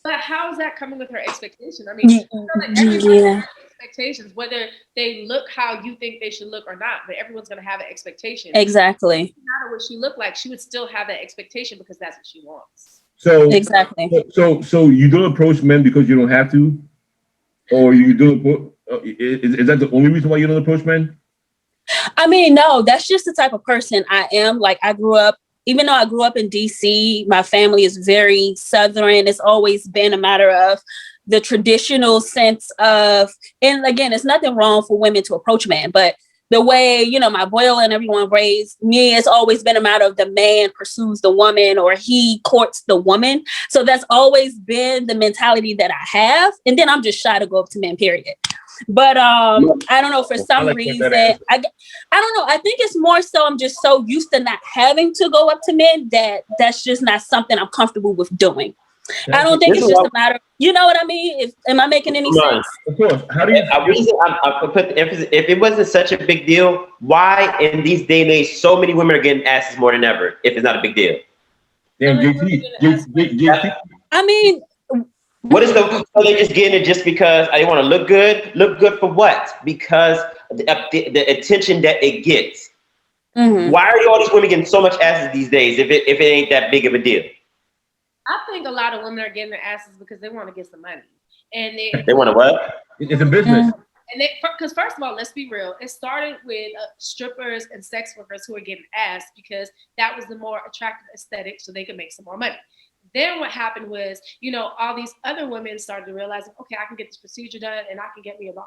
But how is that coming with her expectation? I mean, everybody has expectations, whether they look how you think they should look or not, but everyone's going to have an expectation. Exactly. No matter what she looked like, she would still have that expectation because that's what she wants. So exactly. So you don't approach men because you don't have to, or you do. Is that the only reason why you don't approach men? I mean, no, that's just the type of person I am. Like even though I grew up in DC, my family is very Southern. It's always been a matter of the traditional sense of, and again, it's nothing wrong for women to approach men, but the way, my boil and everyone raised me, it's always been a matter of the man pursues the woman or he courts the woman. So that's always been the mentality that I have. And then I'm just shy to go up to men, period. But I don't know, for some reason, I don't know. I think it's more so I'm just so used to not having to go up to men that's just not something I'm comfortable with doing. I don't think it's just a matter, you know what I mean? Am I making any sense? Of course. How do you? I put the emphasis. If it wasn't such a big deal, why in these day and age so many women are getting asses more than ever? If it's not a big deal. Damn, JT. I mean. What is so they just getting it just because they want to look good? Look good for what? Because the attention that it gets. Mm-hmm. Why are all these women getting so much asses these days if it ain't that big of a deal? I think a lot of women are getting their asses because they want to get some money, and they want to what? It's a business. And because first of all, let's be real. It started with strippers and sex workers who are getting ass because that was the more attractive aesthetic, so they could make some more money. Then what happened was, all these other women started to realize, okay, I can get this procedure done and I can get me a baller.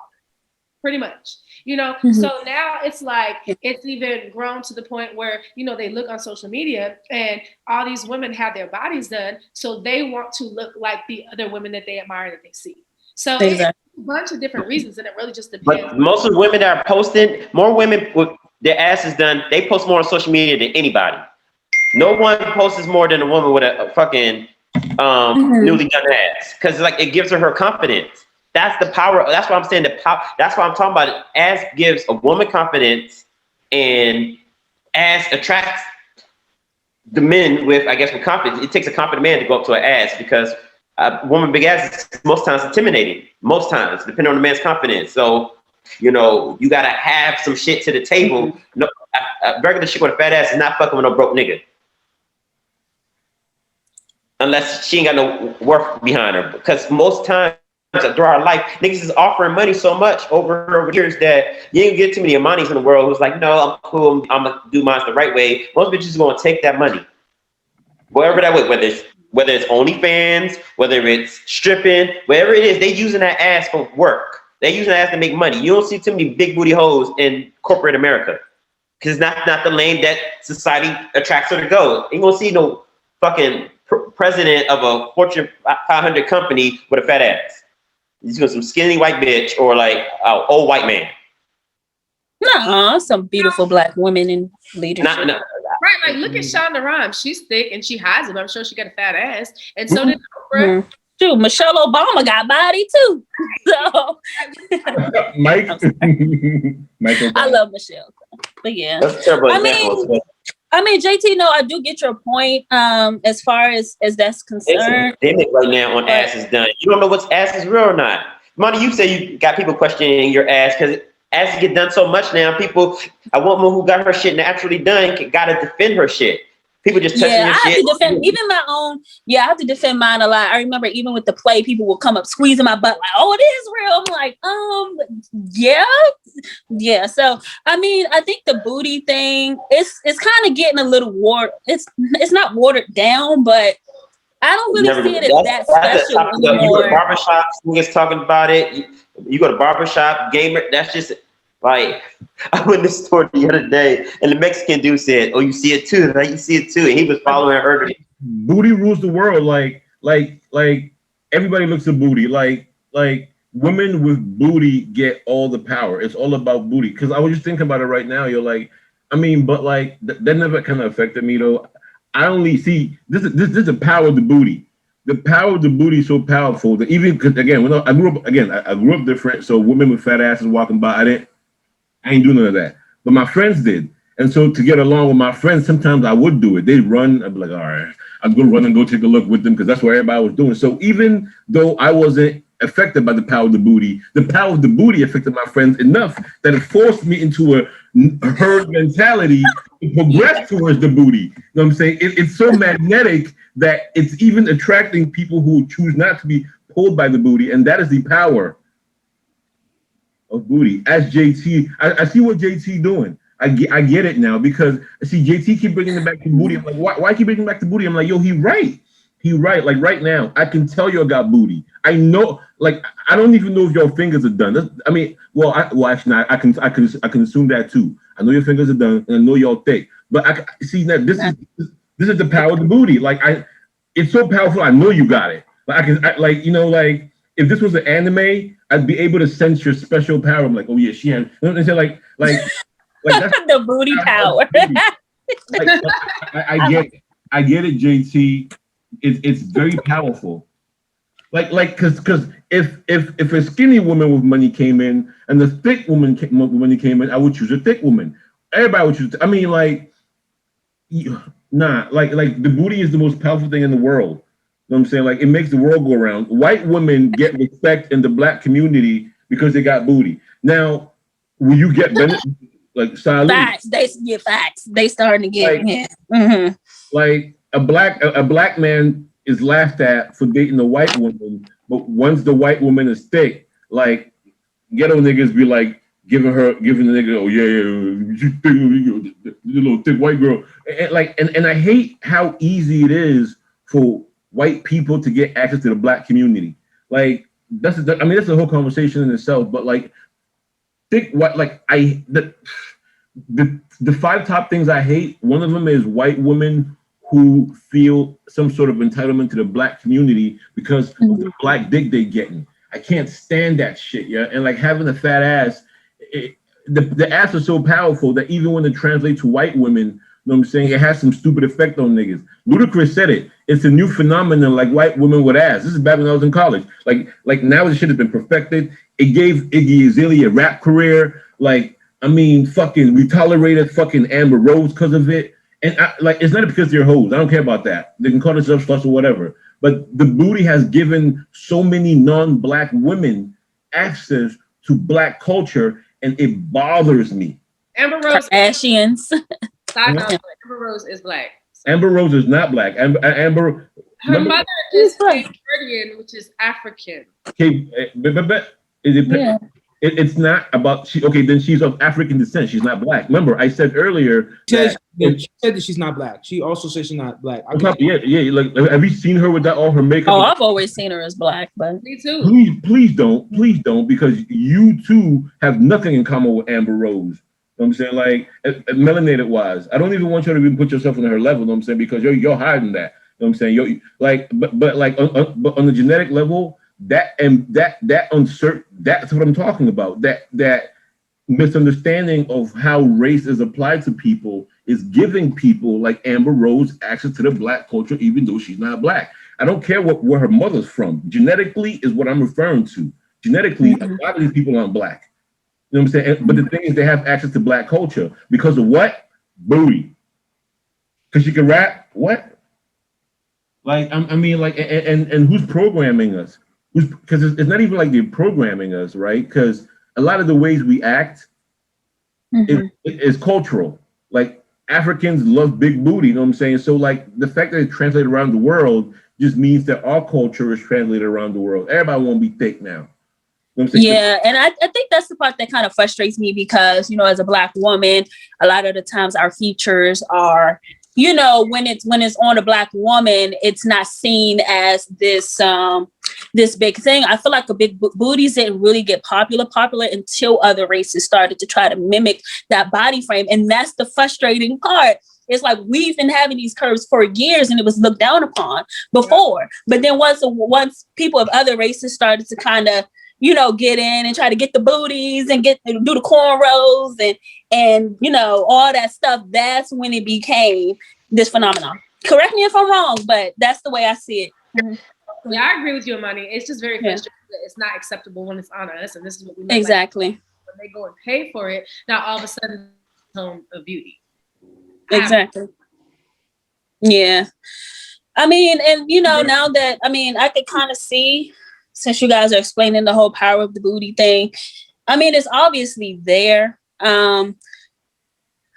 Pretty much, Mm-hmm. So now it's like, it's even grown to the point where, they look on social media and all these women have their bodies done. So they want to look like the other women that they admire that they see. So it's a bunch of different reasons and it really just depends. But most of the women that are posting, more women with their asses done, they post more on social media than anybody. No one posts more than a woman with a fucking newly done ass, because it gives her confidence. That's the power. That's what I'm saying. That's what I'm talking about. Ass gives a woman confidence, and ass attracts the men with, I guess, with confidence. It takes a confident man to go up to an ass because a woman big ass is most times intimidating. Most times, depending on the man's confidence. So, you know, you gotta have some shit to the table. No, a regular shit with a fat ass is not fucking with no broke nigga. Unless she ain't got no worth behind her. Because most times through our life, niggas is offering money so much over years that you ain't get too many Imanis in the world who's like, no, I'm cool, I'm gonna do mine the right way. Most bitches gonna take that money. Whatever that way, whether it's OnlyFans, whether it's stripping, whatever it is, they using that ass for work. They using that ass to make money. You don't see too many big booty hoes in corporate America. Because it's not the lane that society attracts her to go. You ain't gonna see no fucking president of a Fortune 500 company with a fat ass. He's got some skinny white bitch or like an old white man. No, some beautiful black women in leadership. Right, like look at Shonda Rhimes. She's thick and she hides it. I'm sure she got a fat ass. And so did Oprah. Dude, Michelle Obama got body too. So Mike. I love Michelle. But yeah. That's a terrible example. I mean, JT, no, I do get your point as far as that's concerned. It's a right now on ass is done. You don't know what's ass is real or not. Monty, you say you got people questioning your ass because ass get done so much now. A woman who got her shit naturally done got to defend her shit. People just touching your shit. I have to defend even my own. Yeah, I have to defend mine a lot. I remember even with the play, people will come up squeezing my butt like, "Oh, it is real." I'm like, yeah. So I mean, I think the booty thing it's kind of getting a little it's not watered down, but I don't really see it as that special anymore. You go to barbershops, niggas talking about it. You go to barbershop, gamer. That's just. Like, I went to the store the other day, and the Mexican dude said, "Oh, you see it too? Right? You see it too?" And he was following her. Booty rules the world. Like everybody looks at booty. Like women with booty get all the power. It's all about booty. Because I was just thinking about it right now. You're like, I mean, but like that never kind of affected me though. I only see this is the power of the booty. The power of the booty is so powerful that even because again, when I grew up different. So women with fat asses walking by, I ain't doing none of that. But my friends did. And so to get along with my friends, sometimes I would do it. They'd run. I'd be like, all right, I'd go run and go take a look with them because that's what everybody was doing. So even though I wasn't affected by the power of the booty affected my friends enough that it forced me into a herd mentality to progress towards the booty. You know what I'm saying? It's so magnetic that it's even attracting people who choose not to be pulled by the booty. And that is the power of booty. As JT, I see what JT doing. I get it now because I see JT keep bringing it back to booty. I'm like, why keep bringing it back to booty? I'm like, yo, he right. Like right now, I can tell you I got booty. I know, like I don't even know if your fingers are done. I mean, actually, I can assume that too. I know your fingers are done, and I know you're thick. But I see that this is the power of the booty. Like it's so powerful. I know you got it. Like like if this was an anime, I'd be able to sense your special power. I'm like, oh yeah, she has. You know what I'm saying? Like that's the booty power. I get it, JT. It's very powerful. Because if a skinny woman with money came in and the thick woman with money came in, I would choose a thick woman. Everybody would choose. I mean, like the booty is the most powerful thing in the world. You know what I'm saying? Like it makes the world go around. White women get respect in the black community because they got booty. Now, will you get like salute? Facts. They starting to get like a black man is laughed at for dating a white woman, but once the white woman is thick, like ghetto niggas be like giving the nigga, oh yeah, you thick, you little thick white girl, and I hate how easy it is for white people to get access to the black community. Like that's a whole conversation in itself. But like thick white, like the 5 top things I hate. One of them is white women who feel some sort of entitlement to the black community because of the black dick they getting. I can't stand that shit, yeah. And like having a fat ass, the ass is so powerful that even when it translates to white women, you know what I'm saying, it has some stupid effect on niggas. Ludacris said it. It's a new phenomenon, like white women with ass. This is back when I was in college. Like now the shit has been perfected. It gave Iggy Azalea a rap career. Like, I mean, fucking, we tolerated fucking Amber Rose because of it. And it's not because they're hoes. I don't care about that. They can call themselves sluts or whatever. But the booty has given so many non-black women access to black culture, and it bothers me. Amber Rose. Kardashians. Side note, Amber Rose is black. So. Amber Rose is not black. Amber. Her mother is Cape Verdean, which is African. It's not about okay. Then she's of African descent. She's not black. Remember, I said earlier. She said that she's not black. She also said she's not black. Yeah. Like, have you seen her with all her makeup? Oh, I've always seen her as black, but me too. Please don't, because you too have nothing in common with Amber Rose. You know what I'm saying, like melanated wise, I don't even want you to even put yourself on her level. You know what I'm saying, because you're hiding that. You know what I'm saying, you're like, but like on the genetic level. That uncertain, that's what I'm talking about. That misunderstanding of how race is applied to people is giving people like Amber Rose access to the black culture, even though she's not black. I don't care where her mother's from. Genetically is what I'm referring to. Genetically, a lot of these people aren't black. You know what I'm saying? But the thing is, they have access to black culture because of what? Booty. Because she can rap. What? Like I mean, like, and who's programming us? Because it's not even like they're programming us, right? Because a lot of the ways we act is cultural. Like Africans love big booty, you know what I'm saying? So like the fact that it's translated around the world just means that our culture is translated around the world. Everybody want to be thick now. You know what I'm saying? Yeah, and I think that's the part that kind of frustrates me because, you know, as a Black woman, a lot of the times our features are, you know, when it's on a Black woman, it's not seen as this this big thing. I feel like a big booties didn't really get popular until other races started to try to mimic that body frame. And that's the frustrating part. It's like we've been having these curves for years and it was looked down upon before. But then once people of other races started to kind of, you know, get in and try to get the booties and do the cornrows and you know, all that stuff, that's when it became this phenomenon. Correct me if I'm wrong, but that's the way I see it. Mm-hmm. Yeah, I agree with you, Imani. It's just very frustrating that it's not acceptable when it's on us, and this is what we know. Exactly. Like, when they go and pay for it, now all of a sudden, it's home of beauty. Exactly. Yeah. I mean, and you know, now that I could kind of see, since you guys are explaining the whole power of the booty thing. I mean, it's obviously there. Hold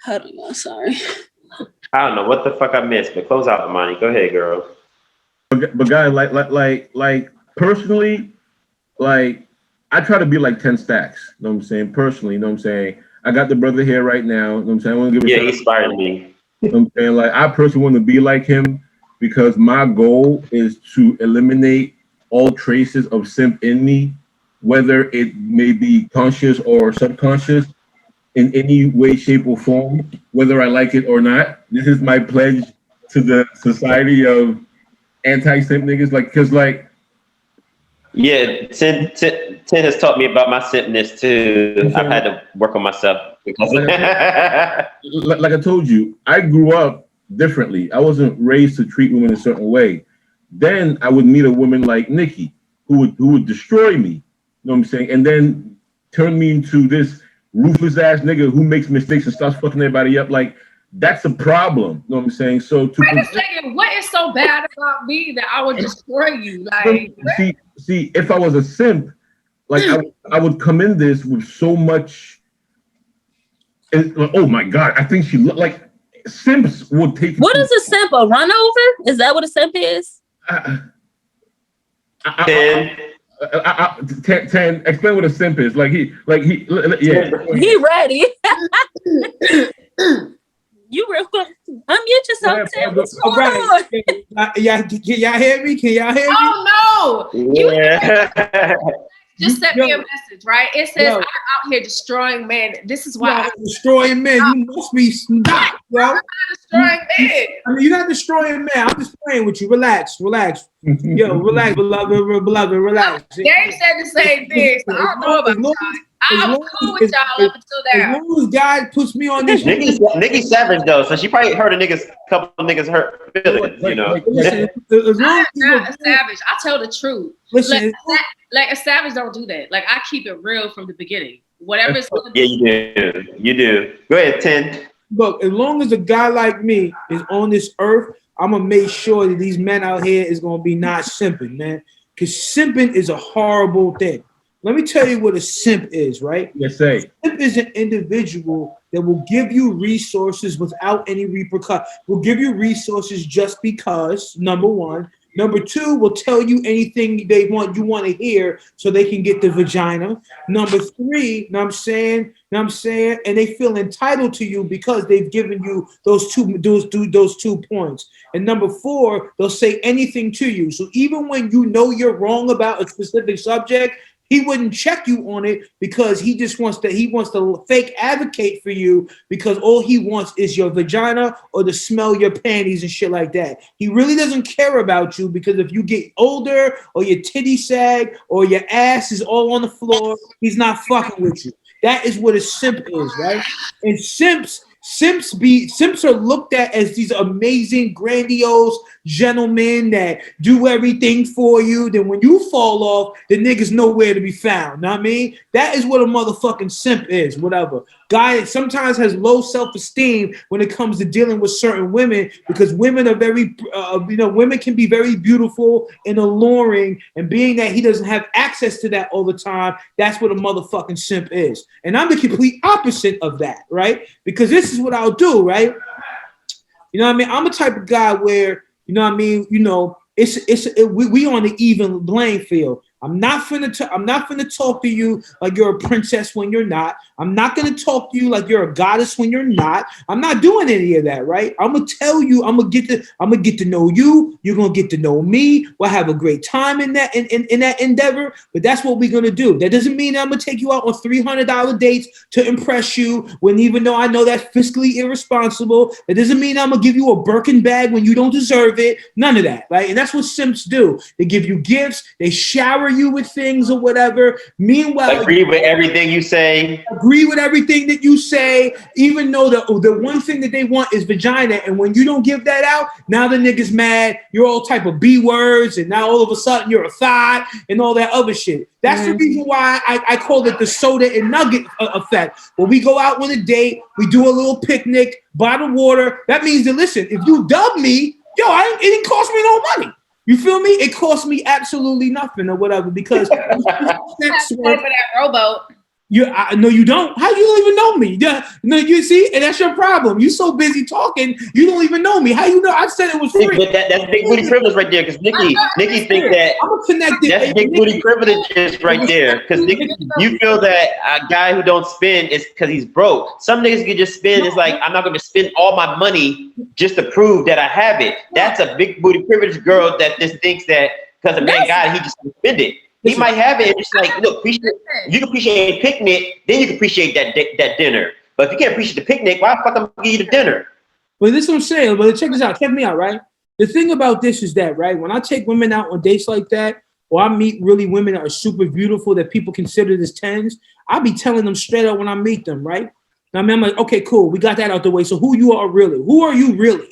on, sorry. I don't know what the fuck I missed, but close out, Imani. Go ahead, girl. But guys, like personally, like I try to be like Tenn Stacks. You know what I'm saying? Personally, you know what I'm saying? I got the brother here right now. You know what I'm saying? I want to give he inspired me. You know what I'm saying? Like I personally want to be like him because my goal is to eliminate all traces of simp in me, whether it may be conscious or subconscious, in any way, shape, or form, whether I like it or not. This is my pledge to the society of anti-simp niggas, like, because like, yeah, Tenn has taught me about my simpness too. I've had to work on myself because like I told you, I grew up differently. I wasn't raised to treat women a certain way. Then I would meet a woman like Nikki who would destroy me. You know what I'm saying? And then turn me into this ruthless ass nigga who makes mistakes and starts fucking everybody up. Like, that's a problem. You know what I'm saying? So wait a second, what is so bad about me that I would destroy you? Like, see, if I was a simp, like I would come in this with so much. Oh my god, I think she looked like simps would take. What is a simp? A run over? Is that what a simp is? Tenn, explain what a simp is. He ready. You real quick. Unmute yourself, Tenn. What's going on? Y'all hear me? Can y'all hear me? Oh no! Yeah. Just sent me a message, right? It says I'm out here destroying men. This is why I'm destroying men. You must be stopped, bro. I'm not destroying men. I mean, you're not destroying men. I'm just playing with you. Relax. Yo, relax, beloved, relax. Gabe said the same thing, so I don't know about y'all. I was cool with y'all up until now. As long as God puts me on this. Nikki savage though, so she probably heard a couple niggas hurt feelings, you know. Listen, I'm not a savage. I tell the truth. Listen, like a savage don't do that. Like I keep it real from the beginning. Whatever it's gonna be. Yeah, you do. Go ahead, Tenn. Look, as long as a guy like me is on this earth, I'm gonna make sure that these men out here is gonna be not simping, man. Because simping is a horrible thing. Let me tell you what a simp is, right? Yes, say. A simp is an individual that will give you resources without any repercussion. Will give you resources just because, number one. Number two, will tell you anything you want to hear so they can get the vagina. Number three, know what I'm saying, and they feel entitled to you because they've given you those two points. And number four, they'll say anything to you. So even when you know you're wrong about a specific subject, he wouldn't check you on it because he wants to fake advocate for you because all he wants is your vagina or to smell your panties and shit like that. He really doesn't care about you because if you get older or your titty sag or your ass is all on the floor, he's not fucking with you. That is what a simp is, right? And simps are looked at as these amazing, grandiose gentlemen that do everything for you. Then when you fall off, the nigga's nowhere to be found. Know what I mean? That is what a motherfucking simp is, whatever. Guy sometimes has low self-esteem when it comes to dealing with certain women because women are very, women can be very beautiful and alluring. And being that he doesn't have access to that all the time, that's what a motherfucking simp is. And I'm the complete opposite of that, right? Because this is what I'll do, right? You know what I mean? I'm a type of guy where, you know what I mean? You know, we on the even playing field. I'm not finna talk to you like you're a princess when you're not. I'm not gonna talk to you like you're a goddess when you're not. I'm not doing any of that, right? I'm gonna tell you, I'm gonna get to know you. You're gonna get to know me. We'll have a great time in that endeavor. But that's what we're gonna do. That doesn't mean I'm gonna take you out on $300 dates to impress you. When even though I know that's fiscally irresponsible, it doesn't mean I'm gonna give you a Birkin bag when you don't deserve it. None of that, right? And that's what simps do. They give you gifts. They shower you with things or whatever. Meanwhile, agree with everything you say. Agree with everything that you say, even though the one thing that they want is vagina. And when you don't give that out, now the nigga's mad. You're all type of B words, and now all of a sudden you're a thought and all that other shit. That's the reason why I call it the soda and nugget effect. When we go out on a date, we do a little picnic, bottled water. That means that, listen, if you dub me, it didn't cost me no money. You feel me? It cost me absolutely nothing or whatever because for that rowboat. No, you don't. How you don't even know me? No, you see, and that's your problem. You so busy talking, you don't even know me. How you know? I said it was free. But that's big booty privilege right there. Because Nikki think that I'm connected. That's big booty privilege right there. Because you feel that a guy who don't spend is because he's broke. Some niggas can just spend. It's like I'm not going to spend all my money just to prove that I have it. That's a big booty privilege girl that just thinks that because a man got it, he just can spend it. He might have it. It's like, look, you can appreciate a picnic, then you can appreciate that dinner. But if you can't appreciate the picnic, why the fuck I'm gonna give you the dinner? But this is what I'm saying. But check this out. Check me out, right? The thing about this is that, right, when I take women out on dates like that, or I meet really women that are super beautiful that people consider as 10s, I'll be telling them straight up when I meet them, right? I mean, I'm like, okay, cool. We got that out the way. So who you are really? Who are you really?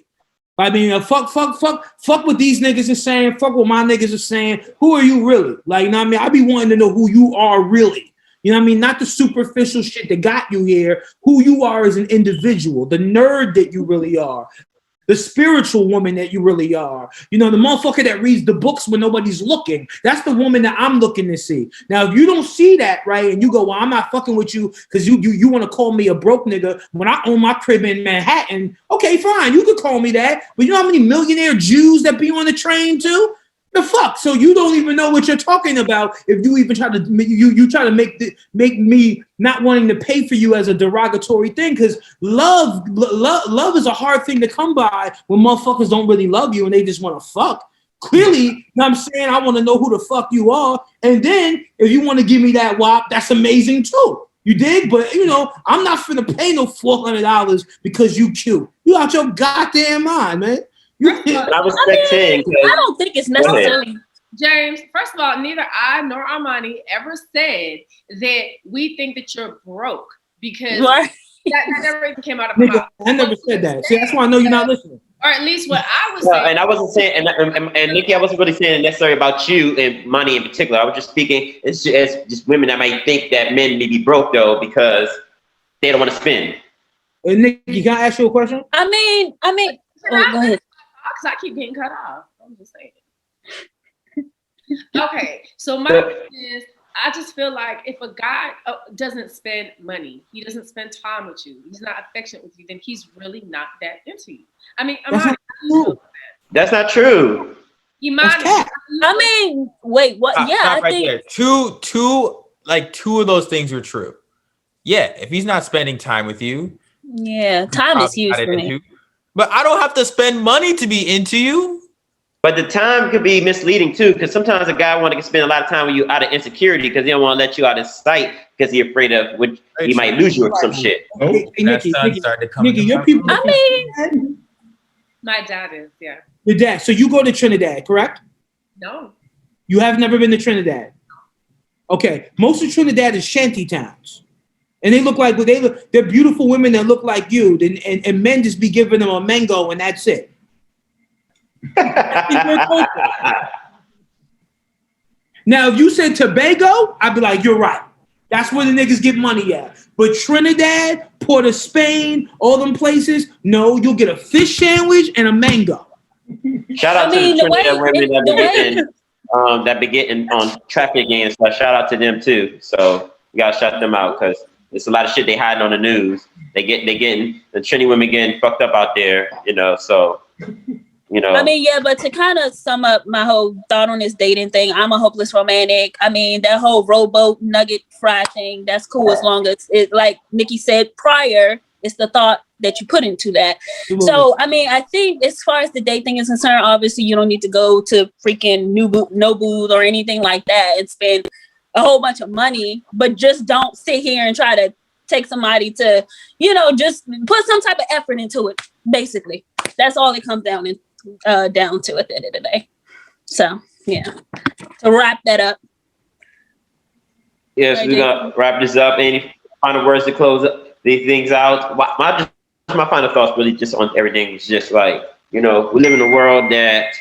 I mean, fuck what these niggas are saying. Fuck what my niggas are saying. Who are you really? Like, you know what I mean? I be wanting to know who you are really. You know what I mean? Not the superficial shit that got you here. Who you are as an individual. The nerd that you really are. The spiritual woman that you really are. You know, the motherfucker that reads the books when nobody's looking. That's the woman that I'm looking to see. Now, if you don't see that, right, and you go, well, I'm not fucking with you because you want to call me a broke nigga when I own my crib in Manhattan, okay, fine, you could call me that. But you know how many millionaire Jews that be on the train too? The fuck? So you don't even know what you're talking about if you even try to you try to make me not wanting to pay for you as a derogatory thing, because love is a hard thing to come by when motherfuckers don't really love you and they just want to fuck. Clearly, you know what I'm saying, I want to know who the fuck you are, and then if you want to give me that wop, that's amazing too. You dig? But you know, I'm not finna pay no $400 because you cute. You out your goddamn mind, man. I was saying, I don't think it's necessarily. James, first of all, neither I nor Imani ever said that we think that you're broke because that never even came out of my mouth. I never said that. See, that's why I know you're not listening. Or at least what I was saying. And I wasn't saying, and Nikki, I wasn't really saying necessarily about you and money in particular. I was just speaking as just women that might think that men may be broke though because they don't want to spend. Nikki, can I ask you a question? I mean, go ahead. because I keep getting cut off. I'm just saying. Okay, so my thing is, I just feel like if a guy doesn't spend money, he doesn't spend time with you, he's not affectionate with you, then he's really not that into you. I mean, That's not true. Imani, I mean, wait, what? Stop I right think there. Two of those things are true. Yeah, if he's not spending time with you, time is huge for me. But I don't have to spend money to be into you. But the time could be misleading too, because sometimes a guy want to spend a lot of time with you out of insecurity because he don't want to let you out of sight because he's afraid of he might lose you or some shit. Hey, Nikki, your people. I mean, my dad is, yeah. Your dad. So you go to Trinidad, correct? No. You have never been to Trinidad. Okay, most of Trinidad is shanty towns, and they look like they're beautiful women that look like you, and men just be giving them a mango and that's it. Now, if you said Tobago, I'd be like, you're right. That's where the niggas get money at. But Trinidad, Port of Spain, all them places, no, you'll get a fish sandwich and a mango. Shout out to the Trinidad women that be getting on trafficking and stuff. Shout out to them too. So you gotta shout them out because there's a lot of shit they hiding on the news. They getting the Trini women getting fucked up out there, so. I mean, yeah, but to kind of sum up my whole thought on this dating thing, I'm a hopeless romantic. I mean, that whole rowboat nugget fry thing, that's cool as long as it, like Nikki said prior, it's the thought that you put into that. So, I mean, I think as far as the date thing is concerned, obviously you don't need to go to freaking No Booth or anything like that and spend a whole bunch of money, but just don't sit here and try to take somebody to, just put some type of effort into it, basically. That's all it comes down to at the end of the day. So yeah, to wrap that up. Yes, we're gonna wrap this up. Any final words to close these things out? My final thoughts really just on everything is just like, we live in a world that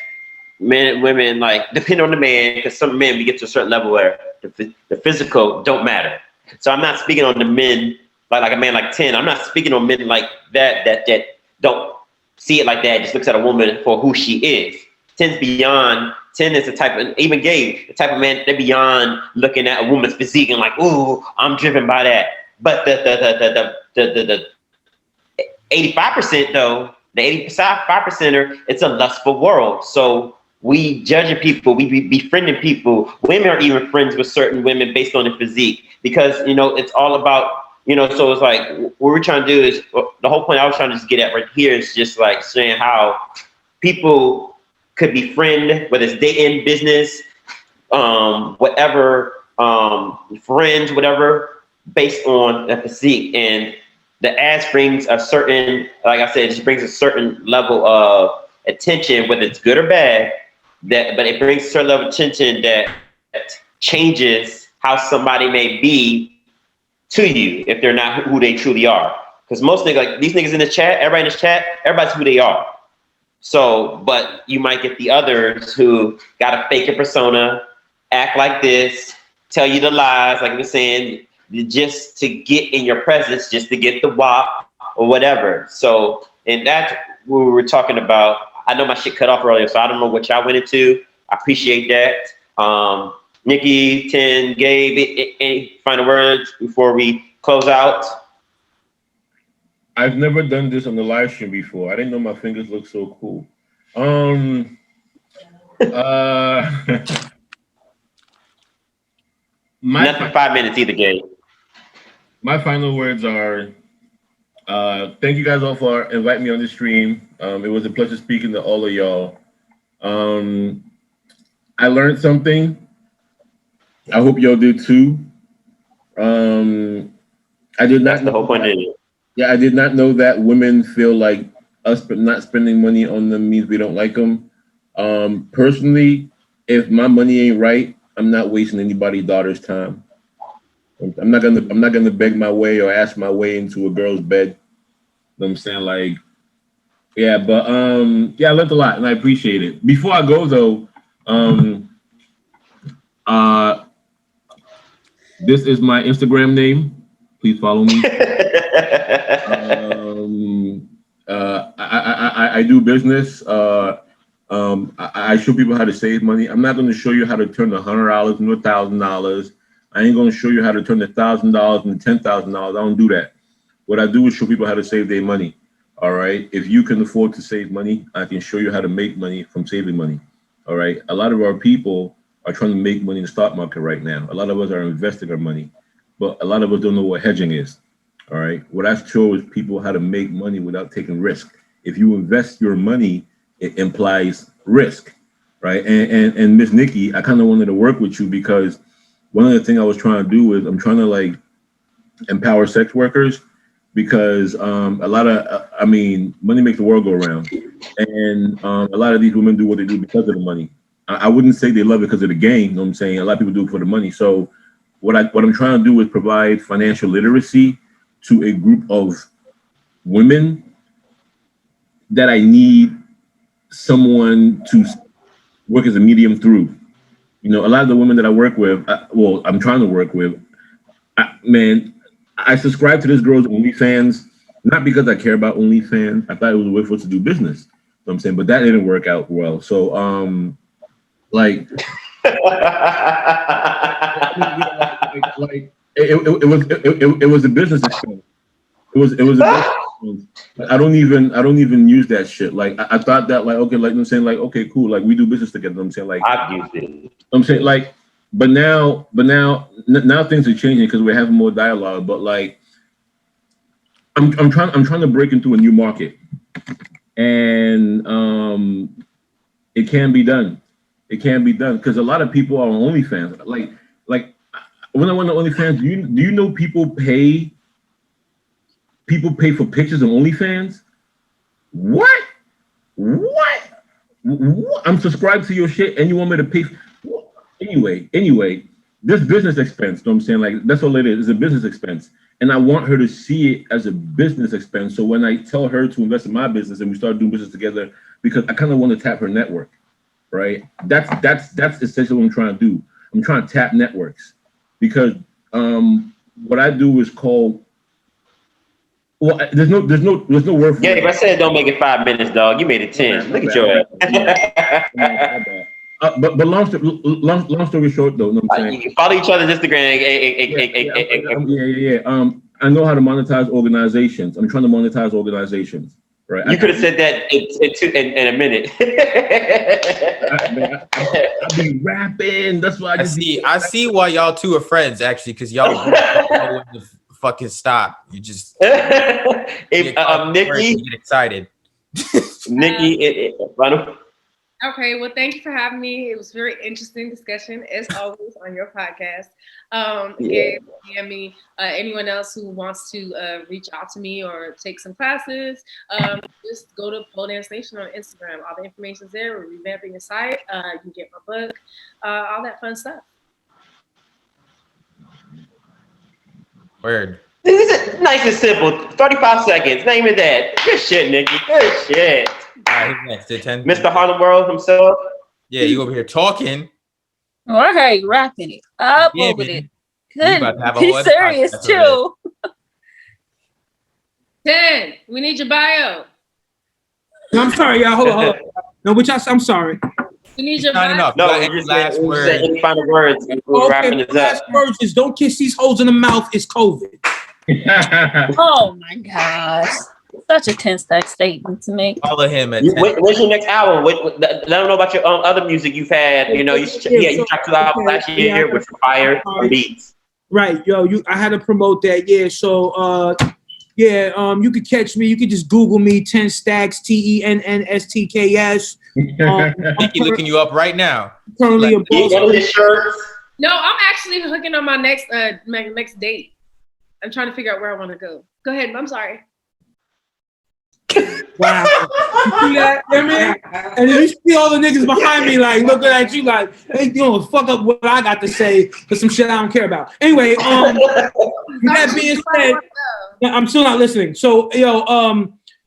men and women depend on the man, because some men we get to a certain level where the physical don't matter. So I'm not speaking on the men like a man like Tenn. I'm not speaking on men like that don't see it like that, just looks at a woman for who she is. Tenn is the type of, even Gabe, the type of man, they're beyond looking at a woman's physique and like, ooh, I'm driven by that. But the 85% though, the 85%er, it's a lustful world. So we judging people, we be befriending people. Women are even friends with certain women based on their physique because, it's all about, so it's like what we're trying to do is the whole point I was trying to just get at right here is just like saying how people could befriend, whether it's dating, business, whatever, friends, whatever, based on the physique. And the ass brings a certain, like I said, it just brings a certain level of attention, whether it's good or bad, but it brings a certain level of attention that changes how somebody may be to you if they're not who they truly are. Because most niggas, like these niggas in the chat, everybody in this chat, everybody's who they are. So, but you might get the others who got a fake persona, act like this, tell you the lies, like we're saying, just to get in your presence, just to get the WAP or whatever. So, and that's what we were talking about. I know my shit cut off earlier, so I don't know what y'all went into. I appreciate that. Nikki, Tenn, Gabe, any final words before we close out? I've never done this on the live stream before. I didn't know my fingers looked so cool. Nothing 5 minutes either, Gabe. My final words are, thank you guys all for inviting me on the stream. It was a pleasure speaking to all of y'all. I learned something. I hope y'all did too. I did not know. The whole point is. Yeah, I did not know that women feel like us but not spending money on them means we don't like them. Personally, if my money ain't right, I'm not wasting anybody's daughter's time. I'm not gonna beg my way or ask my way into a girl's bed. You know what I'm saying? Like, yeah, but yeah, I learned a lot and I appreciate it. Before I go though, this is my Instagram name. Please follow me. I do business. I show people how to save money. I'm not going to show you how to turn $100 into $1,000. I ain't going to show you how to turn $1,000 into $10,000. I don't do that. What I do is show people how to save their money. All right. If you can afford to save money, I can show you how to make money from saving money. All right. A lot of our people are trying to make money in the stock market right now. A lot of us are investing our money, but a lot of us don't know what hedging is. All right. What I show is people how to make money without taking risk. If you invest your money, it implies risk, right? And Miss Nikki, I kind of wanted to work with you because one of the things I was trying to do is I'm trying to like empower sex workers because a lot of, money makes the world go around. And a lot of these women do what they do because of the money. I wouldn't say they love it because of the game. You know what I'm saying? A lot of people do it for the money. So what I'm trying to do is provide financial literacy to a group of women that I need someone to work as a medium through. You know, a lot of the women that I work with, I'm trying to work with, I subscribe to this girl's OnlyFans, not because I care about OnlyFans. I thought it was a way for us to do business. You know what I'm saying? But that didn't work out well. So, it was a business expense. It was a business expense. I don't even use that shit. Like I thought that like okay, like I'm saying like okay, cool, like we do business together. I'm saying like I've used it. I'm saying like, but now things are changing because we're having more dialogue. But like, I'm trying to break into a new market, and it can be done. It can be done because a lot of people are on OnlyFans. Like when I went on OnlyFans, do you know people pay for pictures on OnlyFans? What? I'm subscribed to your shit and you want me to pay? Anyway, this business expense, you know what I'm saying? Like, that's all it is. It's a business expense. And I want her to see it as a business expense. So when I tell her to invest in my business and we start doing business together, because I kind of want to tap her network, right? That's essentially what I'm trying to do. I'm trying to tap networks because what I do is called, well, there's no word for Yeah, it. if I said don't make it 5 minutes, dog, you made it 10. Look at your ass. But long story short, though, you know what I'm saying? You can follow each other's Instagram. I know how to monetize organizations. I'm trying to monetize organizations, right? You could have said that in a minute. I've been rapping. That's why I see why y'all two are friends, actually, because y'all don't know when to fucking stop. You just Nikki, get excited. Nikki, Okay, well, thank you for having me. It was a very interesting discussion, as always, on your podcast. Gabe, me, anyone else who wants to reach out to me or take some classes, just go to Pole Dance Nation on Instagram. All the information's there. We're revamping the site. You can get my book, all that fun stuff. Word. This is nice and simple. 35 seconds. Name it that. Good shit, Nikki. Good shit. Next to 10. Mr. Harlem World himself. Yeah, you over here talking. Okay, wrapping it up over it. Good. Be serious too. Tenn, we need your bio. No, I'm sorry, y'all. Hold on. No, I'm sorry. We need your bio. No, you said any final words. We're wrapping this last up. words is don't kiss these holes in the mouth. It's COVID. Oh my gosh. Such a Tenn Stacks statement to make. Follow him at When's your next album? Let them know about your other music you've had. You know, you dropped 2 albums last year with fire beats. Right, yo, I had to promote that. Yeah, so you could catch me. You could just Google me, Tenn Stacks, TENNSTKS. Nikki looking you up right now. Currently a No, I'm actually hooking on my next date. I'm trying to figure out where I want to go. Go ahead. I'm sorry. Wow. You see that, man? And then you see all the niggas behind me like looking at you like, hey, you don't fuck up what I got to say for some shit I don't care about. Anyway, that being said, I'm still not listening. So,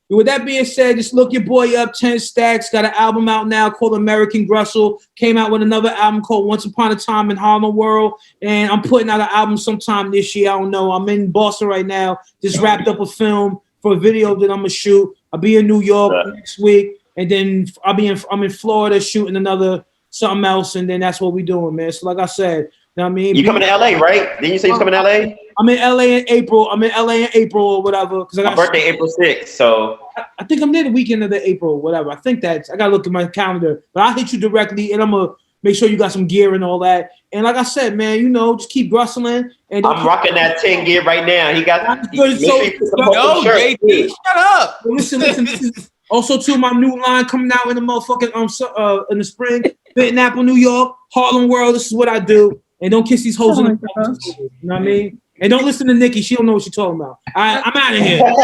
with that being said, just look your boy up. Tenn Stacks got an album out now called American Grussel. Came out with another album called Once Upon a Time in Harlem World. And I'm putting out an album sometime this year. I don't know. I'm in Boston right now. Just wrapped up a film for a video that I'm gonna shoot. I'll be in New York next week. and then I'm in Florida shooting another something else, and then that's what we doing, man. So like I said, you know what I mean? You coming to LA, right? Didn't you say you coming to LA? I'm in LA in April. or whatever. Because I got my birthday April 6th, so I think I'm there the weekend of the April, whatever. I think I gotta look at my calendar, but I'll hit you directly, and I'm gonna make sure you got some gear and all that. And like I said, man, you know, just keep rustling. And I'm rocking that 10 gear right now. He got good. So, JT, shut up. Listen. Also, too, my new line coming out in the motherfucking in the spring. Benton Apple, New York, Harlem World. This is what I do. And don't kiss these hoes in the mouth. You know what I mean? And don't listen to Nikki. She don't know what she's talking about. I'm out of here. All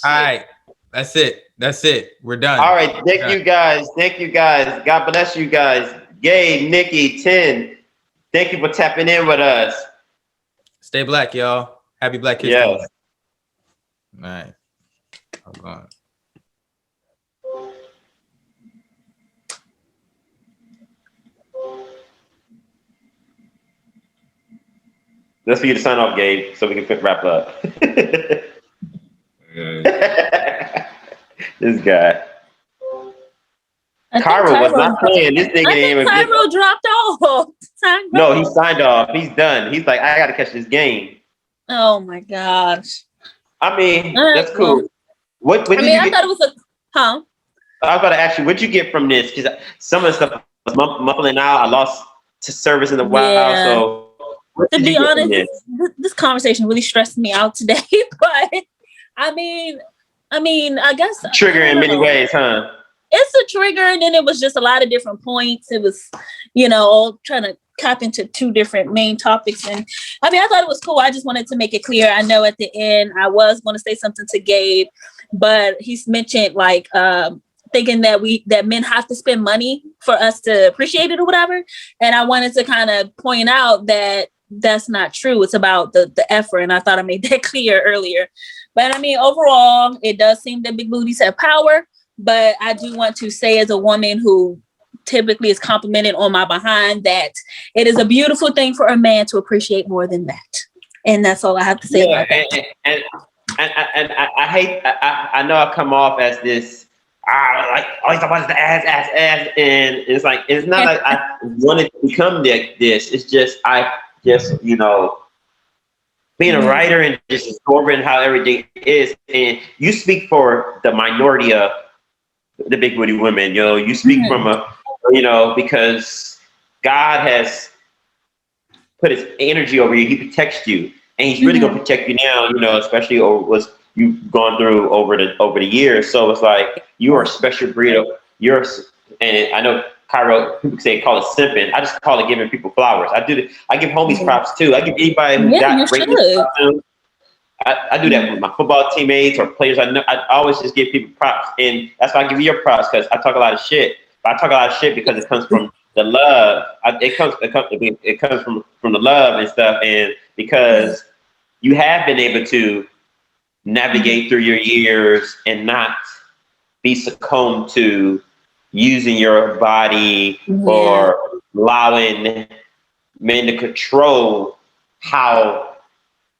right. That's it. We're done. All right. Thank you guys. God bless you guys. Gabe, Nikki, Tenn. Thank you for tapping in with us. Stay black, y'all. Happy Black History Yes. Month. All right. Hold on. That's for you to sign off, Gabe, so we can wrap up. This guy. Cairo was not playing. This nigga didn't even Cairo dropped off. No, he signed off. He's done. He's like, I got to catch this game. Oh my gosh. I mean, that's cool. What did you I thought it was a I was about to ask you, what'd you get from this? Because some of the stuff was mumbling out. I lost to service in the wild. So to be honest, this conversation really stressed me out today. But I mean, I guess trigger in many ways, huh? It's a trigger, and then it was just a lot of different points. It was, all trying to cap into two different main topics. And I mean, I thought it was cool. I just wanted to make it clear. I know at the end I was going to say something to Gabe, but he's mentioned like thinking that men have to spend money for us to appreciate it or whatever. And I wanted to kind of point out that that's not true. It's about the effort. And I thought I made that clear earlier. But I mean, overall, it does seem that big booties have power. But I do want to say, as a woman who typically is complimented on my behind, that it is a beautiful thing for a man to appreciate more than that. And that's all I have to say about that. And I hate, I know I come off as this, like, always talk about the ass, and it's like, it's not like I wanted to become this. It's just, being a writer and just absorbing how everything is. And you speak for the minority of the big booty women, you speak from because God has put his energy over you. He protects you, and he's really going to protect you now, especially over what you've gone through over the years. So it's like, you are a special breed of and I know Cairo, people call it simping. I just call it giving people flowers. I give homies props too. I give anybody who got great props. I do that with my football teammates or players I know. I always just give people props, and that's why I give you your props, because I talk a lot of shit. But I talk a lot of shit because it comes from the love. It comes from the love and stuff, and because you have been able to navigate through your years and not be succumbed to using your body or allowing men to control how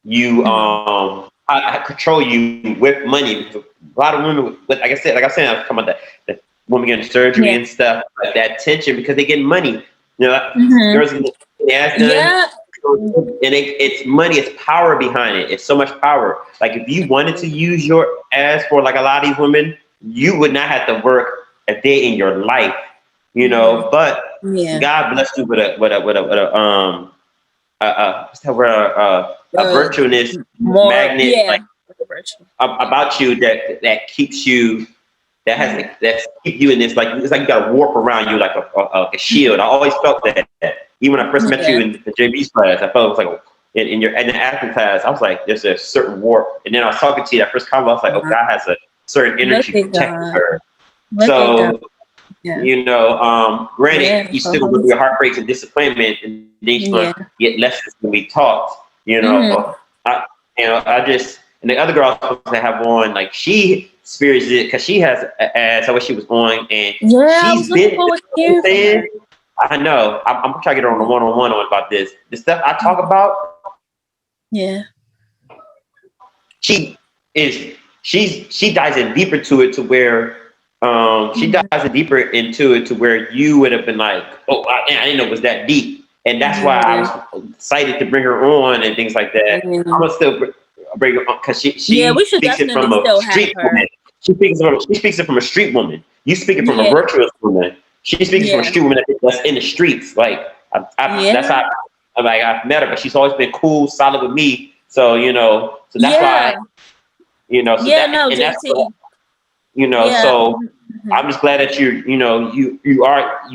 you I control you with money. A lot of women, like I said, I'm talking about the women getting surgery and stuff, like that tension because they get money. Girls get their ass done, and it's money, it's power behind it. It's so much power. Like if you wanted to use your ass for like a lot of these women, you would not have to work a day in your life, But God bless you with a virtuous magnet about you that keeps you, that keep you in this, like it's like you got a warp around you like a shield. I always felt that. Even when I first met you in the JV's class, I felt it was like in the acting class, I was like, there's a certain warp. And then I was talking to you that first convo, I was like, oh, God has a certain energy protecting her. So granted, you still go through your heartbreaks and disappointment, and then you get lessons when we talked. I just, and the other girl I was supposed to have on, like she experienced it because she has ass. I wish she was on, and she's been. I know. I'm trying to get her on a one-on-one about this. The stuff I talk about. Yeah. She is she dives in deeper to it to where she dives in deeper into it to where you would have been like, oh, I didn't know it was that deep. And that's why I was excited to bring her on and things like that. I'm gonna still bring her on because she we should speaks it from definitely a still have street her. woman. She speaks it from a street woman. You speak it from a virtuous woman. She speaks from a street woman that's in the streets. Like that's how I've met her, but she's always been cool, solid with me. So so that's why so that's what, so I'm just glad that you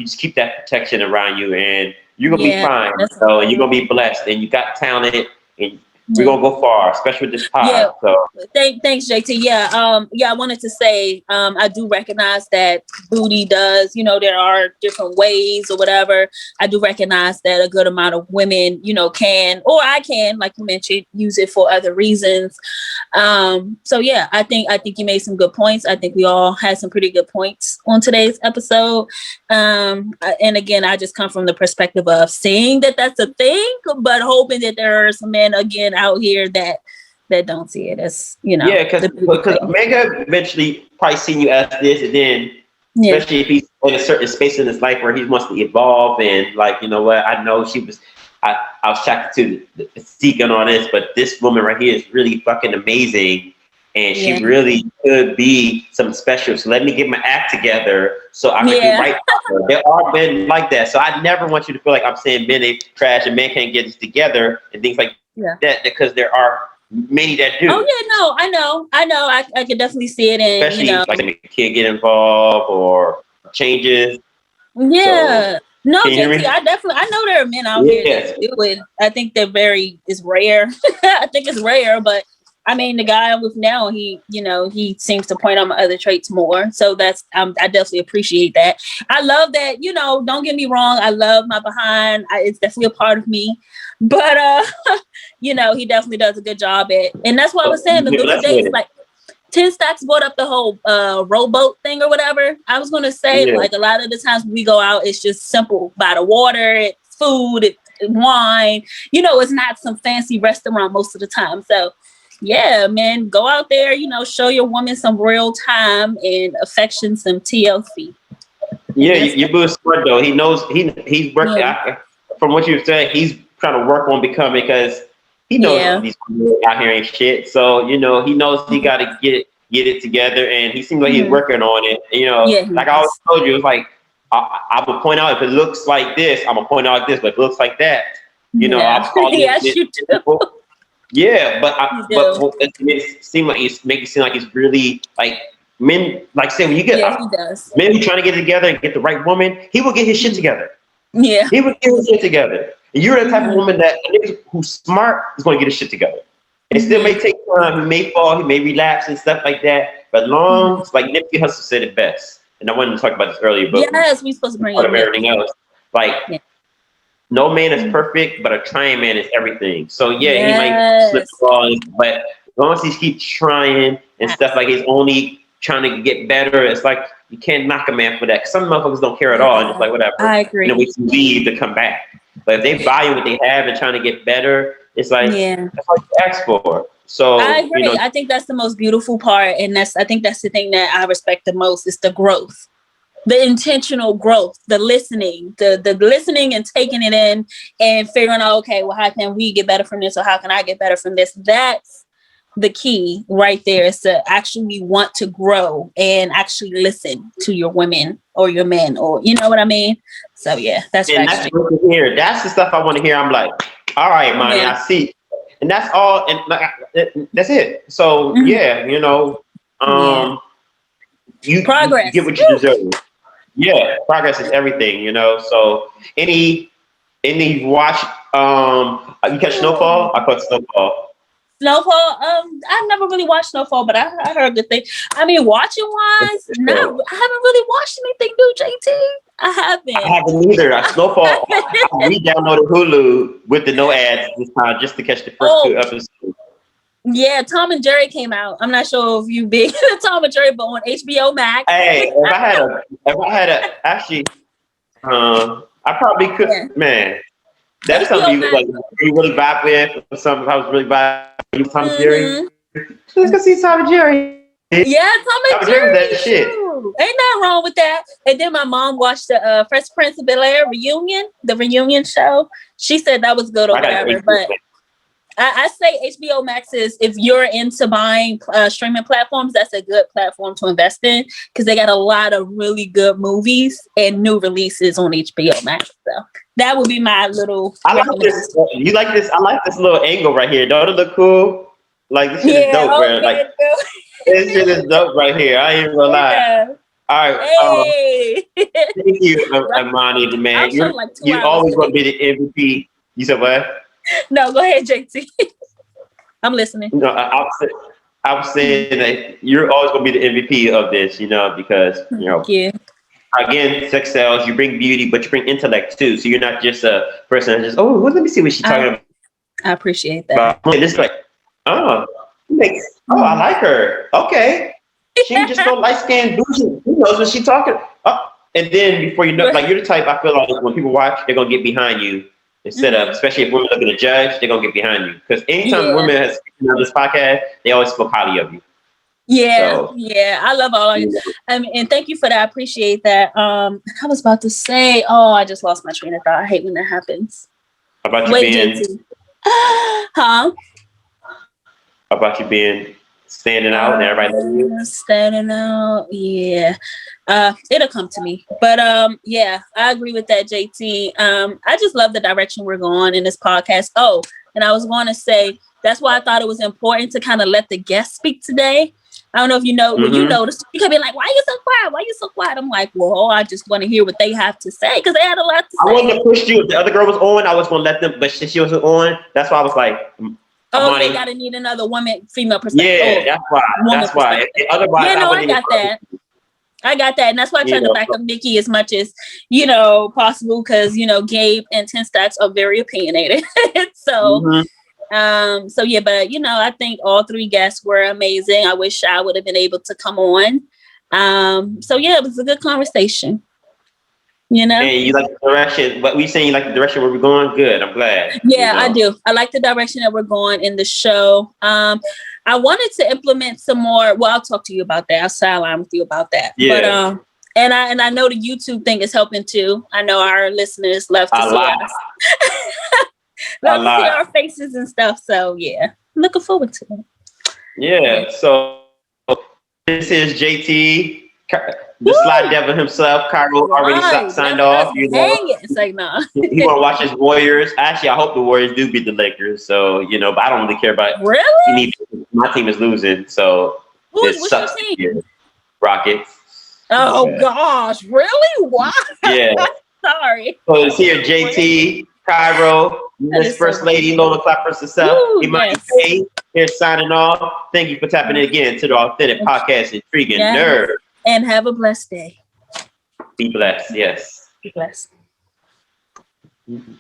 just keep that protection around you, and you're gonna be fine. So and you're gonna be blessed, and you got talented, and we're gonna go far, especially with this pod. So thanks, JT. I wanted to say I do recognize that booty does, there are different ways or whatever. I do recognize that a good amount of women, can, or I can, like you mentioned, use it for other reasons. I think you made some good points. I think we all had some pretty good points on today's episode. And again, I just come from the perspective of seeing that that's a thing, but hoping that there are some men again out here that don't see it as because Mega eventually probably seen you as this, and then especially if he's in a certain space in his life where he wants to evolve, and like, you know what, I know she was I was attracted to the physique and all this, but this woman right here is really fucking amazing, and she really could be something special. So let me get my act together so I can do right. There are men like that, so I never want you to feel like I'm saying men are trash and men can't get this together and things like that, because there are many that do. Oh yeah, no, I know. I can definitely see it, and especially like when a kid get involved or changes. Yeah. So, no, JT, I know there are men out here that do it. I think it's rare. I think it's rare, but I mean, the guy I'm with now, he seems to point out my other traits more. So that's, I definitely appreciate that. I love that, don't get me wrong. I love my behind. It's definitely a part of me, but, he definitely does a good job at, and that's what I was saying. The little dates, like Tenn Stacks brought up the whole rowboat thing or whatever. I was going to say, like, a lot of the times we go out, it's just simple, by the water, it's food, it's wine, it's not some fancy restaurant most of the time. So yeah, man, go out there, show your woman some real time and affection, some TLC. Yeah, your boo is smart though. He knows he's working. From what you were saying, he's trying to work on becoming, because he knows these people out here ain't shit. So he knows he got to get it together, and he seems like he's working on it. Like I always told you, it's like I will point out if it looks like this, I'm gonna point out like this, but if it looks like that, I'll call you do. Yeah, but it seems like make it seem like it's really like men. Like say when you get he does. Men who trying to get it together and get the right woman, he will get his shit together. Yeah, he will get his shit together. And you're the type of woman that who's smart is going to get his shit together. It still may take time. He may fall. He may relapse and stuff like that. But long, like Nikki St said it best, and I wanted to talk about this earlier. But we supposed to bring up everything else. Like no man is perfect, but a trying man is everything. So he might slip falls, but as long as he keeps trying and stuff, like he's only trying to get better, it's like you can't knock a man for that. 'Cause some motherfuckers don't care at all and just like whatever. I agree. We can leave to come back. But if they value what they have and trying to get better, it's like that's what you ask for. So I agree. I think that's the most beautiful part, and I think that's the thing that I respect the most is the growth. The intentional growth, the listening, the listening and taking it in and figuring out, okay, well, how can we get better from this, or how can I get better from this? That's the key right there, is to actually want to grow and actually listen to your women or your men, or you know what I mean? So yeah, that's what to hear. That's the stuff I want to hear. I'm like, all right, Imani, I see. And that's all, and that's it. So you progress. You get what you deserve. Yeah, progress is everything, So any watch you catch Snowfall? I caught Snowfall. Snowfall? I've never really watched Snowfall, but I heard good things. I mean, watching wise, I haven't really watched anything new, JT. I haven't either. Snowfall, I re-downloaded Hulu with the no ads this time just to catch the first 2 episodes. Yeah, Tom and Jerry came out. I'm not sure if you big Tom and Jerry, but on HBO Max. Hey, if I had a actually, I probably could. Yeah. Man, that's something you really vibe with. Or something I was really vibe with Tom and Jerry. Let's go see Tom and Jerry. Yeah, Tom and Jerry. That shit. Ain't nothing wrong with that. And then my mom watched the Fresh Prince of Bel-Air reunion, the reunion show. She said that was good or whatever. But I say HBO Max is, if you're into buying streaming platforms, that's a good platform to invest in because they got a lot of really good movies and new releases on HBO Max. So that would be my little. I like this. You like this? I like this little angle right here. Don't it look cool? Like this shit is dope, bro. Like this shit is dope right here. I ain't gonna lie. All right. Hey. Thank you, Imani, the man. You're always gonna be the MVP. You said what? No, go ahead, JT. I'm listening. No, I was saying that you're always gonna be the MVP of this, because again, sex sells. You bring beauty, but you bring intellect too. So you're not just a person that just let me see what she's talking about. I appreciate that. But it's like, I like her. Okay, she just so light skinned bougie. Who knows what she's talking? And then before you know, like you're the type. I feel like when people watch, they're gonna get behind you. Instead of, especially if women are looking to judge, they're gonna get behind you. Because anytime women have spoken on this podcast, they always spoke highly of you. Yeah, I love all of you. And thank you for that. I appreciate that. I was about to say, I just lost my train of thought. I hate when that happens. How about you being? Huh? How about you being standing out and everybody knows you? Standing out, yeah. It'll come to me. But I agree with that, JT. I just love the direction we're going in this podcast. Oh, and I was going to say that's why I thought it was important to kind of let the guests speak today. I don't know if you know, when you noticed, you could be like, why are you so quiet? Why are you so quiet? I'm like, well, I just want to hear what they have to say because they had a lot to say. I wanted to push you. If the other girl was on, I was going to let them, but she wasn't on. That's why I was like, they got to need another female perspective. Yeah, that's why. Otherwise, I got that. I got that. And that's why I tried to back up Nikki as much as, possible because, Gabe and Tenn Stacks are very opinionated. So, but, I think all three guests were amazing. I wish I would have been able to come on. It was a good conversation. And you like the direction, but we saying you like the direction where we're going? Good. I'm glad. Yeah, I do. I like the direction that we're going in the show. I wanted to implement some more. Well, I'll talk to you about that. I'll sideline with you about that. Yeah. But I know the YouTube thing is helping too. I know our listeners love to see us. Love to see our faces and stuff. So looking forward to it. Yeah. So this is JT. The Sly Devil himself, Cairo, already signed off. It's like, nah. He want to watch his Warriors. Actually, I hope the Warriors do beat the Lakers. So, but I don't really care about it. Really? My team is losing, so it sucks. What's your team? Rockets. Oh, gosh. Really? Why? Yeah. Sorry. So it's here, JT, Cairo, Miss First Lady, Lola Clappers herself. Imani St. Here signing off. Thank you for tapping in again to the Authentic Podcast, Intriguing Nerd. And have a blessed day. Be blessed, yes. Be blessed. Mm-hmm.